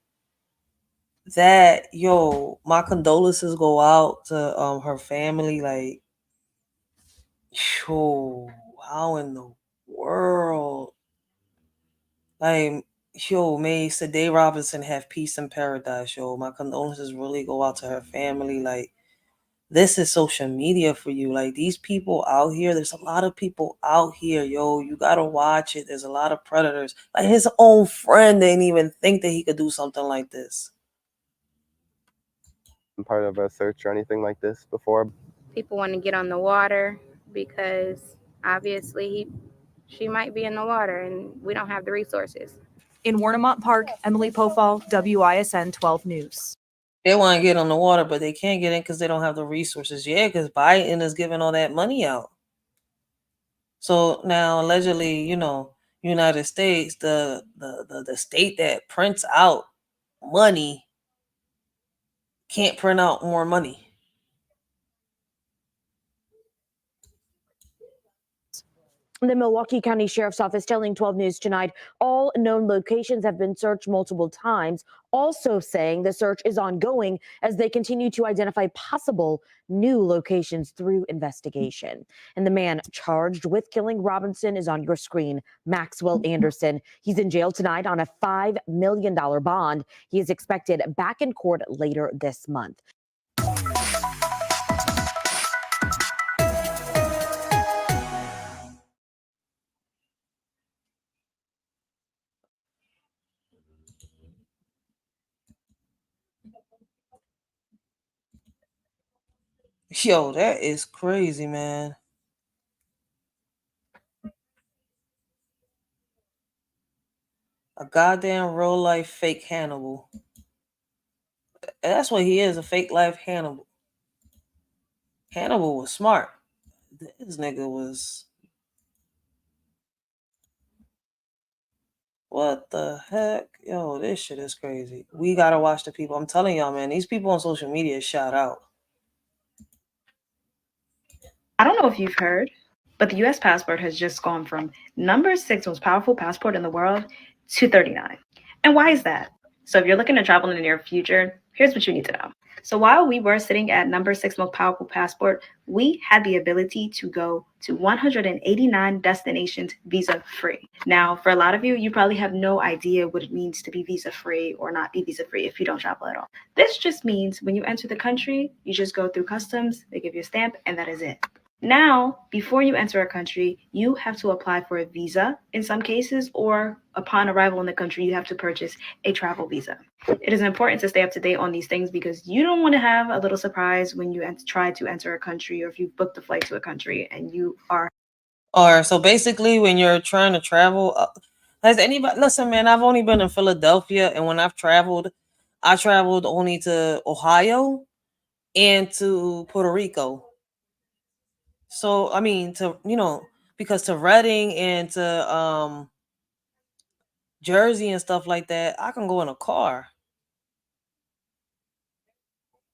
My condolences go out to her family. Like, yo, how in the world? Like, yo, may Shade Robinson have peace in paradise. Yo, my condolences really go out to her family. Like, this is social media for you. Like, these people out here, there's a lot of people out here, yo. You gotta watch it. There's a lot of predators. Like, his own friend didn't even think that he could do something like this. I'm part of a search or anything like this before. People want to get on the water because obviously she might be in the water and we don't have the resources. In Warnemont Park, Emily Pofall, WISN 12 News. They want to get on the water, but they can't get in because they don't have the resources. Yeah, because Biden is giving all that money out. So now, allegedly, United States, the state that prints out money can't print out more money. The Milwaukee County Sheriff's Office telling 12 News tonight all known locations have been searched multiple times, also saying the search is ongoing as they continue to identify possible new locations through investigation. And the man charged with killing Robinson is on your screen, Maxwell Anderson. He's in jail tonight on a $5 million bond. He is expected back in court later this month. Yo, that is crazy, man. A goddamn real life fake Hannibal. That's what he is, a fake life Hannibal. Hannibal was smart. This nigga was. What the heck? Yo, this shit is crazy. We gotta watch the people. I'm telling y'all, man, these people on social media shout out. I don't know if you've heard, but the US passport has just gone from number 6 most powerful passport in the world to 39. And why is that? So if you're looking to travel in the near future, here's what you need to know. So while we were sitting at number 6 most powerful passport, we had the ability to go to 189 destinations visa free. Now, for a lot of you, you probably have no idea what it means to be visa free or not be visa free if you don't travel at all. This just means when you enter the country, you just go through customs, they give you a stamp, and that is it. Now, before you enter a country, you have to apply for a visa in some cases, or upon arrival in the country, you have to purchase a travel visa. It is important to stay up to date on these things because you don't want to have a little surprise when you try to enter a country, or if you've booked a flight to a country and you are. Or so basically, when you're trying to travel, has anybody listen, man? I've only been in Philadelphia, and when I've traveled, I traveled only to Ohio and to Puerto Rico. So I mean, because to Reading and to Jersey and stuff like that, I can go in a car.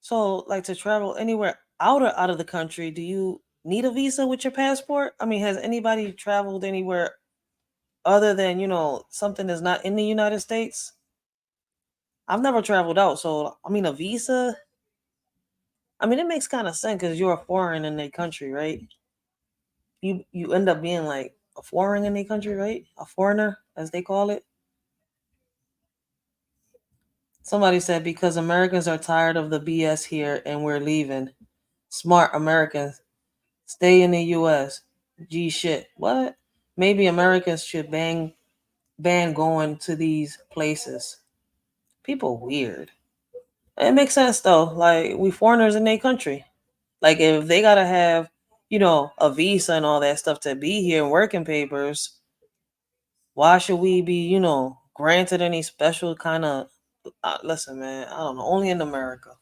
So like to travel anywhere out of the country, do you need a visa with your passport? I mean, has anybody traveled anywhere other than, something that's not in the United States? I've never traveled out, so I mean a visa. I mean, it makes kind of sense because you're a foreign in their country, right? You end up being like a foreign in their country, right? A foreigner, as they call it. Somebody said because Americans are tired of the BS here and we're leaving. Smart Americans stay in the US. Gee shit. What? Maybe Americans should ban going to these places. People weird. It makes sense though. Like we foreigners in their country. Like if they gotta have, a visa and all that stuff to be here and working papers, why should we be, granted any special kind of listen, man, I don't know, only in America.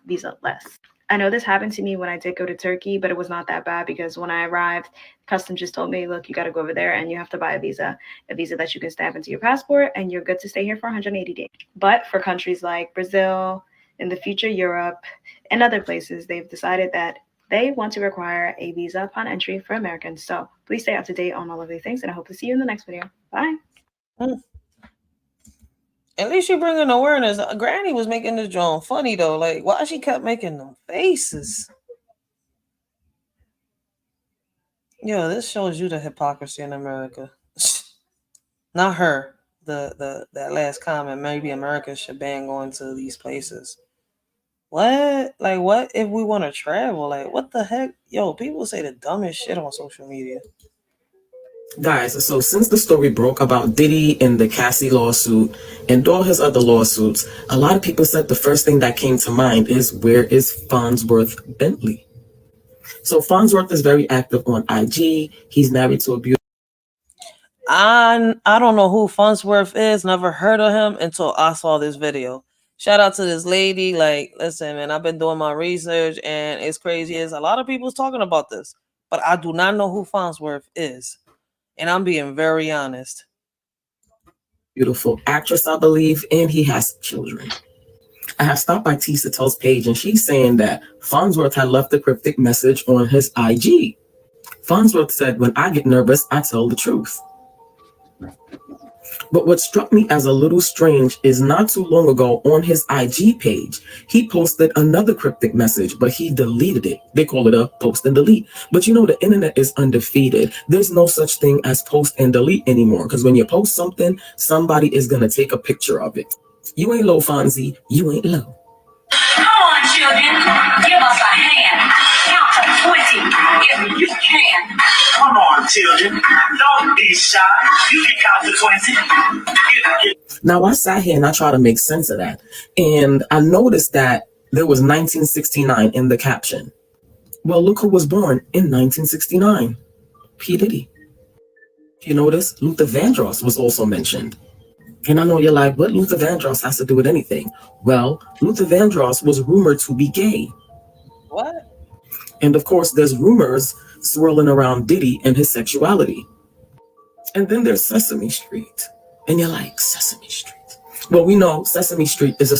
Visa less. I know this happened to me when I did go to Turkey, but it was not that bad because when I arrived, customs just told me, look, you got to go over there and you have to buy a visa that you can stamp into your passport and you're good to stay here for 180 days. But for countries like Brazil, in the future Europe, and other places, they've decided that they want to require a visa upon entry for Americans. So please stay up to date on all of these things, and I hope to see you in the next video. Bye. At least you bringing awareness. Granny was making this joint funny though. Like, why she kept making them faces? Yo, this shows you the hypocrisy in America. Not her. That last comment. Maybe America should ban going to these places. What? Like, what if we want to travel? Like, what the heck? Yo, people say the dumbest shit on social media. Guys, so since the story broke about Diddy and the Cassie lawsuit and all his other lawsuits, a lot of people said the first thing that came to mind is, where is Farnsworth Bentley? So Farnsworth is very active on IG. He's married to a beautiful. I don't know who Farnsworth is. Never heard of him until I saw this video. Shout out to this lady. Like, listen, man, I've been doing my research and it's crazy as a lot of people's talking about this, but I do not know who Farnsworth is. And I'm being very honest. Beautiful actress, I believe, and he has children. I have stopped by Tisa Tell's page and she's saying that Farnsworth had left a cryptic message on his IG. Farnsworth said, "When I get nervous, I tell the truth." But what struck me as a little strange is not too long ago on his IG page, he posted another cryptic message, but he deleted it. They call it a post and delete. But you know, the internet is undefeated. There's no such thing as post and delete anymore, because when you post something, somebody is going to take a picture of it. You ain't low, Fonzie. You ain't low. Come on, children, give us a hand. Count to 20 if you can. Come on, children, don't be shy. You can count to 20. Now, I sat here and I tried to make sense of that. And I noticed that there was 1969 in the caption. Well, look who was born in 1969. P. Diddy. You notice Luther Vandross was also mentioned. And I know you're like, what Luther Vandross has to do with anything? Well, Luther Vandross was rumored to be gay. What? And of course, there's rumors swirling around Diddy and his sexuality. And then there's Sesame Street. And you're like, Sesame Street. Well, we know Sesame Street is a...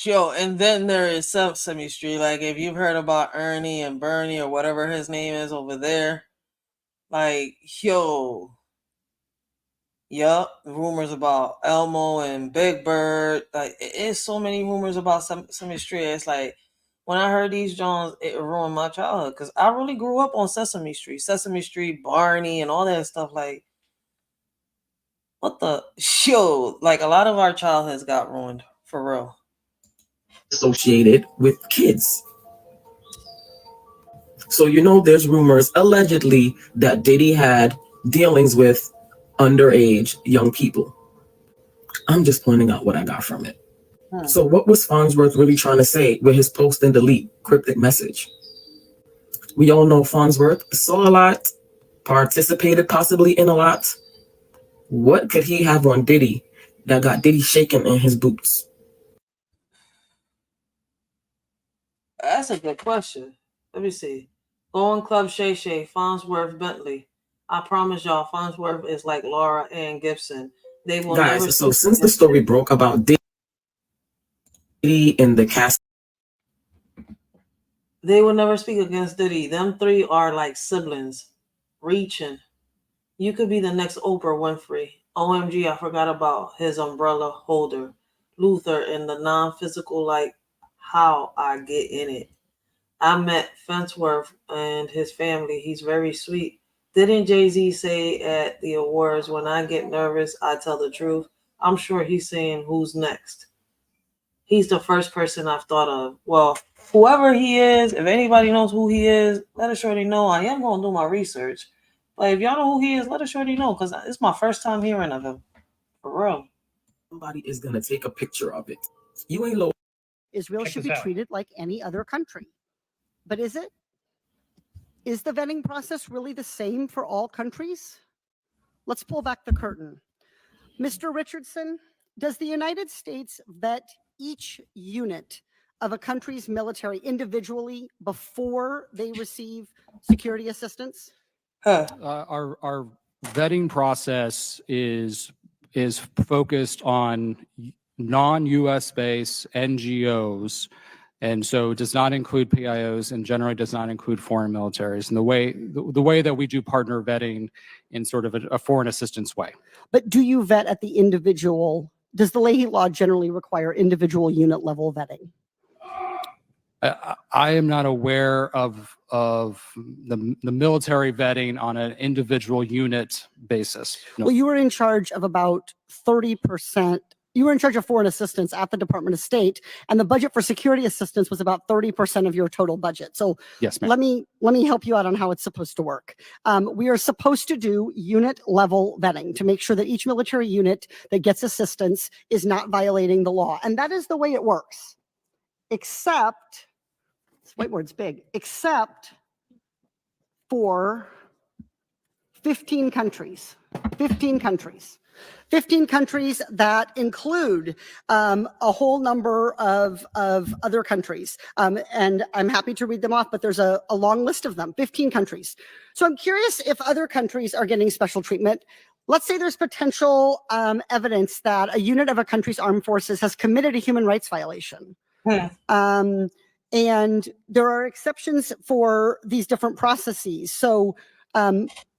Yo, and then there is Sesame Street. Like, if you've heard about Ernie and Bernie or whatever his name is over there, like, yo, yup, rumors about Elmo and Big Bird. Like, it's so many rumors about Sesame Street. It's like, when I heard these Jones, it ruined my childhood because I really grew up on Sesame Street, Barney, and all that stuff. Like, what the show? Like, a lot of our childhoods got ruined for real. Associated with kids. So, you know, there's rumors allegedly that Diddy had dealings with underage young people. I'm just pointing out what I got from it. So what was Farnsworth really trying to say with his post and delete cryptic message? We all know Farnsworth saw a lot, participated possibly in a lot. What could he have on Diddy that got Diddy shaking in his boots? That's a good question. Let me see. Going Club Shay Shay, Farnsworth Bentley. I promise y'all, Farnsworth is like Laura Ann Gibson. They will never. Guys, so since the story broke about Diddy in the cast, They will never speak against Diddy. Them three are like siblings. Reaching. You could be the next Oprah Winfrey. OMG, I forgot about his umbrella holder. Luther and the non-physical, like how I get in it. I met Farnsworth and his family. He's very sweet. Didn't Jay-Z say at the awards, when I get nervous, I tell the truth? I'm sure he's saying, who's next? He's the first person I've thought of. Well, whoever he is, if anybody knows who he is, let us shorty know. I am going to do my research. But if y'all know who he is, let us shorty know, because it's my first time hearing of him. For real. somebody is going to take a picture of it. You ain't low. Israel should be treated like any other country. But is it? Is the vetting process really the same for all countries? Let's pull back the curtain. Mr. Richardson, does the United States vet each unit of a country's military individually before they receive security assistance? Our vetting process is focused on non-U.S. based NGOs, and so it does not include PIOs and generally does not include foreign militaries. And the way that we do partner vetting in sort of a foreign assistance way. But do you vet at the individual? Does the Leahy Law generally require individual unit level vetting? I am not aware of the military vetting on an individual unit basis. No. Well, you were in charge of about 30%. You were in charge of foreign assistance at the Department of State, and the budget for security assistance was about 30% of your total budget. So yes, ma'am. let me help you out on how it's supposed to work. We are supposed to do unit level vetting to make sure that each military unit that gets assistance is not violating the law. And that is the way it works. Except, this whiteboard's big, except for 15 countries. 15 countries. 15 countries that include a whole number of other countries. And I'm happy to read them off, but there's a long list of them, 15 countries. So I'm curious if other countries are getting special treatment. Let's say there's potential evidence that a unit of a country's armed forces has committed a human rights violation. And there are exceptions for these different processes. So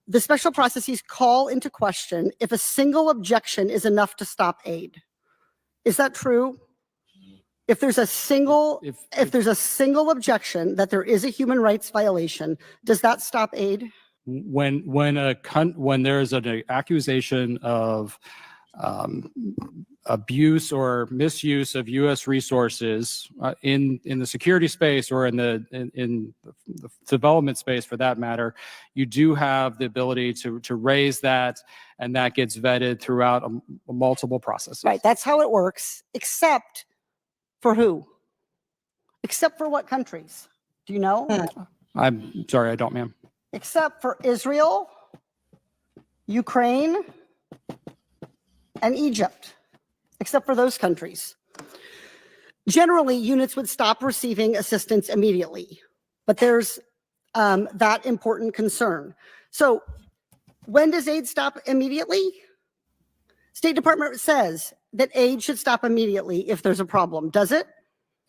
The special processes call into question if a single objection is enough to stop aid. Is that true? If there's a single, if there's a single objection that there is a human rights violation, does that stop aid? When there's an accusation of abuse or misuse of U.S. resources in the security space or in the development space, for that matter, you do have the ability to raise that, and that gets vetted throughout multiple processes. Right, that's how it works, except for who? Except for what countries? Do you know? I'm sorry, I don't, ma'am. Except for Israel, Ukraine, and Egypt. Except for those countries. Generally, units would stop receiving assistance immediately, but there's that important concern. So when does aid stop immediately? State Department says that aid should stop immediately if there's a problem. Does it?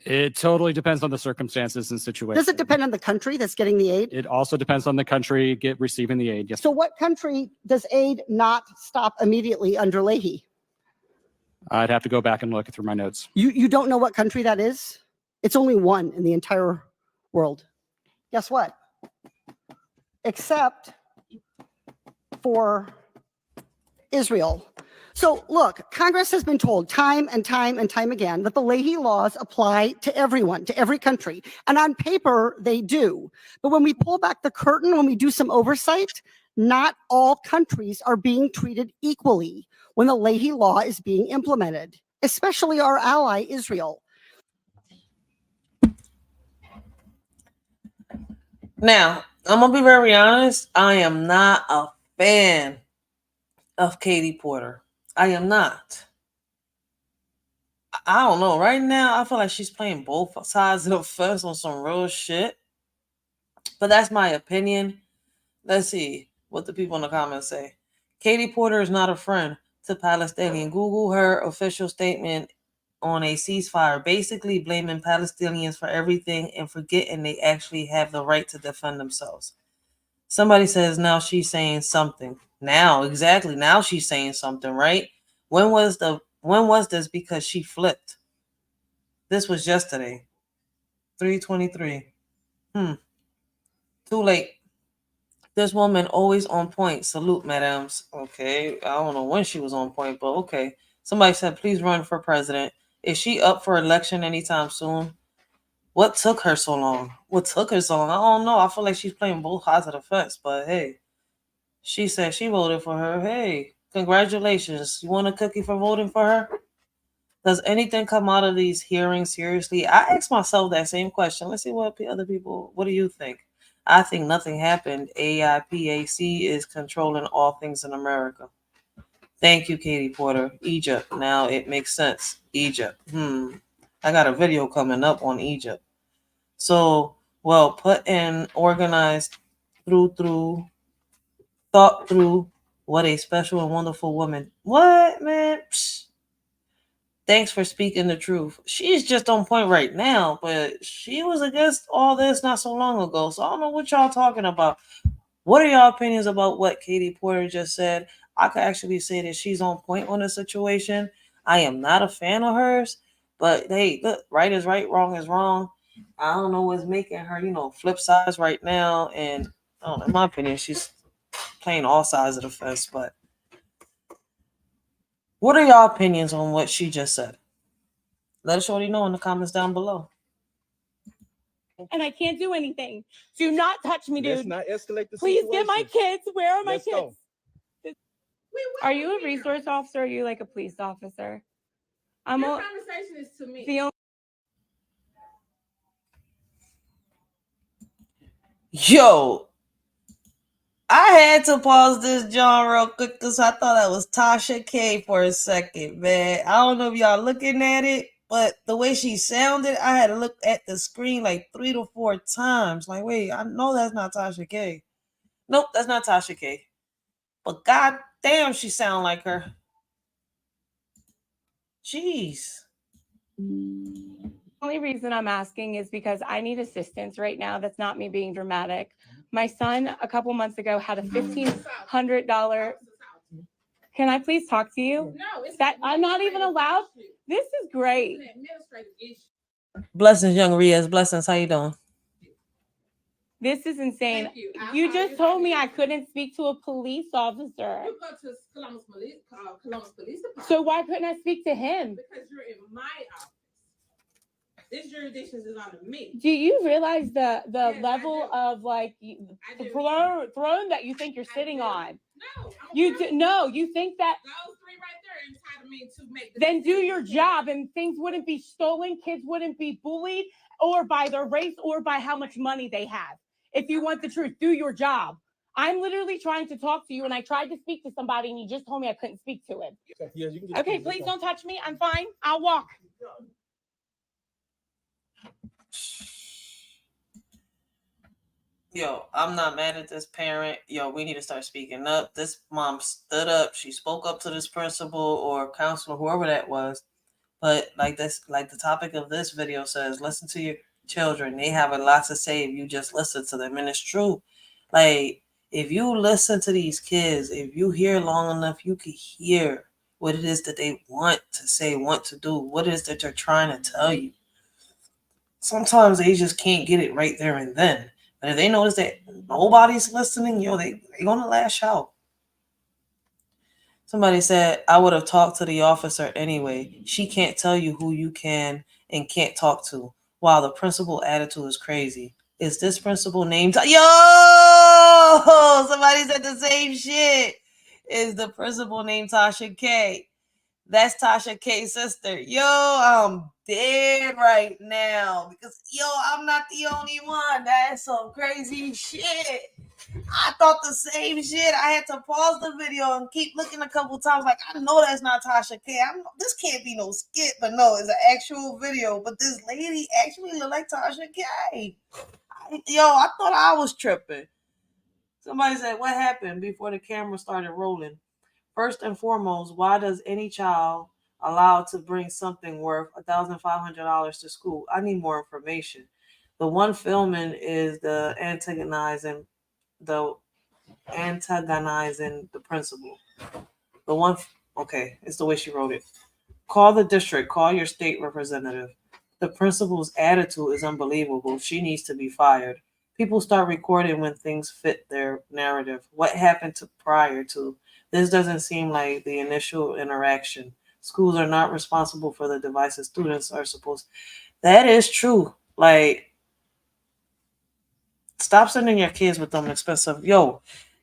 It totally depends on the circumstances and situation. Does it depend on the country that's getting the aid? It also depends on the country receiving the aid. Yes. So what country does aid not stop immediately under Leahy? I'd have to go back and look through my notes. You don't know what country that is? It's only one in the entire world. Guess what? Except for Israel. So look, Congress has been told time and time and time again that the Leahy laws apply to everyone, to every country. And on paper, they do. But when we pull back the curtain, when we do some oversight, not all countries are being treated equally when the Leahy law is being implemented, especially our ally, Israel. Now, I'm going to be very honest. I am not a fan of Katie Porter. I am not. I don't know. Right now, I feel like she's playing both sides of the fence on some real shit. But that's my opinion. Let's see what the people in the comments say. Katie Porter is not a friend to Palestinian. Google her official statement on a ceasefire, basically blaming Palestinians for everything and forgetting they actually have the right to defend themselves. Somebody says now she's saying something. Now, exactly. Now she's saying something, right? When was this? Because she flipped. This was yesterday. 3:23. Too late. This woman always on point. Salute, madams. Okay. I don't know when she was on point, but okay. Somebody said, please run for president. Is she up for election anytime soon? What took her so long? What took her so long? I don't know. I feel like she's playing both sides of the fence, but hey. She said she voted for her. Hey, congratulations. You want a cookie for voting for her? Does anything come out of these hearings seriously? I asked myself that same question. Let's see what other people, what do you think? I think nothing happened. AIPAC is controlling all things in America. Thank you, Katie Porter. Egypt. Now it makes sense. Egypt. I got a video coming up on Egypt. So, well, put in, organized, thought through, what a special and wonderful woman. What, man? Psh. Thanks for speaking the truth. She's just on point right now, but she was against all this not so long ago. So I don't know what y'all talking about. What are y'all opinions about what Katie Porter just said? I could actually say that she's on point on the situation. I am not a fan of hers, but hey, look, right is right, wrong is wrong. I don't know what's making her, flip sides right now. And I don't know, in my opinion, she's playing all sides of the fence. But what are y'all opinions on what she just said? Let us shorty know in the comments down below. And I can't do anything. Do not touch me, dude. Let's not escalate the Please situation. get my kids. Where are my Let's kids? go. Are you a resource officer or are you like a police officer? Your conversation is to me. Yo, I had to pause this John real quick because I thought that was Tasha K for a second, man. I don't know if y'all looking at it, but the way she sounded, I had to look at the screen like 3 to 4 times. Like, wait, I know that's not Tasha K. Nope, that's not Tasha K. But god damn, she sound like her. Jeez. The only reason I'm asking is because I need assistance right now. That's not me being dramatic. My son a couple months ago had a $1,500. Can I please talk to you? No, it's that I'm not even allowed. This is great. Blessings, young Riaz. Blessings. How you doing? This is insane. You just told me I couldn't speak to a police officer. You go to Columbus Police Department. So why couldn't I speak to him? Because you're in my office. This jurisdiction is under me. Do you realize the level of like the throne that you think you're sitting on? No, you think that those three right there entitled me to make. Then do your job, and things wouldn't be stolen. Kids wouldn't be bullied, or by their race, or by how much money they have. If you want the truth, do your job. I'm literally trying to talk to you, and I tried to speak to somebody, and he just told me I couldn't speak to him. Okay, please don't touch me. I'm fine. I'll walk. Yo, I'm not mad at this parent. Yo, we need to start speaking up. This mom stood up. She spoke up to this principal or counselor, whoever that was. But like the topic of this video says, listen to your children. They have a lot to say if you just listen to them. And it's true. Like, if you listen to these kids, if you hear long enough, you can hear what it is that they want to say, want to do, what it is that they're trying to tell you. Sometimes they just can't get it right there and then. But if they notice that nobody's listening, yo, they're going to lash out. Somebody said, I would have talked to the officer anyway. She can't tell you who you can and can't talk to. Wow, the principal attitude is crazy. Is this principal named? Yo! Somebody said the same shit. Is the principal named Tasha K? That's Tasha K's sister. Yo, I'm dead right now because, yo, I'm not the only one. That's some crazy shit. I thought the same shit. I had to pause the video and keep looking a couple times. Like, I know that's not Tasha K. This can't be no skit, but no, it's an actual video. But this lady actually looked like Tasha K. I thought I was tripping. Somebody said, what happened before the camera started rolling? First and foremost, why does any child allowed to bring something worth $1,500 to school? I need more information. The one filming is the antagonizing the principal. The one, okay, it's the way she wrote it. Call the district, call your state representative. The principal's attitude is unbelievable. She needs to be fired. People start recording when things fit their narrative. What happened prior to? This doesn't seem like the initial interaction. Schools are not responsible for the devices students are supposed. That is true. Like, stop sending your kids with them expensive.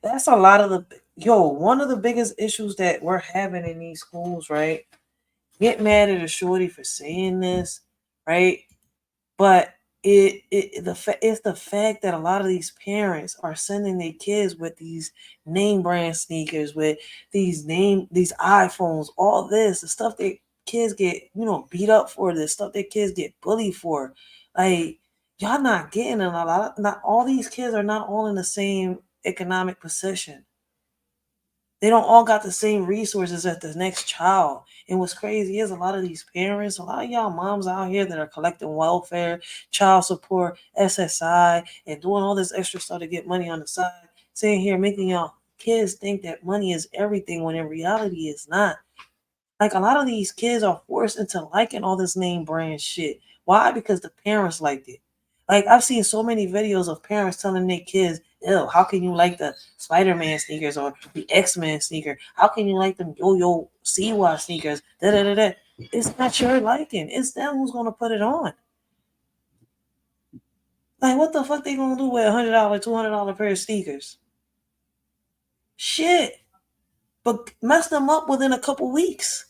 That's a lot of one of the biggest issues that we're having in these schools, right? Get mad at a shorty for saying this, right? But it's the fact that a lot of these parents are sending their kids with these name brand sneakers, with these iPhones, all this, the stuff that kids get, beat up for, the stuff that kids get bullied for. Like, y'all not getting a lot. Not all these kids are not all in the same economic position. They don't all got the same resources as the next child. And what's crazy is a lot of these parents, a lot of y'all moms out here that are collecting welfare, child support, SSI, and doing all this extra stuff to get money on the side, sitting here making y'all kids think that money is everything when in reality it's not. Like, a lot of these kids are forced into liking all this name brand shit. Why? Because the parents liked it. Like, I've seen so many videos of parents telling their kids, ew, how can you like the Spider-Man sneakers or the X-Men sneaker? How can you like them Yo-Yo CY sneakers? Da-da-da-da. It's not your liking. It's them who's going to put it on. Like, what the fuck they going to do with $100, $200 pair of sneakers? Shit. But mess them up within a couple weeks.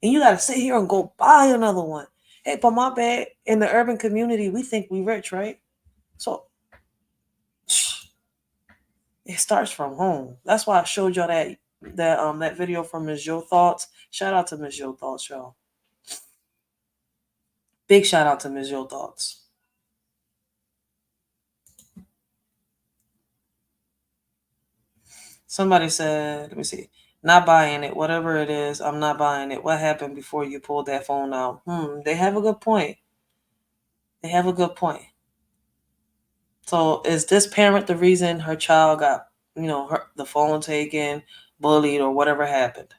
And you got to sit here and go buy another one. Hey, but my bad, in the urban community, we think we rich, right? So it starts from home. That's why I showed y'all that video from Ms. Yo Thoughts. Shout out to Ms. Yo Thoughts, y'all. Big shout out to Ms. Yo Thoughts. Somebody said, let me see, not buying it. Whatever it is, I'm not buying it. What happened before you pulled that phone out? They have a good point. They have a good point. So is this parent the reason her child got, the phone taken, bullied, or whatever happened?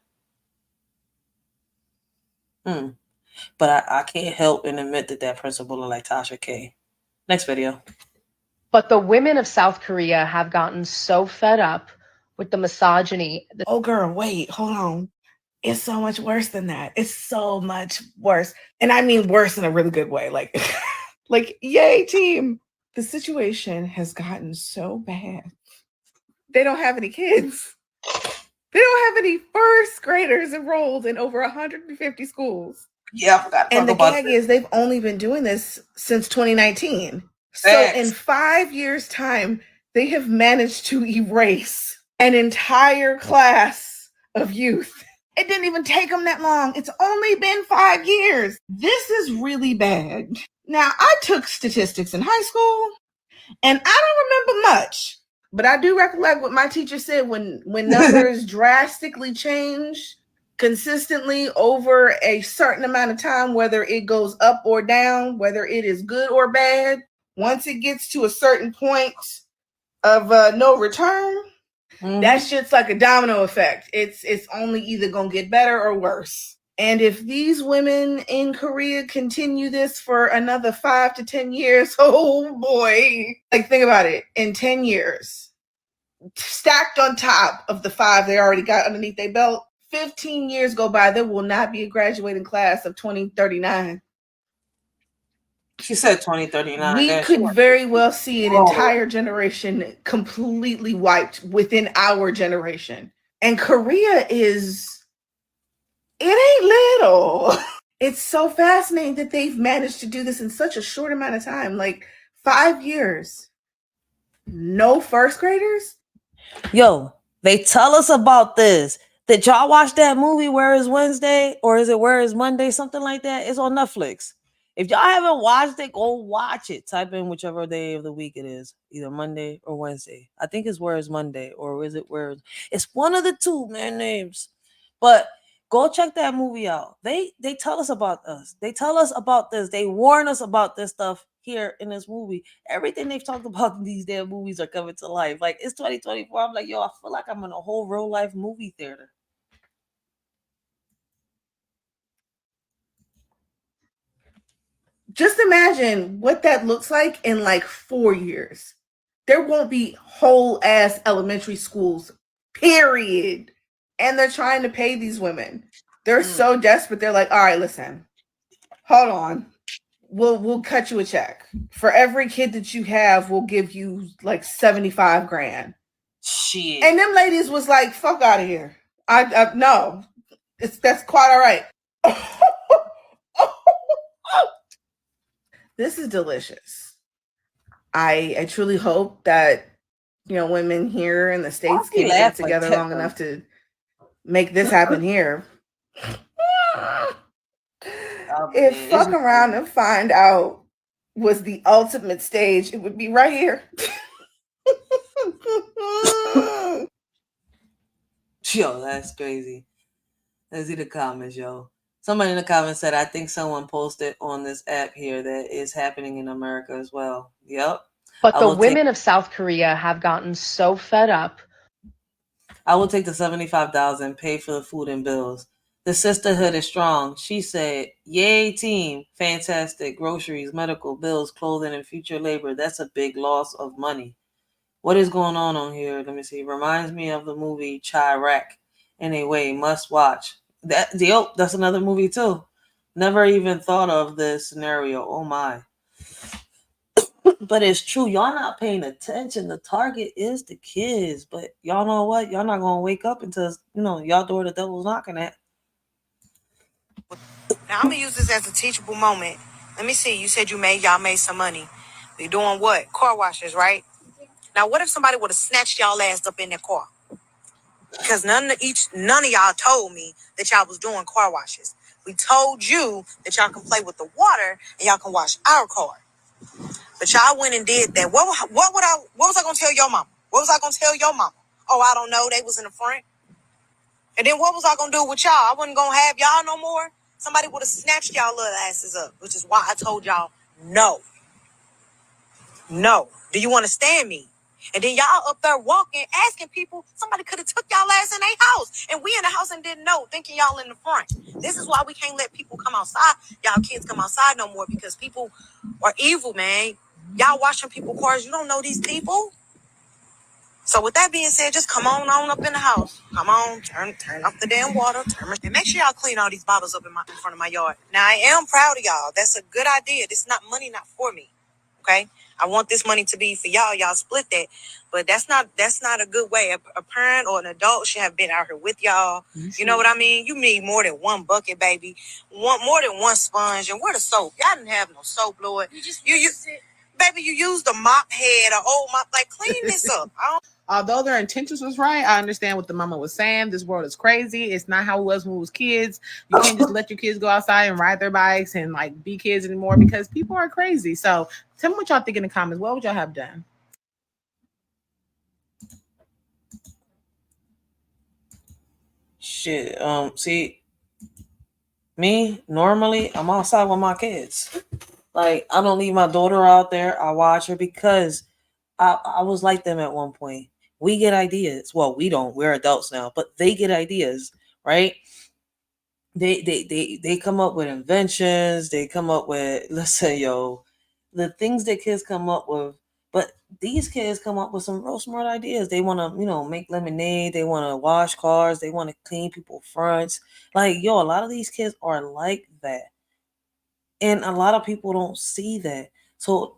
But I can't help and admit that principal look like Tasha K. Next video. But the women of South Korea have gotten so fed up with the misogyny. Oh, girl, wait, hold on. It's so much worse than that. It's so much worse. And I mean worse in a really good way. Like, like, yay, team. The situation has gotten so bad. They don't have any kids. They don't have any first graders enrolled in over 150 schools. Yeah, I forgot to And talk the about gag this. is they've only been doing this since 2019. So Facts. in 5 years' time, they have managed to erase an entire class of youth. It didn't even take them that long. It's only been 5 years. This is really bad. Now, I took statistics in high school, and I don't remember much, but I do recollect what my teacher said when numbers drastically change consistently over a certain amount of time, whether it goes up or down, whether it is good or bad. Once it gets to a certain point of no return, that shit's like a domino effect. It's only either gonna get better or worse. And if these women in Korea continue this for another 5 to 10 years, oh boy. Like, think about it. In 10 years, stacked on top of the 5 they already got underneath their belt, 15 years go by, there will not be a graduating class of 2039. She said 2039. We Damn, could very well see an Oh. entire generation completely wiped within our generation. And Korea it ain't little. It's so fascinating that they've managed to do this in such a short amount of time, like 5 years. No first graders? Yo, they tell us about this. Did y'all watch that movie Where is Wednesday? Or is it Where is Monday? Something like that. It's on Netflix. If y'all haven't watched it, go watch it. Type in whichever day of the week it is, either Monday or Wednesday. I think it's Where is Monday, or is it Where is... It's one of the two, man, names. But go check that movie out. They tell us about us. They tell us about this. They warn us about this stuff here in this movie. Everything they've talked about in these damn movies are coming to life. Like, it's 2024. I'm like, yo, I feel like I'm in a whole real life movie theater. Just imagine what that looks like in like 4 years. There won't be whole ass elementary schools, period. And they're trying to pay these women. They're so desperate. They're like, all right, listen, hold on. We'll cut you a check. For every kid that you have, we'll give you like 75 grand. Shit. And them ladies was like, fuck out of here. I no. That's quite all right. This is delicious. I truly hope that, women here in the States can get together long enough to make this happen here. If fuck around and find out was the ultimate stage, it would be right here. Yo, that's crazy. Let's see the comments, yo. Somebody in the comments said, I think someone posted on this app here that is happening in America as well. Yep. But the women of South Korea have gotten so fed up. I will take the $75,000, pay for the food and bills. The sisterhood is strong. She said, yay, team. Fantastic. Groceries, medical bills, clothing, and future labor. That's a big loss of money. What is going on here? Let me see. Reminds me of the movie Chirac in a way. Must watch. That's another movie too. Never even thought of this scenario. Oh my. But it's true. Y'all not paying attention. The target is the kids. But y'all know what? Y'all not gonna wake up until y'all door the devil's knocking at. Now I'm gonna use this as a teachable moment. Let me see. You said y'all made some money. We doing what? Car washes, right? Now what if somebody would have snatched y'all ass up in their car? Because none of y'all told me that y'all was doing car washes. We told you that y'all can play with the water and y'all can wash our car. But y'all went and did that. What was I gonna tell your mama? What was I gonna tell your mama? Oh, I don't know. They was in the front. And then what was I gonna do with y'all? I wasn't gonna have y'all no more. Somebody would have snatched y'all little asses up, which is why I told y'all no. No. Do you understand me? And then y'all up there walking, asking people, somebody could have took y'all ass in their house. And we in the house and didn't know, thinking y'all in the front. This is why we can't let people come outside. Y'all kids come outside no more because people are evil, man. Y'all watching people cars. You don't know these people. So with that being said, just come on up in the house. Come on, turn off the damn water. And make sure y'all clean all these bottles up in front of my yard. Now I am proud of y'all. That's a good idea. This is not money, not for me. Okay, I want this money to be for y'all. Y'all split that, but that's not a good way. A parent or an adult should have been out here with y'all. You know what I mean? You need more than one bucket, baby. More than one sponge. And where the soap? Y'all didn't have no soap, Lord. Baby, you used a mop head, an old mop. Like, clean this up. Although their intentions was right, I understand what the mama was saying. This world is crazy. It's not how it was when we was kids. You can't just let your kids go outside and ride their bikes and like be kids anymore because people are crazy. So tell me what y'all think in the comments. What would y'all have done? Shit. See, me normally I'm outside with my kids. Like I don't leave my daughter out there. I watch her because I was like them at one point. We get ideas. Well, we don't. We're adults now, but they get ideas, right? They come up with inventions. They come up with, listen, yo, the things that kids come up with. But these kids come up with some real smart ideas. They want to, make lemonade. They want to wash cars. They want to clean people's fronts. Like, yo, a lot of these kids are like that. And a lot of people don't see that. So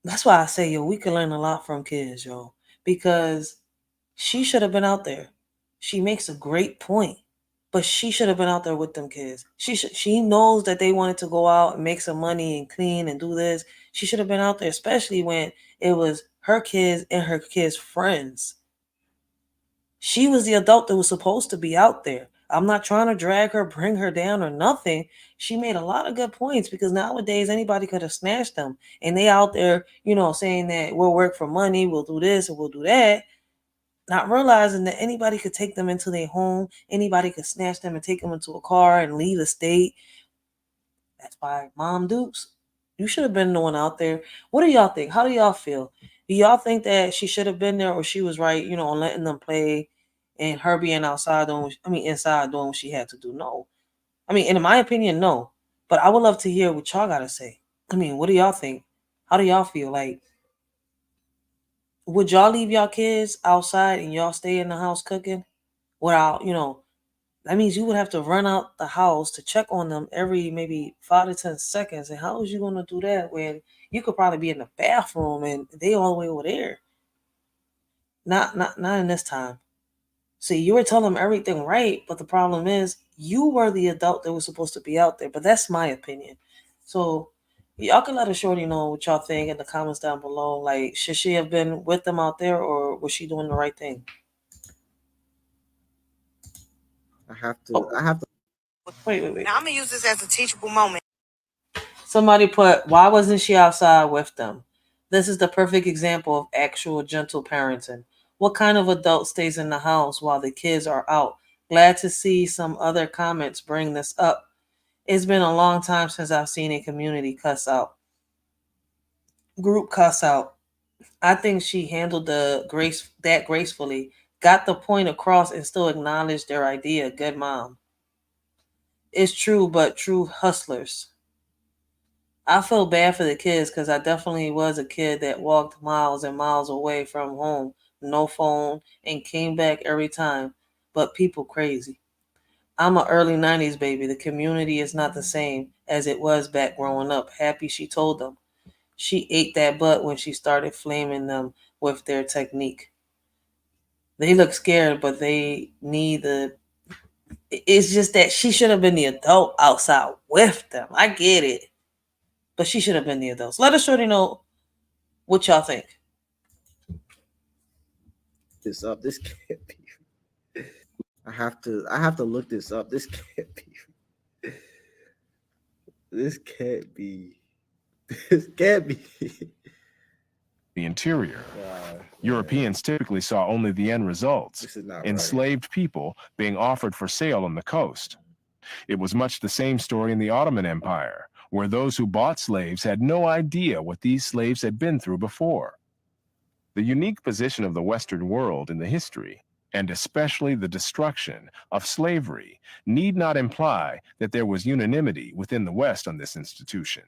that's why I say, yo, we can learn a lot from kids, yo, because she should have been out there. She makes a great point, but she should have been out there with them kids. She knows that they wanted to go out and make some money and clean and do this. She should have been out there, especially when it was her kids and her kids' friends. She was the adult that was supposed to be out there. I'm not trying to drag her, bring her down or nothing. She made a lot of good points because nowadays anybody could have snatched them. And they out there, saying that we'll work for money, we'll do this and we'll do that. Not realizing that anybody could take them into their home. Anybody could snatch them and take them into a car and leave the state. That's why Mom Dukes, you should have been the one out there. What do y'all think? How do y'all feel? Do y'all think that she should have been there or she was right, on letting them play and her being outside inside doing what she had to do? No. In my opinion, no. But I would love to hear what y'all gotta say. What do y'all think? How do y'all feel? Like, would y'all leave y'all kids outside and y'all stay in the house cooking? Without, that means you would have to run out the house to check on them every maybe 5 to 10 seconds. And how is you gonna do that when you could probably be in the bathroom and they all the way over there? Not in this time. See, you were telling them everything right, but the problem is you were the adult that was supposed to be out there. But that's my opinion. So y'all can let a shorty know what y'all think in the comments down below. Like, should she have been with them out there or was she doing the right thing? I have to. Wait. Now I'm gonna use this as a teachable moment. Somebody put, why wasn't she outside with them? This is the perfect example of actual gentle parenting. What kind of adult stays in the house while the kids are out? Glad to see some other comments bring this up. It's been a long time since I've seen a community group cuss out. I think she handled that gracefully, got the point across and still acknowledged their idea. Good mom. It's true, but true hustlers. I feel bad for the kids because I definitely was a kid that walked miles and miles away from home, no phone, and came back every time. But people crazy. I'm an early 90s baby. The community is not the same as it was back growing up. Happy she told them. She ate that butt when she started flaming them with their technique. They look scared, but they need the... It's just that she should have been the adult outside with them. I get it. But she should have been the adults. Let us shorty know what y'all think. This up. This can't be. I have to look this up. This can't be. This can't be. This can't be. The interior. Europeans typically saw only the end results, enslaved people being offered for sale on the coast. It was much the same story in the Ottoman Empire, where those who bought slaves had no idea what these slaves had been through before. The unique position of the Western world in the history, and especially the destruction of slavery, need not imply that there was unanimity within the West on this institution.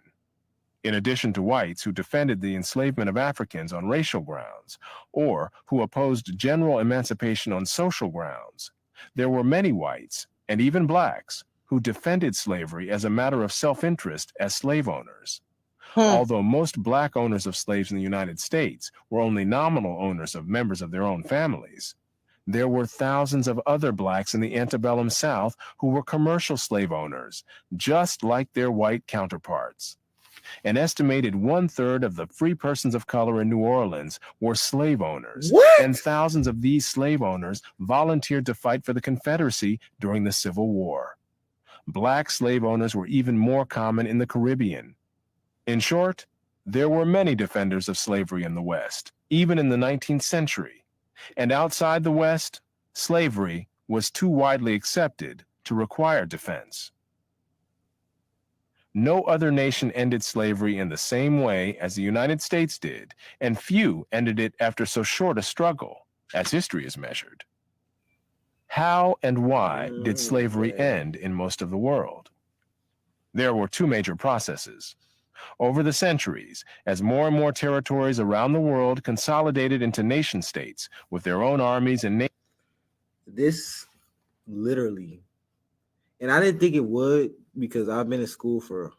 In addition to whites who defended the enslavement of Africans on racial grounds, or who opposed general emancipation on social grounds, there were many whites, and even blacks, who defended slavery as a matter of self-interest as slave owners. Although most black owners of slaves in the United States were only nominal owners of members of their own families, there were thousands of other blacks in the antebellum South who were commercial slave owners, just like their white counterparts. An estimated 1/3 of the free persons of color in New Orleans were slave owners, and thousands of these slave owners volunteered to fight for the Confederacy during the Civil War. Black slave owners were even more common in the Caribbean. In short, there were many defenders of slavery in the West, even in the 19th century. And outside the West, slavery was too widely accepted to require defense. No other nation ended slavery in the same way as the United States did, and few ended it after so short a struggle, as history is measured. How and why did slavery end in most of the world? There were two major processes. Over the centuries, as more and more territories around the world consolidated into nation states with their own armies and this literally, and I didn't think it would, because I've been in school for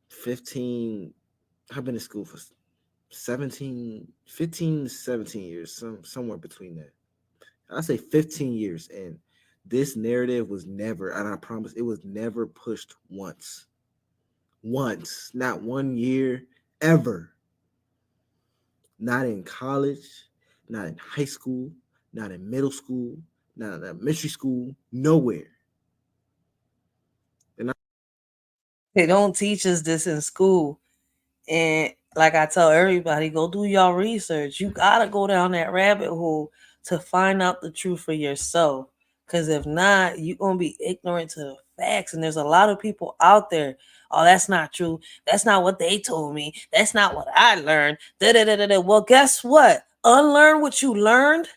15, I've been in school for 15 to 17 years, somewhere between that. I say 15 years, and this narrative was never, and I promise, it was never pushed once. Once, not 1 year, ever. Not in college, not in high school, not in middle school, not in elementary school, nowhere. They don't teach us this in school. And like I tell everybody, go do y'all research. You gotta go down that rabbit hole to find out the truth for yourself. Because if not, you're gonna be ignorant to the facts. And there's a lot of people out there. Oh, that's not true. That's not what they told me. That's not what I learned. Da-da-da-da-da. Well, guess what? Unlearn what you learned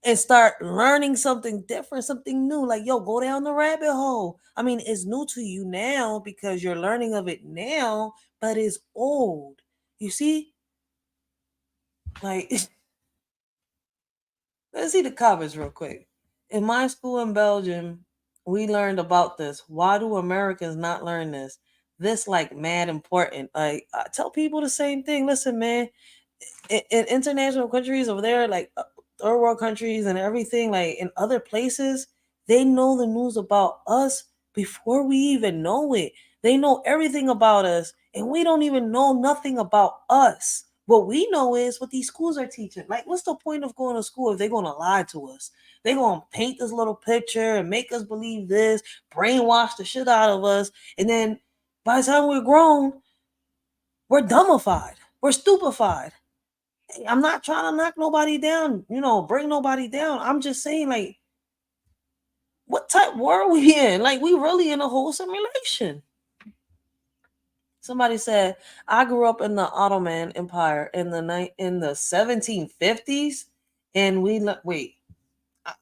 and start learning something different, something new. Like, yo, go down the rabbit hole. I mean, it's new to you now because you're learning of it now, but it's old. You see? Like, let's see the comments real quick. In my school in Belgium, we learned about this. Why do Americans not learn this? This like mad important. Like, I tell people the same thing. Listen, man, in international countries over there, like third world countries and everything, like in other places, they know the news about us before we even know it. They know everything about us, and we don't even know nothing about us. What we know is what these schools are teaching. Like, what's the point of going to school if they're going to lie to us? They're going to paint this little picture and make us believe this, brainwash the shit out of us. And then by the time we're grown, we're dumbified. We're stupefied. I'm not trying to knock nobody down, bring nobody down. I'm just saying, like, what type war are we in? Like, we really in a whole simulation. Somebody said, I grew up in the Ottoman Empire in the 1750s, and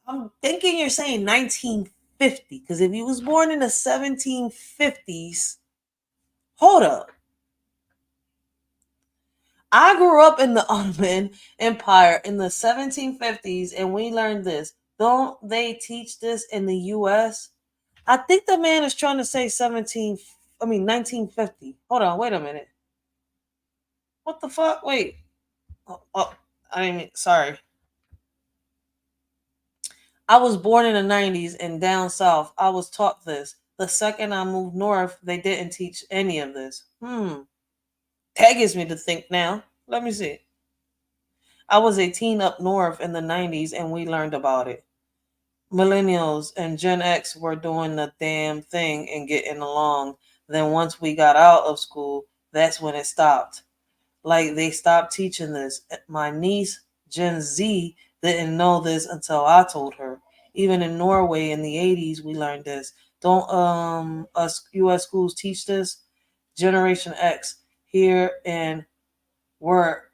I'm thinking you're saying 1950, because if you was born in the 1750s, hold up. I grew up in the Ottoman Empire in the 1750s, and we learned this. Don't they teach this in the U.S.? I think the man is trying to say 1950. Hold on, wait a minute. What the fuck? Wait. Sorry. I was born in the 90s, and down south, I was taught this. The second I moved north, they didn't teach any of this. That gives me to think now. Let me see. I was a teen up north in the 90s, and we learned about it. Millennials and Gen X were doing the damn thing and getting along. Then once we got out of school, that's when it stopped. Like, they stopped teaching this. My niece, Gen Z, didn't know this until I told her. Even in Norway in the 80s, we learned this. Don't us U.S. schools teach this? Generation X here and were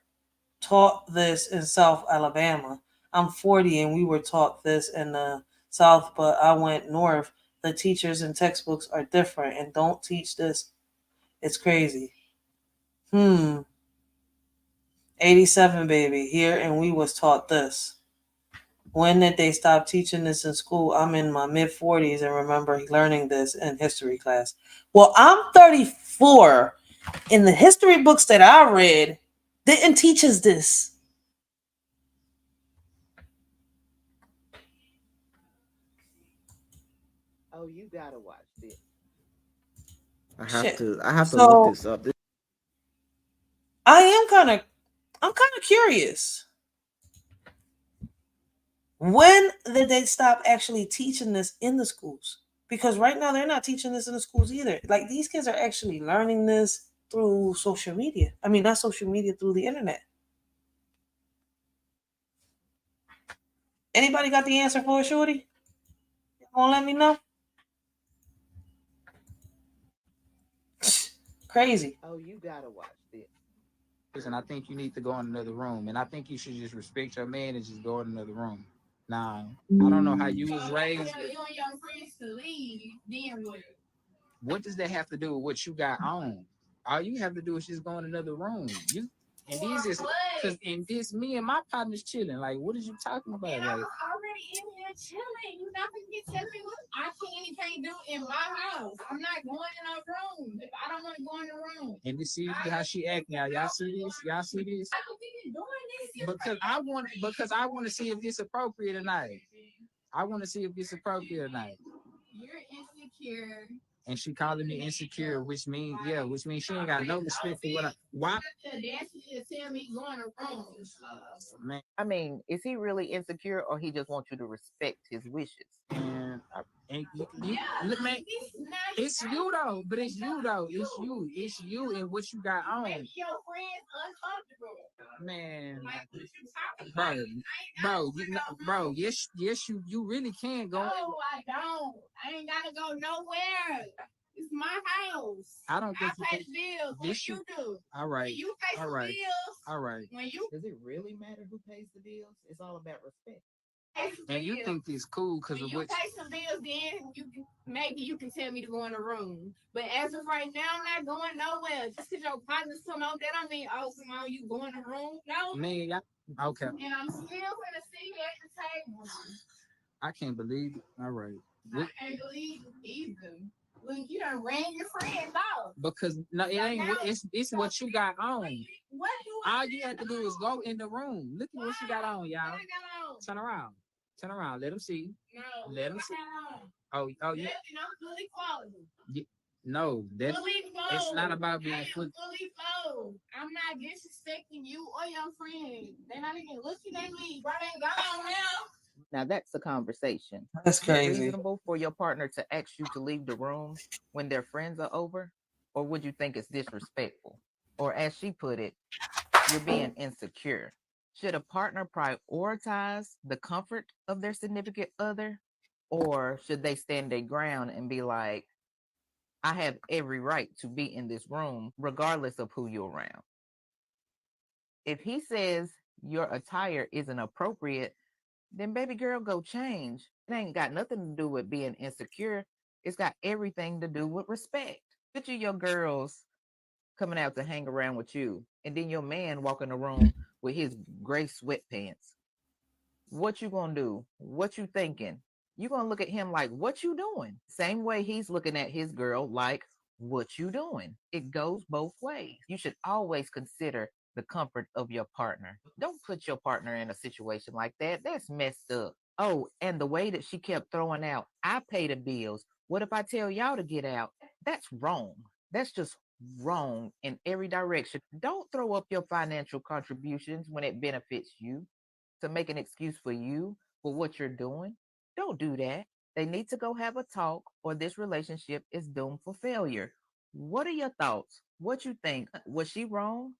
taught this in South Alabama. I'm 40 and we were taught this in the South, but I went north. The teachers and textbooks are different and don't teach this. It's crazy. 87 baby here and we was taught this. When did they stop teaching this in school? I'm in my mid 40s and remember learning this in history class. Well, I'm 34. In the history books that I read, didn't teach us this. Oh, you gotta watch this. I Shit. have to So look this up. I'm kind of curious. When did they stop actually teaching this in the schools? Because right now they're not teaching this in the schools either. Like these kids are actually learning this through social media. I mean, not social media, through the internet. Anybody got the answer for it, Shorty? You wanna let me know? Crazy. Oh, you gotta watch this. And I think you need to go in another room. And I think you should just respect your man and just go in another room. Now, I don't know how you was raised. You and your friends to leave, then what? What does that have to do with what you got on? All you have to do is just go in another room. You and these is because in this me and my partner's chilling. Like, what is you talking about? And like, I'm already in here chilling. You not gonna get telling me what I can't do in my house. I'm not going in a room if I don't want to go in the room. And you see how she act now. Y'all see this? Y'all see this? I don't think you're doing this. Because I want to see if it's appropriate or not. I want to see if it's appropriate or not. You're insecure. And she calling me insecure, which means she ain't got no respect for what I. Why? Tell me going wrong. Man, I mean, is he really insecure or he just wants you to respect his wishes? And look, man, it's you though, but it's you though. It's you and what you got on. Make your friends uncomfortable. Man, bro, yes, you really can go. No, I don't. I ain't gotta go nowhere. It's my house. I don't think I pay bills. What you do? All right. When you pay some bills. All right. Does it really matter who pays the bills? It's all about respect. And you think it's cool because of what you pay some bills, then maybe you can tell me to go in the room. But as of right now, I'm not going nowhere. Just because your partner's come out, that don't mean, oh, come on, you go in the room. No. Man, okay. And I'm still gonna see you at the table. I can't believe it. All right. I can't believe it either. Look, you done ran your friends off. Because no, it ain't. It's what you got on. What do all you have to do is go in the room. Look at what you got on, y'all. What I got on? Turn around. Turn around. Let them see. No. Let them see. Oh, yeah. I'm fully quality. Yeah. No, that's it's not about being fully clothed. I'm not disrespecting you or your friend. They're not even looking at me. Bro, they gone now. Now that's a conversation. That's Is it crazy. reasonable for your partner to ask you to leave the room when their friends are over? Or would you think it's disrespectful? Or as she put it, you're being insecure. Should a partner prioritize the comfort of their significant other? Or should they stand their ground and be like, I have every right to be in this room, regardless of who you're around? If he says your attire isn't appropriate, then baby girl, go change. It ain't got nothing to do with being insecure. It's got everything to do with respect. Picture your girls coming out to hang around with you, and then your man walk in the room with his gray sweatpants. What you gonna do? What you thinking? You gonna look at him like, what you doing? Same way he's looking at his girl like, what you doing? It goes both ways. You should always consider the comfort of your partner. Don't put your partner in a situation like that. That's messed up. Oh, and the way that she kept throwing out, I pay the bills. What if I tell y'all to get out? That's wrong. That's just wrong in every direction. Don't throw up your financial contributions when it benefits you to make an excuse for you for what you're doing. Don't do that. They need to go have a talk or this relationship is doomed for failure. What are your thoughts? What you think? Was she wrong?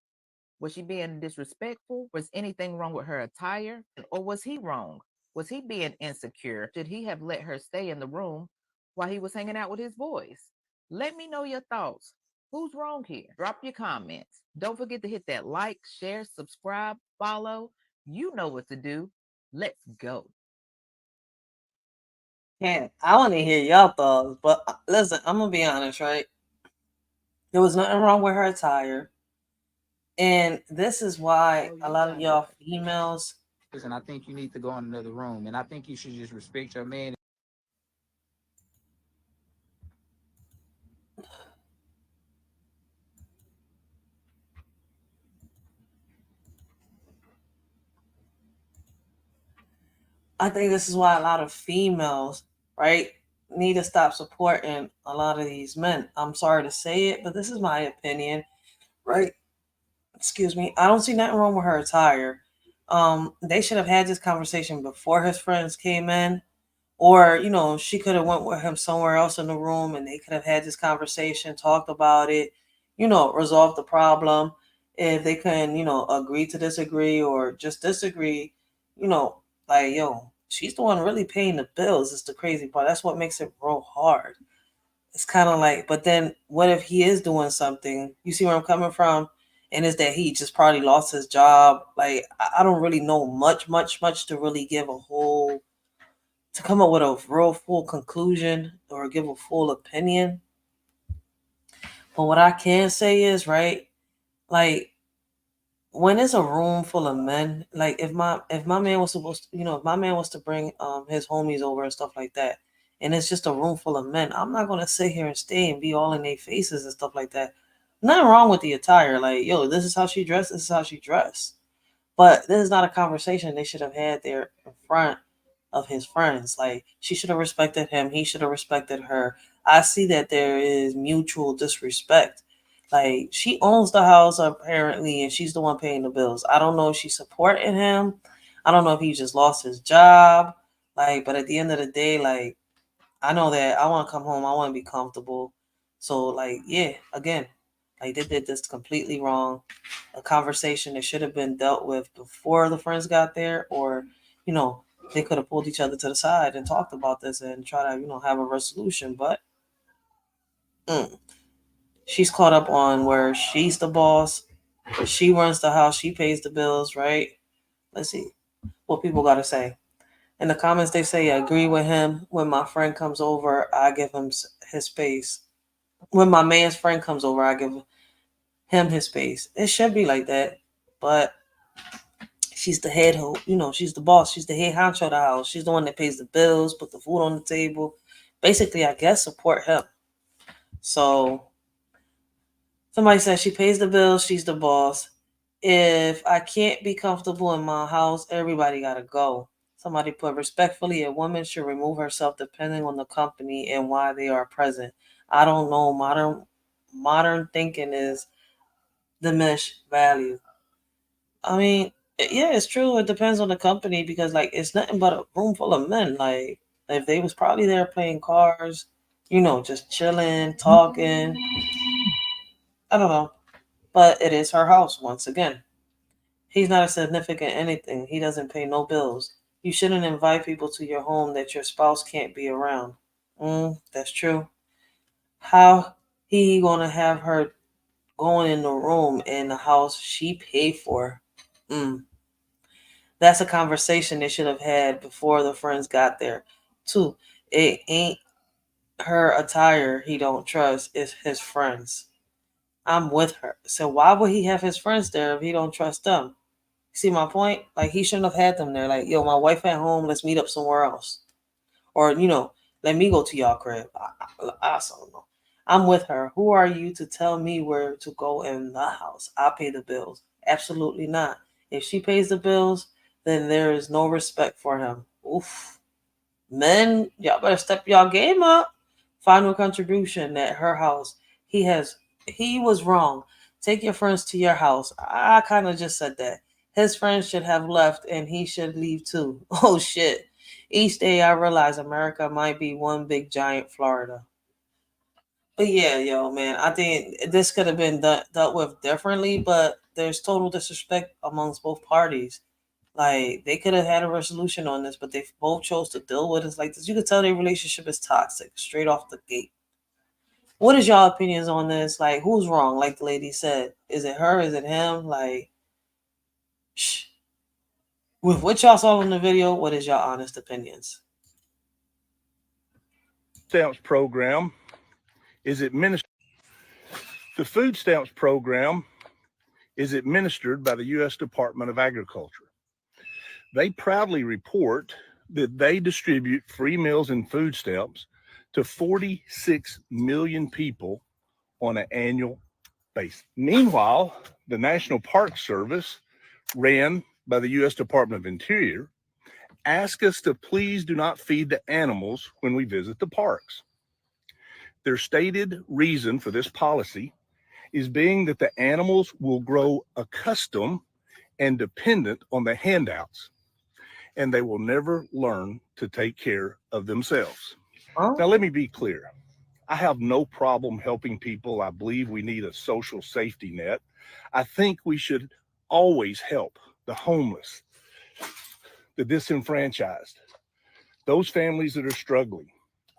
Was she being disrespectful? Was anything wrong with her attire? Or was he wrong? Was he being insecure? Should he have let her stay in the room while he was hanging out with his boys. Let me know your thoughts. Who's wrong here? Drop your comments. Don't forget to hit that like, share, subscribe, follow. You know what to do. Let's go. Man, I want to hear y'all thoughts, but listen, I'm gonna be honest, right? There was nothing wrong with her attire, and this is why a lot of y'all females. Listen, I think you need to go in another room, and I think you should just respect your man. I think this is why a lot of females, right, need to stop supporting a lot of these men. I'm sorry to say it, but this is my opinion, right? Excuse me. I don't see nothing wrong with her attire. They should have had this conversation before his friends came in, or she could have went with him somewhere else in the room, and they could have had this conversation, talked about it, resolved the problem. If they couldn't, agree to disagree or just disagree, you know, like she's the one really paying the bills. It's the crazy part. That's what makes it real hard. It's kind of like, but then what if he is doing something? You see where I'm coming from? And is that he just probably lost his job? Like I don't really know much to really give a whole to come up with a real full conclusion or give a full opinion. But what I can say is, right, like when it's a room full of men, like if my man was supposed to, if my man was to bring his homies over and stuff like that, and it's just a room full of men, I'm not gonna sit here and stay and be all in their faces and stuff like that. Nothing wrong with the attire, like this is how she dressed, this is how she dressed. But this is not a conversation they should have had there in front of his friends. Like she should have respected him, he should have respected her. I see that there is mutual disrespect. Like she owns the house apparently, and she's the one paying the bills. I don't know if she's supporting him. I don't know if he just lost his job. Like, but at the end of the day, like I know that I want to come home. I want to be comfortable. So, like, yeah, again, like they did this completely wrong. A conversation that should have been dealt with before the friends got there, or, you know, they could have pulled each other to the side and talked about this and try to, have a resolution. But she's caught up on where she's the boss. She runs the house. She pays the bills, right? Let's see what people got to say. In the comments, they say, I agree with him. When my friend comes over, I give him his space. When my man's friend comes over, I give him his space. It should be like that. But she's the head ho, she's the boss. She's the head honcho of the house. She's the one that pays the bills, put the food on the table. Basically, I guess support him. So somebody says she pays the bills, she's the boss. If I can't be comfortable in my house, everybody gotta go. Somebody put respectfully, a woman should remove herself depending on the company and why they are present. I don't know. Modern thinking is diminished value. I mean, yeah, it's true. It depends on the company because like it's nothing but a room full of men. Like if they was probably there playing cards, just chilling, talking. I don't know. But it is her house once again. He's not a significant anything. He doesn't pay no bills. You shouldn't invite people to your home that your spouse can't be around. That's true. How he gonna have her going in the room in the house she paid for? That's a conversation they should have had before the friends got there. Two, it ain't her attire he don't trust, it's his friends. I'm with her. So why would he have his friends there if he don't trust them? See my point? Like he shouldn't have had them there. Like, yo, my wife at home, let's meet up somewhere else. Or, let me go to y'all crib. I don't know. I'm with her. Who are you to tell me where to go in the house? I pay the bills. Absolutely not. If she pays the bills, then there is no respect for him. Oof. Men, y'all better step y'all game up. Final contribution at her house. He was wrong. Take your friends to your house. I kind of just said that. His friends should have left and he should leave too. Oh shit. Each day I realize America might be one big giant Florida. But yeah, yo, man, I think this could have been dealt with differently, but there's total disrespect amongst both parties. Like they could have had a resolution on this, but they both chose to deal with it like this. You could tell their relationship is toxic straight off the gate. What is y'all opinions on this? Like, who's wrong? Like the lady said, is it her? Is it him? Like, with what y'all saw in the video, what is y'all honest opinions? Stamps program is administered. The food stamps program is administered by the U.S. Department of Agriculture. They proudly report that they distribute free meals and food stamps to 46 million people on an annual basis. Meanwhile, the National Park Service, ran by the U.S. Department of Interior, ask us to please do not feed the animals when we visit the parks. Their stated reason for this policy is being that the animals will grow accustomed and dependent on the handouts, and they will never learn to take care of themselves. Now, let me be clear. I have no problem helping people. I believe we need a social safety net. I think we should always help the homeless, the disenfranchised, those families that are struggling.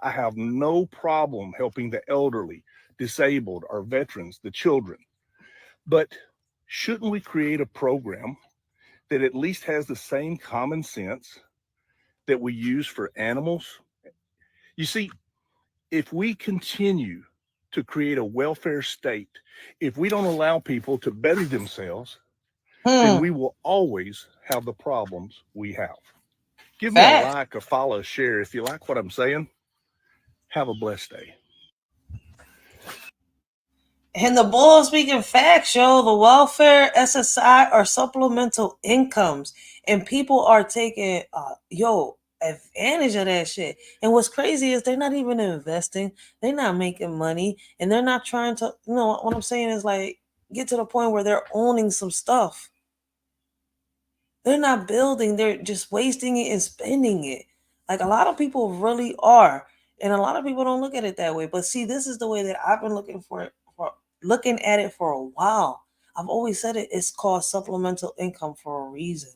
I have no problem helping the elderly, disabled, our veterans, the children. But shouldn't we create a program that at least has the same common sense that we use for animals? You see, if we continue to create a welfare state, if we don't allow people to better themselves, then we will always have the problems we have. Give me a like, a follow, a share if you like what I'm saying. Have a blessed day. And the bull speaking facts, yo. The welfare, SSI are supplemental incomes, and people are taking, advantage of that shit. And what's crazy is they're not even investing. They're not making money, and they're not trying to. You know what I'm saying is like get to the point where they're owning some stuff. They're not building. They're just wasting it and spending it. Like a lot of people really are, and a lot of people don't look at it that way. But see, this is the way that I've been looking at it for a while. I've always said it, it's called supplemental income for a reason.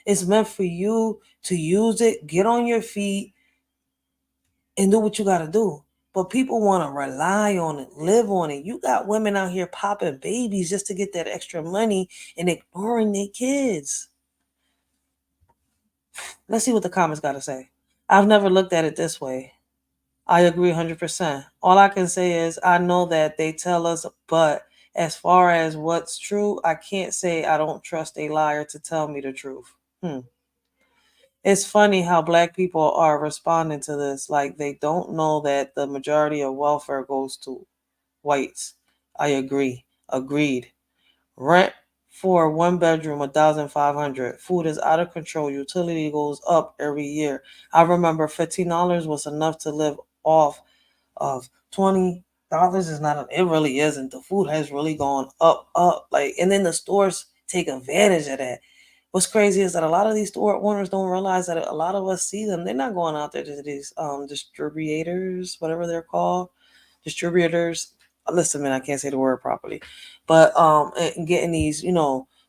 It's meant for you to use it, get on your feet, and do what you got to do. But people want to rely on it, live on it. You got women out here popping babies just to get that extra money and ignoring their kids. Let's see what the comments got to say. I've never looked at it this way. I agree 100%. All I can say is I know that they tell us, but as far as what's true, I can't say I don't trust a liar to tell me the truth. It's funny how black people are responding to this like they don't know that the majority of welfare goes to whites. I agree. Agreed. Rent for one bedroom, 1,500. Food is out of control. Utility goes up every year. I remember $15 was enough to live off of. $20 is not. It really isn't. The food has really gone up. Like, and then the stores take advantage of that. What's crazy is that a lot of these store owners don't realize that a lot of us see them. They're not going out there to these distributors, whatever they're called, distributors. Listen, man, I can't say the word properly, but and getting these,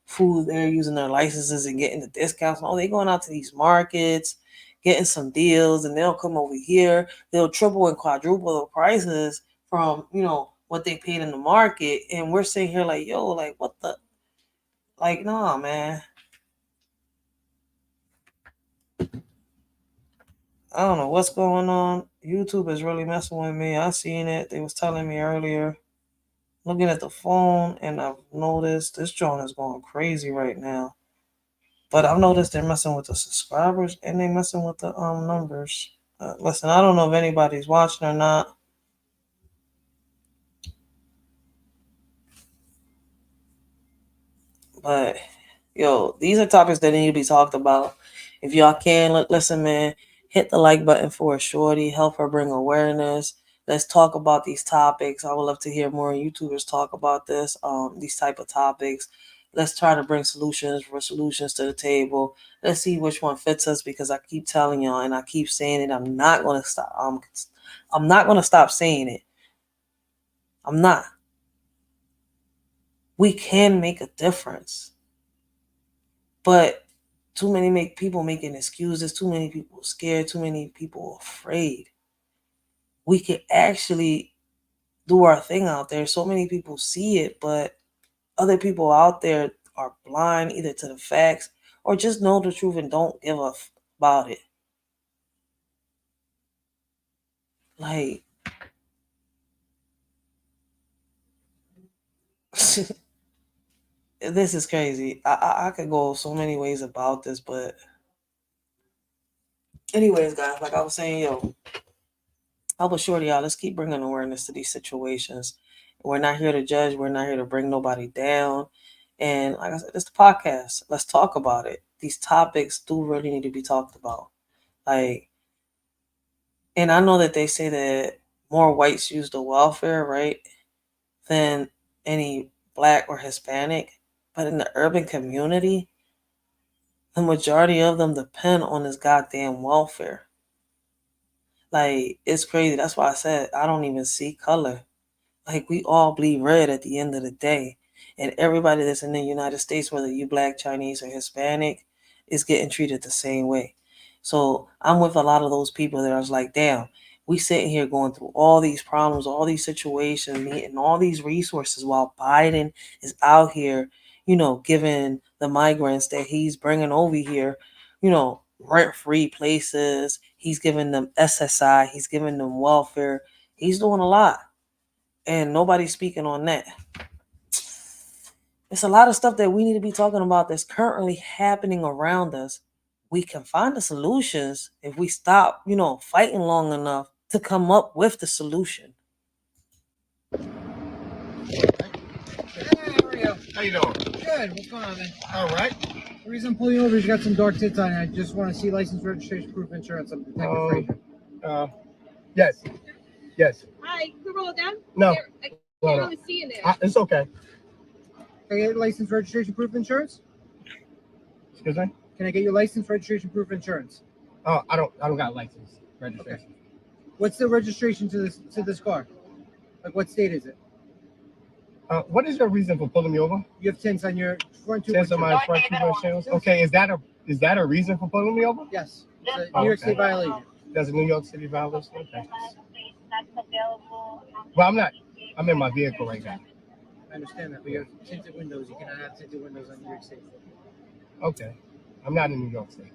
food. They're using their licenses and getting the discounts. Oh, they going out to these markets, getting some deals, and they'll come over here. They'll triple and quadruple the prices from what they paid in the market, and we're sitting here like, yo, like what the, like, nah, man. I don't know what's going on. YouTube is really messing with me. I seen it. They was telling me earlier. Looking at the phone, and I've noticed this joint is going crazy right now. But I've noticed they're messing with the subscribers and they messing with the numbers. Listen, I don't know if anybody's watching or not. But yo, these are topics that need to be talked about. If y'all can, listen, man, hit the like button for a shorty, help her bring awareness. Let's talk about these topics. I would love to hear more YouTubers talk about this, these type of topics. Let's try to bring solutions to the table. Let's see which one fits us, because I keep telling y'all and I keep saying it. I'm not gonna stop. I'm not gonna stop saying it. I'm not. We can make a difference. But Too many people making excuses, too many people scared, too many people afraid. We could actually do our thing out there. So many people see it, but other people out there are blind either to the facts or just know the truth and don't give a about it. Like, this is crazy. I could go so many ways about this, but anyways, guys, like I was saying, help a shorty out. Let's keep bringing awareness to these situations. We're not here to judge. We're not here to bring nobody down. And like I said, it's the podcast. Let's talk about it. These topics do really need to be talked about. Like, and I know that they say that more whites use the welfare, right, than any black or Hispanic. But in the urban community, the majority of them depend on this goddamn welfare. Like, it's crazy. That's why I said I don't even see color. Like, we all bleed red at the end of the day. And everybody that's in the United States, whether you black, Chinese, or Hispanic, is getting treated the same way. So I'm with a lot of those people that I was like, damn, we sitting here going through all these problems, all these situations, meeting all these resources while Biden is out here, giving the migrants that he's bringing over here, rent-free places. He's giving them SSI. He's giving them welfare. He's doing a lot. And nobody's speaking on that. It's a lot of stuff that we need to be talking about that's currently happening around us. We can find the solutions if we stop, fighting long enough to come up with the solution. Hey, how are you? How you doing? Good. What's going on, man? All right. The reason I'm pulling you over is you got some dark tits on you. I just want to see license, registration, proof, insurance. I'm Detective Frazier. Yes. Yes. Hi. Can you roll it down? No. I can't really see in there. It's okay. Can I get your license, registration, proof, insurance? Excuse me? Can I get your license, registration, proof, insurance? Oh, I don't got license, registration. Okay. What's the registration to this car? Like, what state is it? What is your reason for pulling me over? You have tints on your front two. Tints on my front two windshields. Okay, is that a reason for pulling me over? Yes. It's a New York State violation. That's a New York City violation. Okay. Well, I'm in my vehicle right now. I understand that, but you have tinted windows. You cannot have tinted windows on New York State. Okay. I'm not in New York State.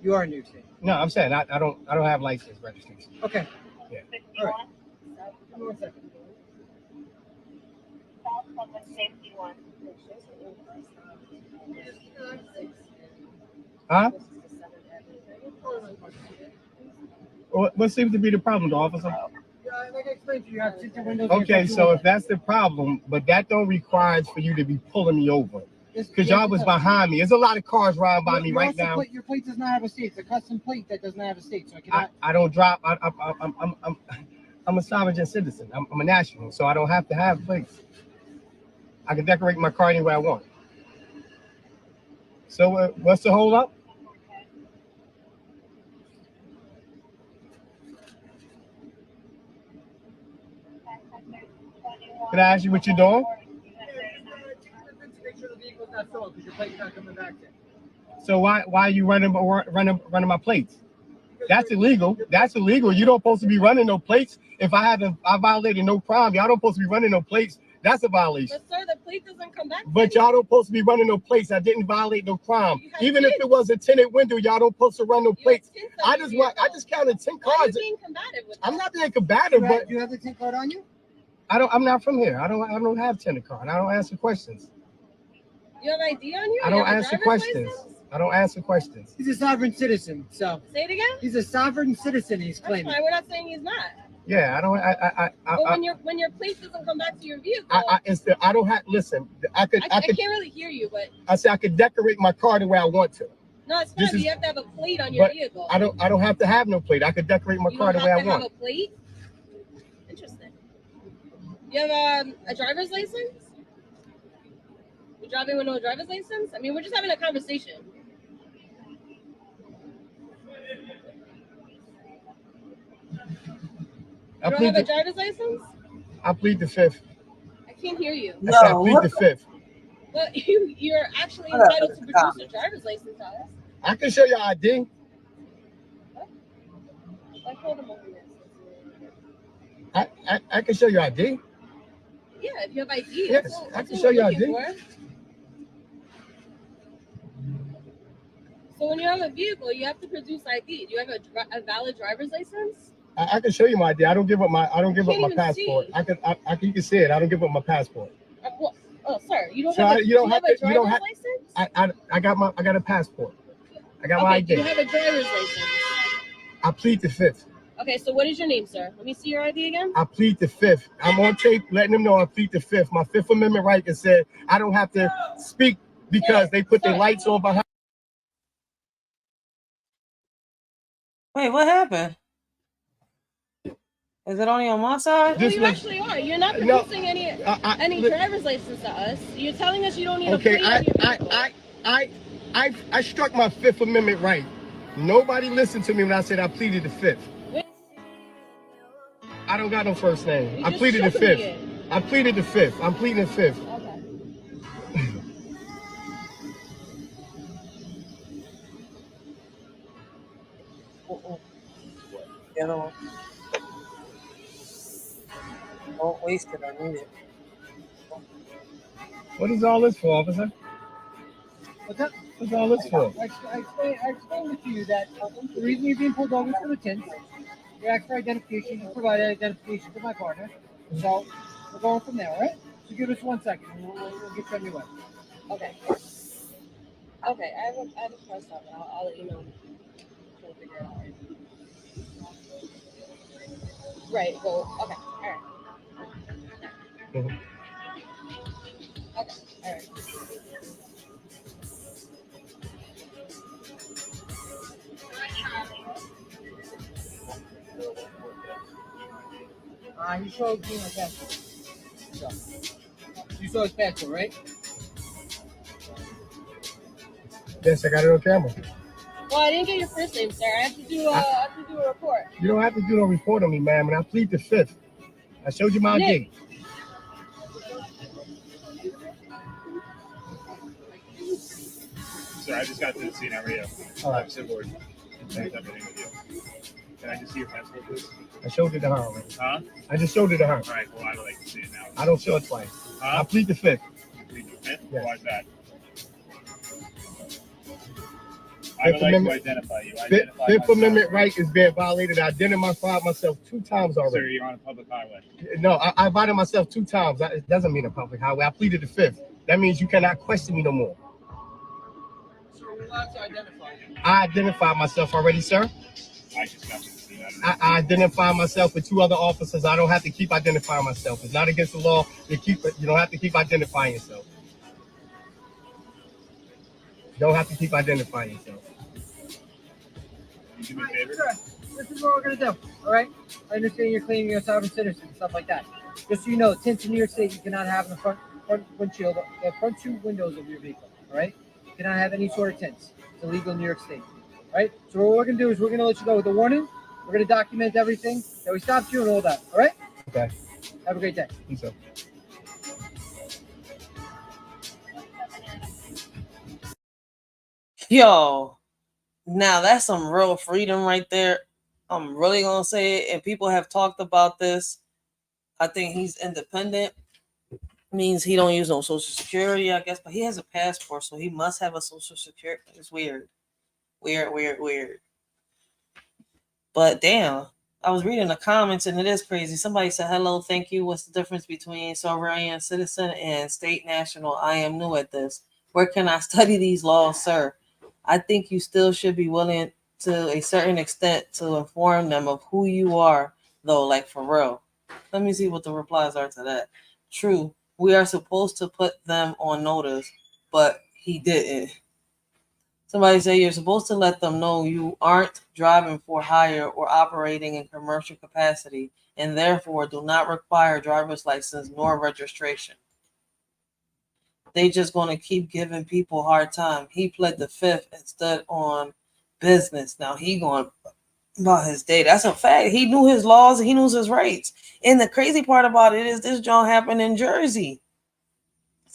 You are in New York State. No, I'm saying I don't have license registration. Okay. Yeah. All right. Give me 1 second. Huh? What seems to be the problem, officer? Like I explained to you, you have tinted windows. Okay, so if that's the problem, but that don't require for you to be pulling me over. Because y'all was behind me. There's a lot of cars riding by me right now. Your plate does not have a state. It's a custom plate that does not have a state. So I cannot. I don't drop. I'm a sovereign citizen. I'm a national, so I don't have to have plates. I can decorate my car any way I want. So what's the hold up? Can I ask you what you're doing? So why are you running my plates? That's illegal. That's illegal. You don't supposed to be running no plates. If I violated no crime, y'all don't supposed to be running no plates. That's a violation. But sir, the plate doesn't come back. But y'all don't supposed to be running no plates. I didn't violate no crime. Even if it was a tinted window, y'all don't supposed to run no plates. I just counted 10 cars. Why are you being combative with that? I'm not being combative, but you have the tint card on you? I'm not from here. I don't have tinted card. I don't answer questions. You have ID on you? I don't answer questions. I don't answer questions. He's a sovereign citizen, so. Say it again? He's a sovereign citizen, he's claiming. That's fine. We're not saying he's not. Yeah, I don't. But when your plate doesn't come back to your vehicle, I don't have. Listen, I can't really hear you, but I said I could decorate my car the way I want to. no, it's fine. But you have to have a plate on your vehicle. I don't have to have no plate. I could decorate my car the way I want. You don't have to have a plate. Interesting. You have a driver's license? You driving with no driver's license? I mean, we're just having a conversation. You don't have a driver's license? I plead the fifth. I can't hear you. I plead the fifth. Well, you're actually entitled to produce a driver's license, Alice. I can show you ID. Like, hold them over here. I can show you ID. Yeah, if you have ID. Yes, I can show you ID. So when you have a vehicle, you have to produce ID. Do you have a valid driver's license? I can show you my ID. I don't give up my passport. You can see it. I don't give up my passport. Oh, sir, you don't So have a driver's license? I got a passport. I got my ID. Do you have a driver's license? I plead the fifth. Okay, so what is your name, sir? Let me see your ID again. I plead the fifth. I'm on tape letting them know I plead the fifth. My Fifth Amendment right is said I don't have to speak because they put their lights on behind. Wait, what happened? Is it only on my side? Well, you actually are. You're not producing any driver's license to us. You're telling us you don't need a plate on your vehicle. I struck my Fifth Amendment right. Nobody listened to me when I said I pleaded the fifth. I don't got no first name. I pleaded the fifth. I pleaded the fifth. I'm pleading the fifth. Okay. The other one. Don't waste it. I need it. What is all this for, officer? What's that? What's all this for? I explained to you that the reason you're being pulled over is for the tints. You asked for identification. You provided identification to my partner. So we're going from there, all right? So give us 1 second and we'll get you on your way. Okay. Okay, I have a question. I'll let you know. Trying to figure it out. Right. Well. Okay. All right. Mhm. Okay. All right. You showed me my passport. So, you saw his passport, right? Yes, I got it on camera. Well, I didn't get your first name, sir. I have to do a report. You don't have to do no report on me, ma'am, and I plead the fifth. I showed you my ID. Sir, I just got to the scene at Rio. All right. Board. Thanks, everything with you. Can I just see your passport, please? I showed it to her already. Huh? I just showed it to her. All right, well, I would like to see it now. I don't show it twice. Huh? I plead the fifth. Plead the fifth? Yes. Why is that? I would like to identify you. Fifth Amendment right is being violated. I identified myself 2 times already. Sir, you're on a public highway. No, I invited myself 2 times. It doesn't mean a public highway. I pleaded the fifth. That means you cannot question me no more. So we're allowed to identify you. I identified myself already, sir. I just got to the scene. I identified myself with 2 other officers. I don't have to keep identifying myself. It's not against the law. You don't have to keep identifying yourself. You don't have to keep identifying yourself. You do me a favor? Sure. This is what we're going to do, all right? I understand you're claiming you're a sovereign citizen and stuff like that. Just so you know, tints in New York State, you cannot have in the front windshield, the front 2 windows of your vehicle, all right? You cannot have any sort of tints. It's illegal in New York State, all right? So what we're going to do is we're going to let you go with a warning. We're going to document everything that we stopped you and all that, all right? Okay. Have a great day. You too. Yo, now that's some real freedom right there. I'm really gonna say it, and people have talked about this. I think he's independent. Means he don't use no social security, I guess, but he has a passport, so he must have a social security. It's weird. Weird. But damn, I was reading the comments and it is crazy. Somebody said, hello, thank you. What's the difference between sovereign citizen and state national? I am new at this. Where can I study these laws, sir? I think you still should be willing to a certain extent to inform them of who you are, though, like for real. Let me see what the replies are to that. True, we are supposed to put them on notice, but he didn't. Somebody say you're supposed to let them know you aren't driving for hire or operating in commercial capacity, and therefore do not require driver's license nor registration. They just going to keep giving people a hard time. He pled the fifth instead on business. Now he going about his day. That's a fact. He knew his laws. He knew his rights. And the crazy part about it is this John happened in Jersey.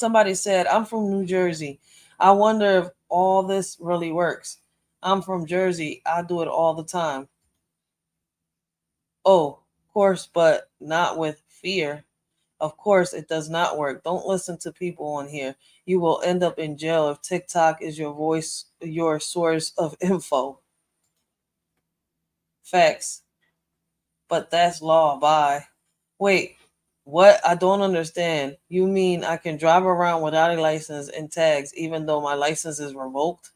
Somebody said, I'm from New Jersey. I wonder if all this really works. I'm from Jersey. I do it all the time. Oh, of course, but not with fear. Of course, it does not work. Don't listen to people on here. You will end up in jail if TikTok is your source of info. Facts. But that's law. Bye. Wait, what? I don't understand. You mean I can drive around without a license and tags even though my license is revoked?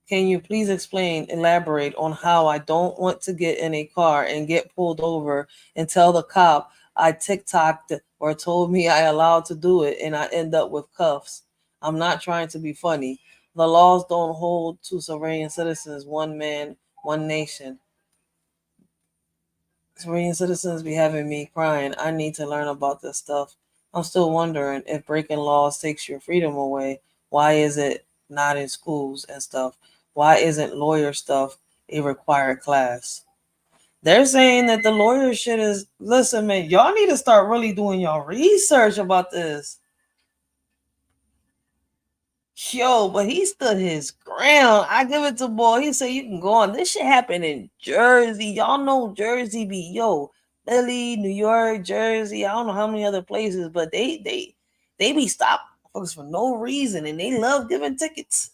Can you please elaborate on how I don't want to get in a car and get pulled over and tell the cop I TikToked or told me I allowed to do it and I end up with cuffs? I'm not trying to be funny. The laws don't hold to sovereign citizens, one man, one nation. Korean citizens be having me crying. I need to learn about this stuff. I'm still wondering if breaking laws takes your freedom away. Why is it not in schools and stuff? Why isn't lawyer stuff a required class? They're saying that the lawyer shit is, listen, man, y'all need to start really doing your research about this. Yo, but he stood his ground. I give it to boy. He said you can go on. This shit happened in Jersey. Y'all know Jersey be Philly, New York, Jersey. I don't know how many other places, but they be stopping folks for no reason, and they love giving tickets.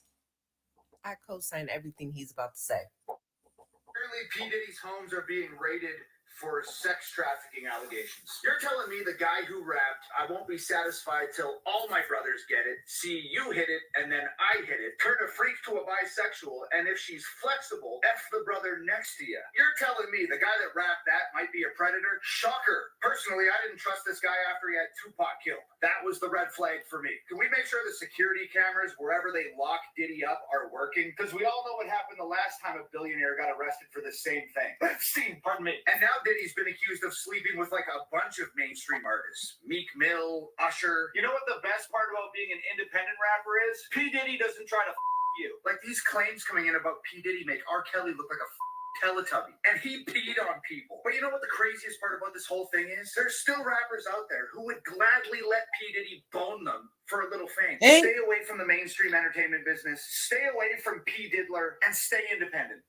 I co-sign everything he's about to say. Apparently, P. Diddy's homes are being raided for sex trafficking allegations. You're telling me the guy who rapped, I won't be satisfied till all my brothers get it, see you hit it, and then I hit it, turn a freak to a bisexual, and if she's flexible, F the brother next to you. You're telling me the guy that rapped that might be a predator? Shocker. Personally, I didn't trust this guy after he had Tupac killed. That was the red flag for me. Can we make sure the security cameras wherever they lock Diddy up are working? Because we all know what happened the last time a billionaire got arrested for the same thing. Epstein, pardon me. And now Diddy's been accused of sleeping with like a bunch of mainstream artists. Meek Mill, Usher. You know what the best part about being an independent rapper is? P. Diddy doesn't try to you. Like these claims coming in about P. Diddy make R. Kelly look like a Teletubby. And he peed on people. But you know what the craziest part about this whole thing is? There's still rappers out there who would gladly let P. Diddy bone them for a little fame. Hey. Stay away from the mainstream entertainment business. Stay away from P. Diddler and stay independent.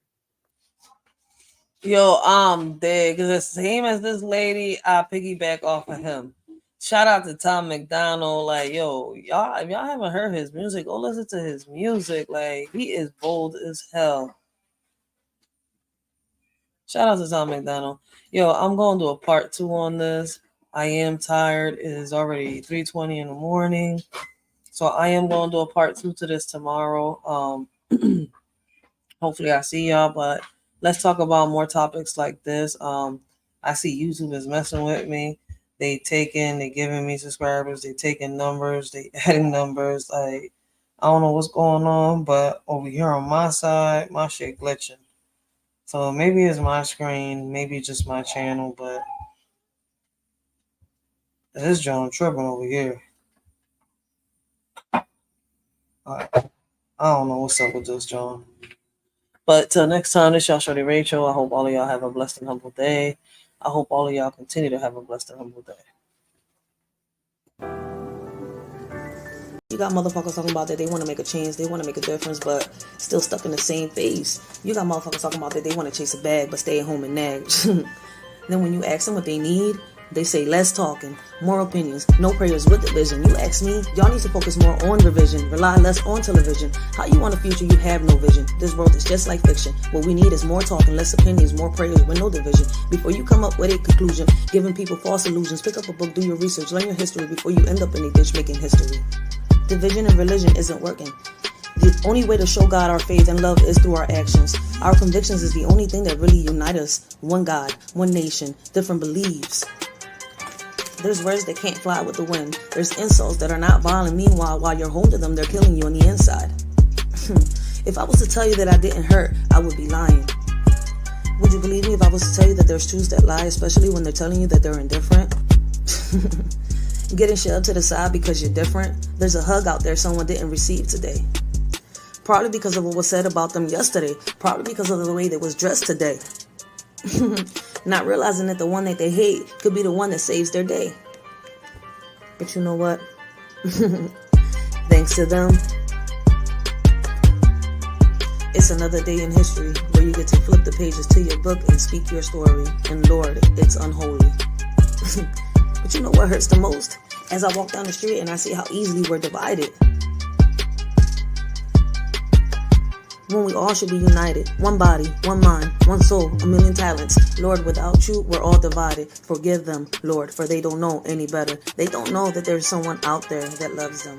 Yo, I'm dead because the same as this lady, I piggyback off of him. Shout out to Tom McDonald. Like, yo, y'all, if y'all haven't heard his music, go listen to his music. Like, he is bold as hell. Shout out to Tom McDonald. Yo, I'm going to do a part 2 on this. I am tired. It is already 3:20 in the morning. So I am going to do a part 2 to this tomorrow. Hopefully I see y'all, but let's talk about more topics like this. I see YouTube is messing with me. They giving me subscribers. They taking numbers. They adding numbers. Like, I don't know what's going on, but over here on my side, my shit glitching. So maybe it's my screen, maybe just my channel, but this John tripping over here. I don't know what's up with this John. But till next time, this y'all Shorty Racheal. I hope all of y'all have a blessed and humble day. I hope all of y'all continue to have a blessed and humble day. You got motherfuckers talking about that they want to make a change, they want to make a difference, but still stuck in the same phase. You got motherfuckers talking about that they want to chase a bag, but stay at home and nag. Then when you ask them what they need, they say less talking, more opinions, no prayers with the vision. You ask me, y'all need to focus more on revision, rely less on television. How you want a future you have no vision? This world is just like fiction. What we need is more talking, less opinions, more prayers with no division. Before you come up with a conclusion, giving people false illusions, pick up a book, do your research, learn your history before you end up in a ditch making history. Division and religion isn't working. The only way to show God our faith and love is through our actions. Our convictions is the only thing that really unite us. One God, one nation, different beliefs. There's words that can't fly with the wind. There's insults that are not violent. Meanwhile, while you're holding them, they're killing you on the inside. If I was to tell you that I didn't hurt, I would be lying. Would you believe me if I was to tell you that there's truths that lie, especially when they're telling you that they're indifferent? Getting shoved to the side because you're different. There's a hug out there someone didn't receive today. Probably because of what was said about them yesterday. Probably because of the way they was dressed today. Not realizing that the one that they hate could be the one that saves their day. But you know what? Thanks to them, it's another day in history where you get to flip the pages to your book and speak your story. And Lord, it's unholy. But you know what hurts the most? As I walk down the street and I see how easily we're divided. When we all should be united. One body, one mind, one soul, a million talents. Lord, without you, we're all divided. Forgive them, Lord, for they don't know any better. They don't know that there's someone out there that loves them.